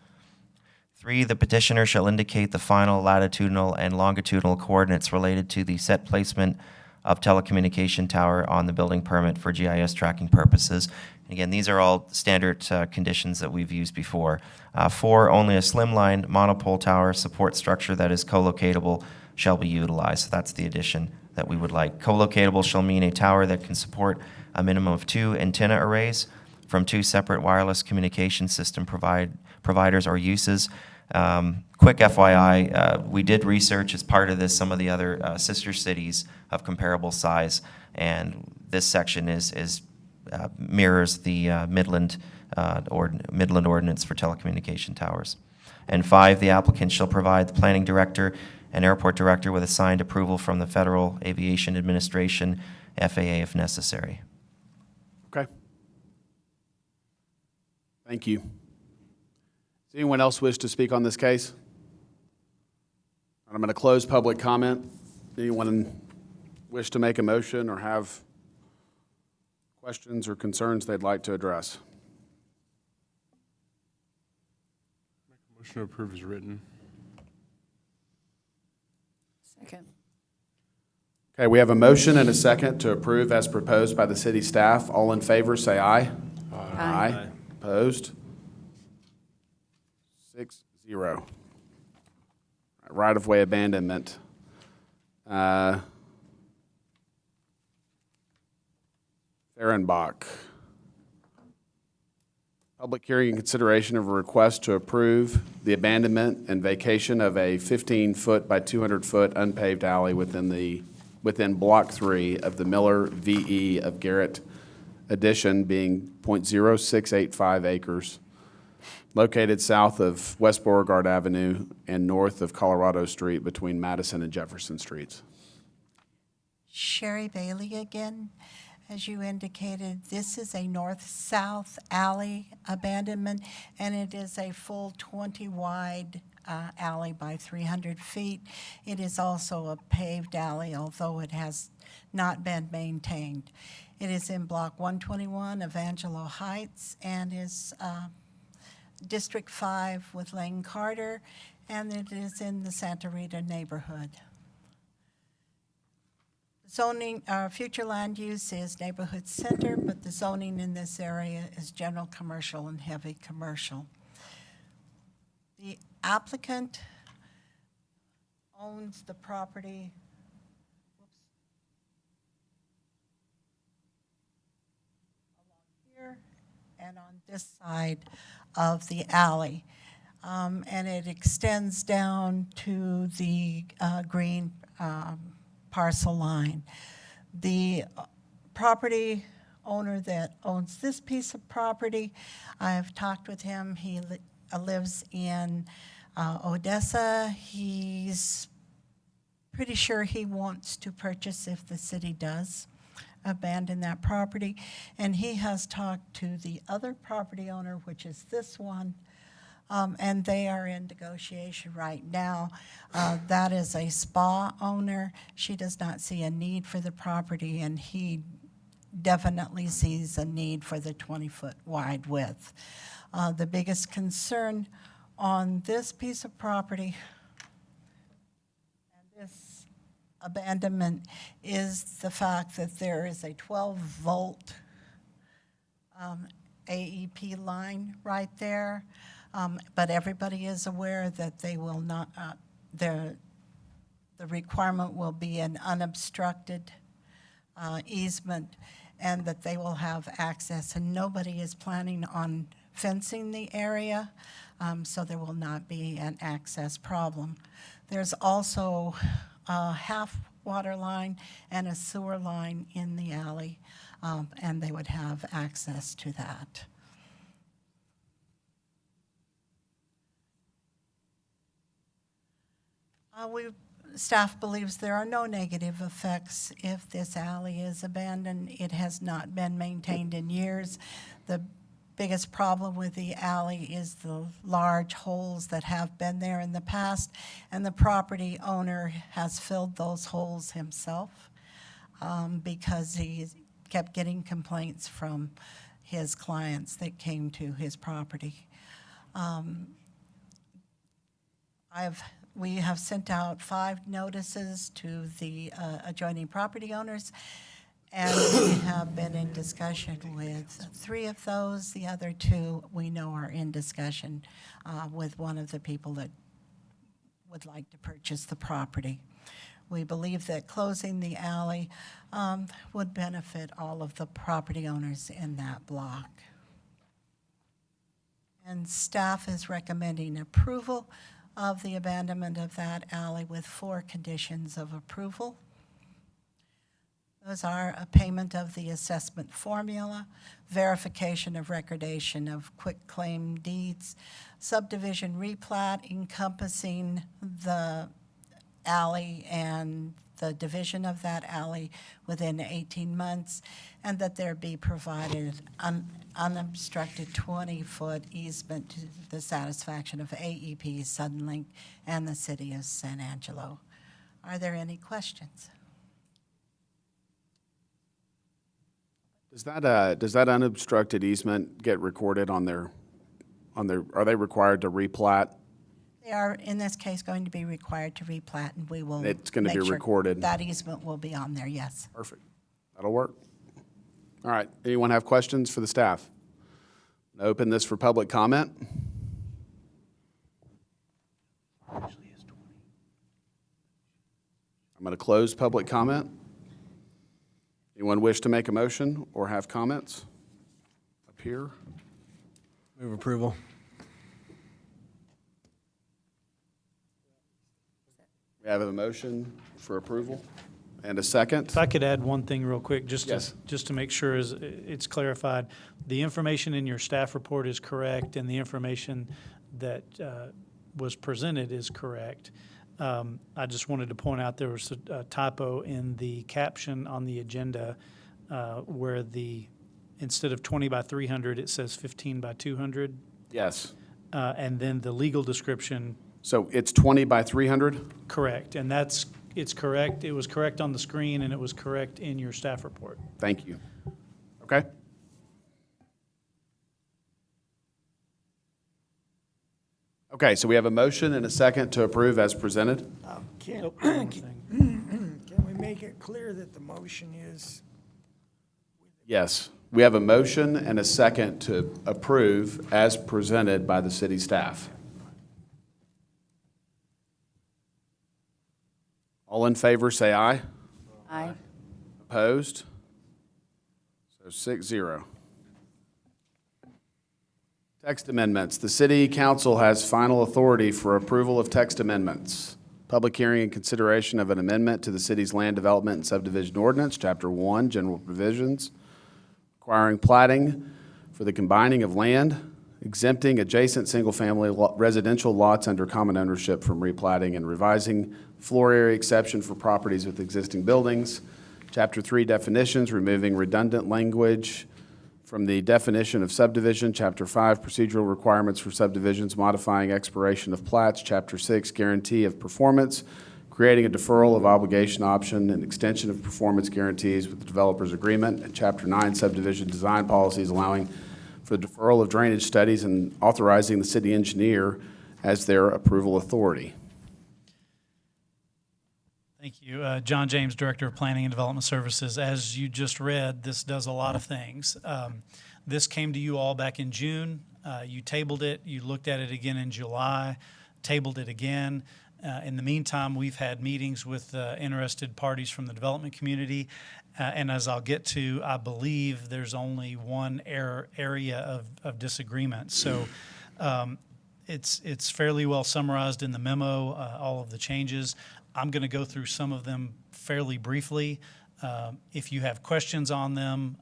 3, the petitioner shall indicate the final latitudinal and longitudinal coordinates related to the set placement of telecommunication tower on the building permit for GIS tracking purposes. Again, these are all standard conditions that we've used before. 4, only a slimline monopole tower support structure that is co-locatable shall be utilized. So that's the addition that we would like. Co-locatable shall mean a tower that can support a minimum of 2 antenna arrays from 2 separate wireless communication system providers or uses. Quick FYI, we did research as part of this some of the other sister cities of comparable size, and this section mirrors the Midland ordinance for telecommunication towers. And 5, the applicant shall provide the planning director and airport director with a signed approval from the Federal Aviation Administration, FAA, if necessary. Okay. Thank you. Does anyone else wish to speak on this case? I'm going to close public comment. Anyone wish to make a motion or have questions or concerns they'd like to address? Motion to approve is written. Second. Okay, we have a motion and a second to approve as proposed by the city staff. All in favor, say aye. Aye. Opposed? 6-0. Right-of-way abandonment. Fehrenbach. Public hearing and consideration of a request to approve the abandonment and vacation of a 15-foot by 200-foot unpaved alley within Block 3 of the Miller VE of Garrett addition, being .0685 acres, located south of West Beauregard Avenue and north of Colorado Street between Madison and Jefferson Streets. Sherry Bailey again. As you indicated, this is a north-south alley abandonment, and it is a full 20-wide alley by 300 feet. It is also a paved alley, although it has not been maintained. It is in Block 121 of Angelo Heights and is District 5 with Lane Carter, and it is in the Santa Rita neighborhood. Zoning, future land use is neighborhood center, but the zoning in this area is general commercial and heavy commercial. The applicant owns the property along here and on this side of the alley. And it extends down to the green parcel line. The property owner that owns this piece of property, I've talked with him. He lives in Odessa. He's pretty sure he wants to purchase if the city does abandon that property. And he has talked to the other property owner, which is this one, and they are in negotiation right now. That is a spa owner. She does not see a need for the property, and he definitely sees a need for the 20-foot wide width. The biggest concern on this piece of property and this abandonment is the fact that there is a 12-volt AEP line right there. But everybody is aware that they will not, the requirement will be an unobstructed easement, and that they will have access, and nobody is planning on fencing the area, so there will not be an access problem. There's also a half water line and a sewer line in the alley, and they would have access to that. Staff believes there are no negative effects if this alley is abandoned. It has not been maintained in years. The biggest problem with the alley is the large holes that have been there in the past, and the property owner has filled those holes himself. because he kept getting complaints from his clients that came to his property. We have sent out 5 notices to the adjoining property owners, and we have been in discussion with 3 of those. The other 2 we know are in discussion with one of the people that would like to purchase the property. We believe that closing the alley would benefit all of the property owners in that block. And staff is recommending approval of the abandonment of that alley with 4 conditions of approval. Those are a payment of the assessment formula, verification of recordation of quitclaim deeds, subdivision replat encompassing the alley and the division of that alley within 18 months, and that there be provided unobstructed 20-foot easement to the satisfaction of AEP, Suddenlink, and the city of San Angelo. Are there any questions? Does that unobstructed easement get recorded on their, are they required to replat? They are, in this case, going to be required to replat, and we will It's going to be make sure recorded. that easement will be on there, yes. Perfect. That'll work. All right. Anyone have questions for the staff? Open this for public comment. I'm going to close public comment. Anyone wish to make a motion or have comments up here? Move approval. We have a motion for approval and a second. If I could add one thing real quick, just Yes. to make sure it's clarified. The information in your staff report is correct, and the information that was presented is correct. I just wanted to point out there was a typo in the caption on the agenda where instead of 20 by 300, it says 15 by 200. Yes. And then the legal description. So it's 20 by 300? Correct, and it's correct. It was correct on the screen, and it was correct in your staff report. Thank you. Okay. Okay, so we have a motion and a second to approve as presented. Can we make it clear that the motion is? Yes. We have a motion and a second to approve as presented by the city staff. All in favor, say aye. Aye. Opposed? So 6-0. Text amendments. The city council has final authority for approval of text amendments. Public hearing and consideration of an amendment to the city's land development and subdivision ordinance, Chapter 1, general provisions, requiring platting for the combining of land, exempting adjacent single-family residential lots under common ownership from replatting, and revising floor area exception for properties with existing buildings. Chapter 3, definitions, removing redundant language from the definition of subdivision. Chapter 5, procedural requirements for subdivisions, modifying expiration of plats. Chapter 6, guarantee of performance, creating a deferral of obligation option and extension of performance guarantees with the developer's agreement. And Chapter 9, subdivision design policies, allowing for the deferral of drainage studies and authorizing the city engineer as their approval authority. Thank you. John James, Director of Planning and Development Services. As you just read, this does a lot of things. This came to you all back in June. You tabled it. You looked at it again in July, tabled it again. In the meantime, we've had meetings with interested parties from the development community. And as I'll get to, I believe there's only one area of disagreement. So it's fairly well summarized in the memo, all of the changes. I'm going to go through some of them fairly briefly. If you have questions on them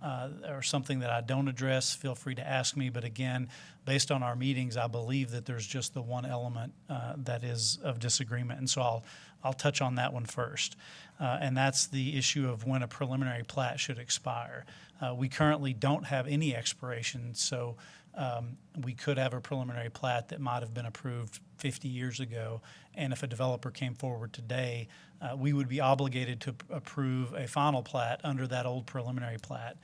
or something that I don't address, feel free to ask me. But again, based on our meetings, I believe that there's just the one element that is of disagreement. And so I'll touch on that one first. And that's the issue of when a preliminary plat should expire. We currently don't have any expiration, so we could have a preliminary plat that might have been approved 50 years ago, and if a developer came forward today, we would be obligated to approve a final plat under that old preliminary plat.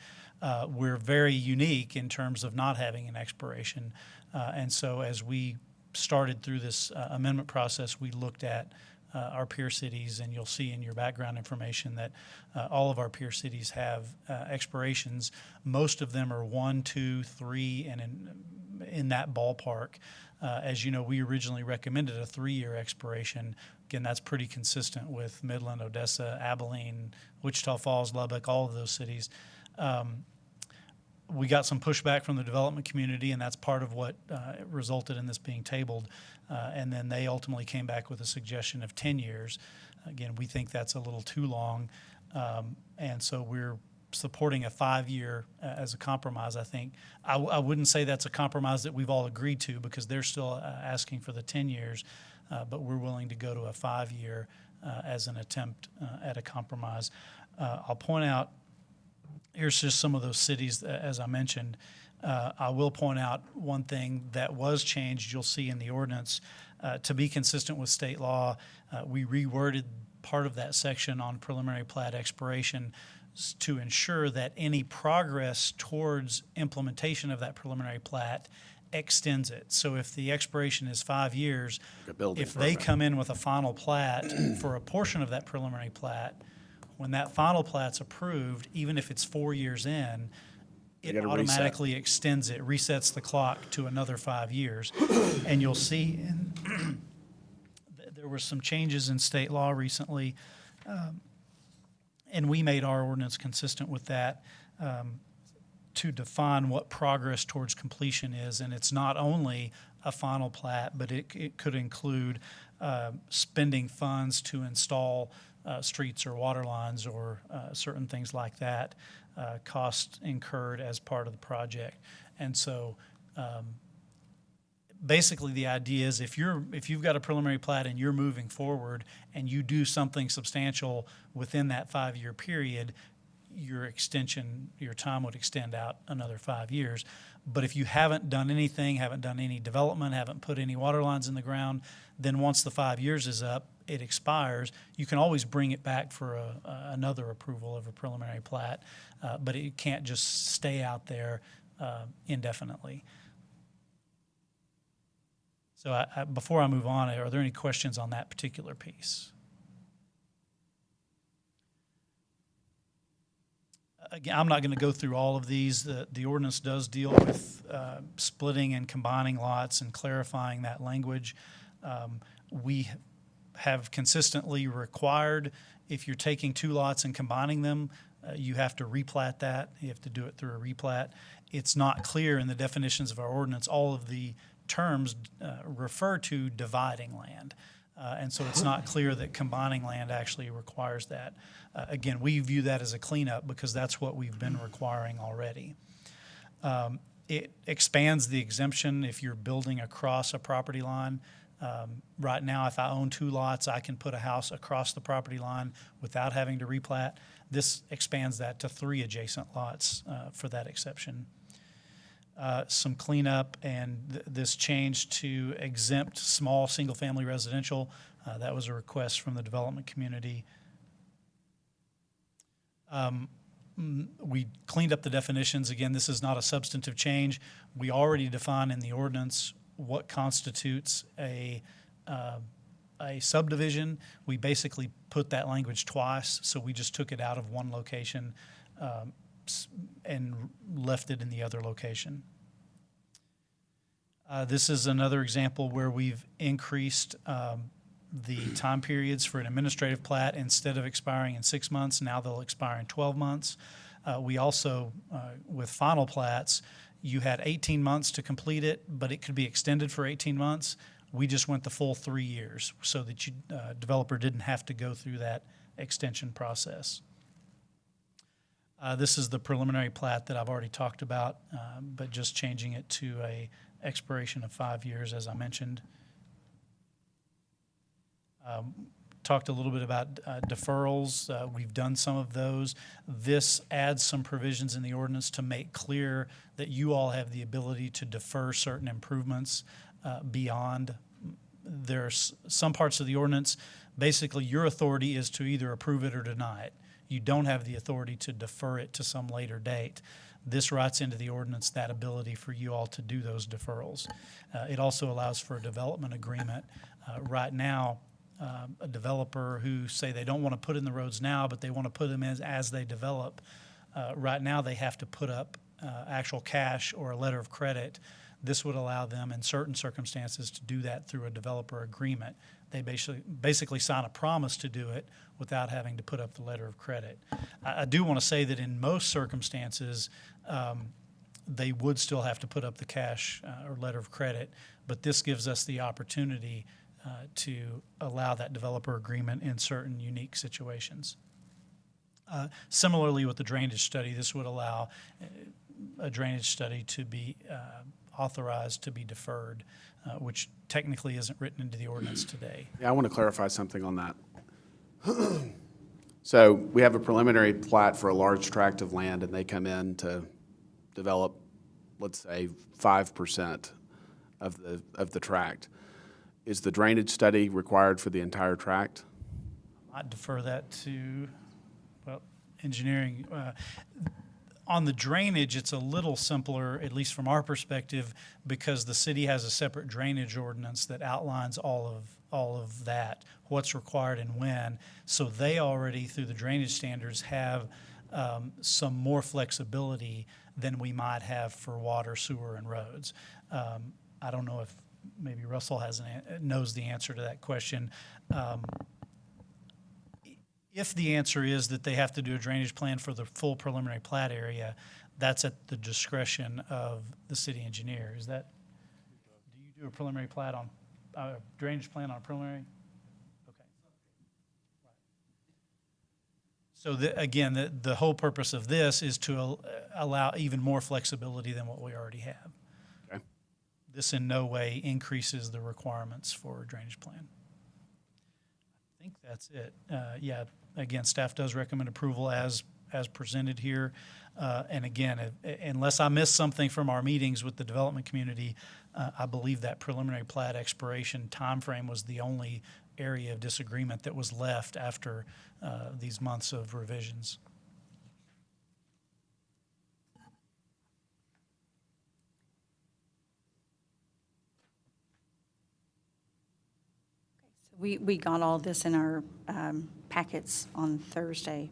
We're very unique in terms of not having an expiration, and so as we started through this amendment process, we looked at our peer cities, and you'll see in your background information that all of our peer cities have expirations. Most of them are 1, 2, 3, and in that ballpark. As you know, we originally recommended a 3-year expiration. Again, that's pretty consistent with Midland, Odessa, Abilene, Wichita Falls, Lubbock, all of those cities. We got some pushback from the development community, and that's part of what resulted in this being tabled. And then they ultimately came back with a suggestion of 10 years. Again, we think that's a little too long. And so we're supporting a 5-year as a compromise, I think. I wouldn't say that's a compromise that we've all agreed to, because they're still asking for the 10 years, but we're willing to go to a 5-year as an attempt at a compromise. I'll point out, here's just some of those cities, as I mentioned. I will point out one thing that was changed, you'll see in the ordinance. To be consistent with state law, we reworded part of that section on preliminary plat expiration to ensure that any progress towards implementation of that preliminary plat extends it. So if the expiration is 5 years, if they come in with a final plat for a portion of that preliminary plat, when that final plat's approved, even if it's 4 years in, it automatically extends it, resets the clock to another 5 years. And you'll see there were some changes in state law recently, and we made our ordinance consistent with that to define what progress towards completion is. And it's not only a final plat, but it could include spending funds to install streets or water lines or certain things like that, costs incurred as part of the project. And so basically the idea is if you've got a preliminary plat and you're moving forward and you do something substantial within that 5-year period, your time would extend out another 5 years. But if you haven't done anything, haven't done any development, haven't put any water lines in the ground, then once the 5 years is up, it expires. You can always bring it back for another approval of a preliminary plat, but it can't just stay out there indefinitely. So before I move on, are there any questions on that particular piece? Again, I'm not going to go through all of these. The ordinance does deal with splitting and combining lots and clarifying that language. We have consistently required, if you're taking 2 lots and combining them, you have to replat that. You have to do it through a replat. It's not clear in the definitions of our ordinance. All of the terms refer to dividing land. And so it's not clear that combining land actually requires that. Again, we view that as a cleanup because that's what we've been requiring already. It expands the exemption if you're building across a property line. Right now, if I own 2 lots, I can put a house across the property line without having to replat. This expands that to 3 adjacent lots for that exception. Some cleanup, and this change to exempt small single-family residential. That was a request from the development community. We cleaned up the definitions. Again, this is not a substantive change. We already define in the ordinance what constitutes a subdivision. We basically put that language twice, so we just took it out of one location and left it in the other location. This is another example where we've increased the time periods for an administrative plat. Instead of expiring in 6 months, now they'll expire in 12 months. We also, with final plats, you had 18 months to complete it, but it could be extended for 18 months. We just went the full 3 years so that you developer didn't have to go through that extension process. This is the preliminary plat that I've already talked about, but just changing it to a expiration of 5 years, as I mentioned. talked a little bit about deferrals. We've done some of those. This adds some provisions in the ordinance to make clear that you all have the ability to defer certain improvements beyond. There's some parts of the ordinance, basically your authority is to either approve it or deny it. You don't have the authority to defer it to some later date. This writes into the ordinance that ability for you all to do those deferrals. It also allows for a development agreement. Right now, a developer who say they don't want to put in the roads now, but they want to put them as they develop, right now they have to put up actual cash or a letter of credit. This would allow them in certain circumstances to do that through a developer agreement. They basically sign a promise to do it without having to put up the letter of credit. I do want to say that in most circumstances, they would still have to put up the cash or letter of credit, but this gives us the opportunity to allow that developer agreement in certain unique situations. Similarly with the drainage study, this would allow a drainage study to be authorized to be deferred, which technically isn't written into the ordinance today. Yeah, I want to clarify something on that. So we have a preliminary plat for a large tract of land, and they come in to develop, let's say, 5% of the tract. Is the drainage study required for the entire tract? I'd defer that to, well, engineering. On the drainage, it's a little simpler, at least from our perspective, because the city has a separate drainage ordinance that outlines all of that, what's required and when. So they already, through the drainage standards, have some more flexibility than we might have for water, sewer, and roads. I don't know if maybe Russell knows the answer to that question. If the answer is that they have to do a drainage plan for the full preliminary plat area, that's at the discretion of the city engineer. Do you do a preliminary plat on, drainage plan on a preliminary? Okay. So again, the whole purpose of this is to allow even more flexibility than what we already have. Okay. This in no way increases the requirements for a drainage plan. I think that's it. Yeah, again, staff does recommend approval as presented here. And again, unless I missed something from our meetings with the development community, I believe that preliminary plat expiration timeframe was the only area of disagreement that was left after these months of revisions. We got all this in our packets on Thursday.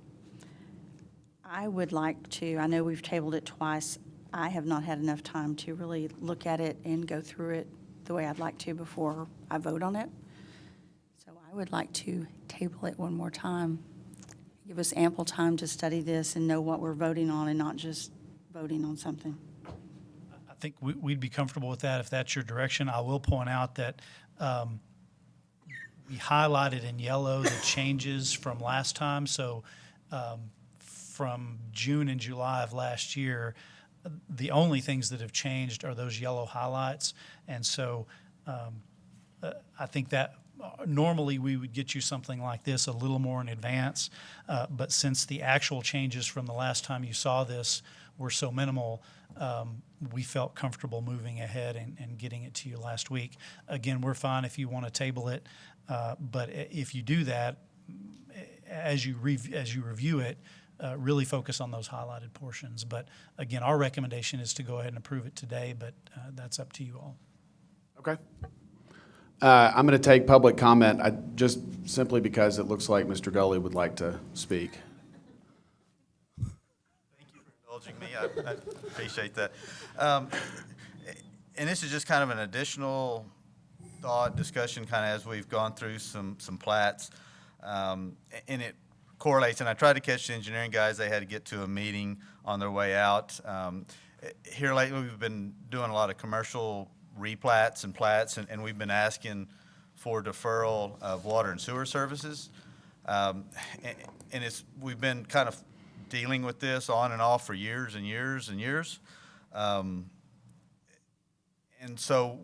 I would like to, I know we've tabled it twice. I have not had enough time to really look at it and go through it the way I'd like to before I vote on it. So I would like to table it one more time. Give us ample time to study this and know what we're voting on and not just voting on something. I think we'd be comfortable with that if that's your direction. I will point out that we highlighted in yellow the changes from last time. So from June and July of last year, the only things that have changed are those yellow highlights. And so I think that normally we would get you something like this a little more in advance. But since the actual changes from the last time you saw this were so minimal, we felt comfortable moving ahead and getting it to you last week. Again, we're fine if you want to table it. But if you do that, as you review it, really focus on those highlighted portions. But again, our recommendation is to go ahead and approve it today, but that's up to you all. Okay. I'm going to take public comment, just simply because it looks like Mr. Gully would like to speak. Thank you for indulging me. I appreciate that. And this is just kind of an additional thought, discussion, kind of as we've gone through some plats. And it correlates, and I tried to catch the engineering guys. They had to get to a meeting on their way out. Here lately, we've been doing a lot of commercial replats and plats, and we've been asking for deferral of water and sewer services. And we've been kind of dealing with this on and off for years and years and years. And so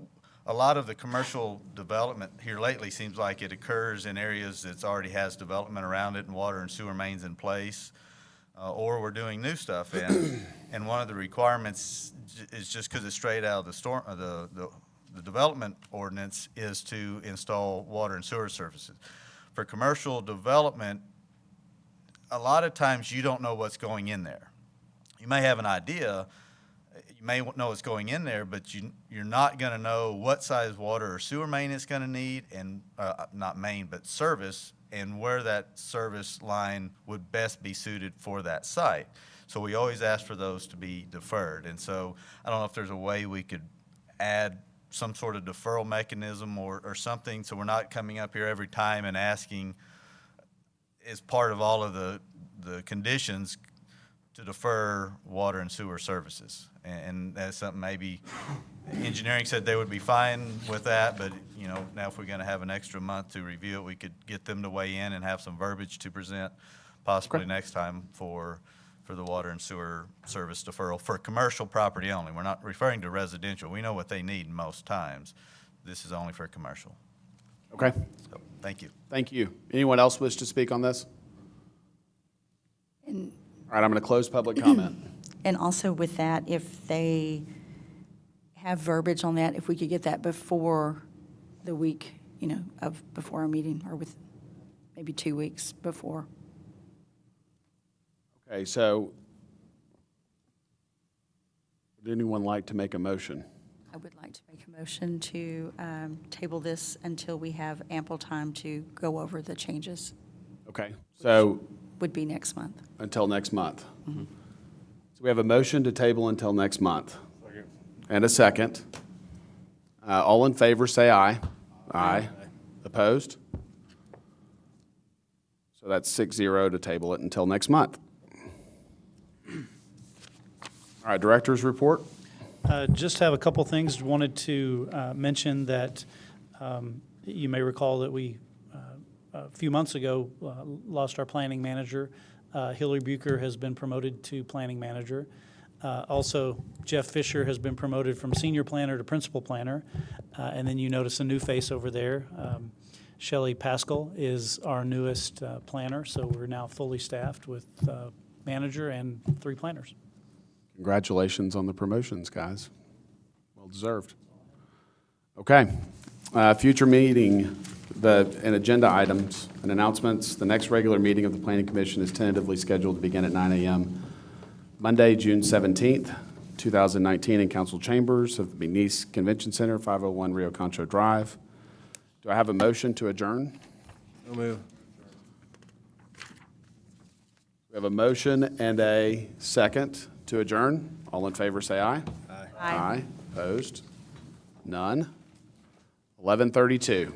a lot of the commercial development here lately seems like it occurs in areas that already has development around it and water and sewer mains in place, or we're doing new stuff in. And one of the requirements is just because it's straight out of the development ordinance is to install water and sewer services. For commercial development, a lot of times you don't know what's going in there. You may have an idea, you may know what's going in there, but you're not going to know what size water or sewer main it's going to need, and not main, but service, and where that service line would best be suited for that site. So we always ask for those to be deferred. And so I don't know if there's a way we could add some sort of deferral mechanism or something, so we're not coming up here every time and asking, as part of all of the conditions, to defer water and sewer services. And that's something maybe engineering said they would be fine with that, but you know, now if we're going to have an extra month to review it, we could get them to weigh in and have some verbiage to present possibly next time for the water and sewer service deferral for commercial property only. We're not referring to residential. We know what they need most times. This is only for commercial. Okay. So, thank you. Thank you. Anyone else wish to speak on this? And All right, I'm going to close public comment. And also with that, if they have verbiage on that, if we could get that before the week, you know, before our meeting, or with maybe 2 weeks before. Okay, so would anyone like to make a motion? I would like to make a motion to table this until we have ample time to go over the changes. Okay, so Would be next month. until next month. So we have a motion to table until next month. And a second. All in favor, say aye. Aye. Opposed? So that's 6-0 to table it until next month. All right, director's report. Just have a couple things. Wanted to mention that you may recall that we, a few months ago, lost our planning manager. Hillary Bucher has been promoted to planning manager. Also, Jeff Fisher has been promoted from senior planner to principal planner. And then you notice a new face over there. Shelley Pascal is our newest planner, so we're now fully staffed with manager and 3 planners. Congratulations on the promotions, guys. Well deserved. Okay. Future meeting, and agenda items and announcements. The next regular meeting of the Planning Commission is tentatively scheduled to begin at 9 a.m. Monday, June 17th, 2019, in council chambers of the McNeese Convention Center, 501 Rio Concho Drive. Do I have a motion to adjourn? So move. We have a motion and a second to adjourn. All in favor, say aye. Aye. Aye. Opposed? None? 11:32.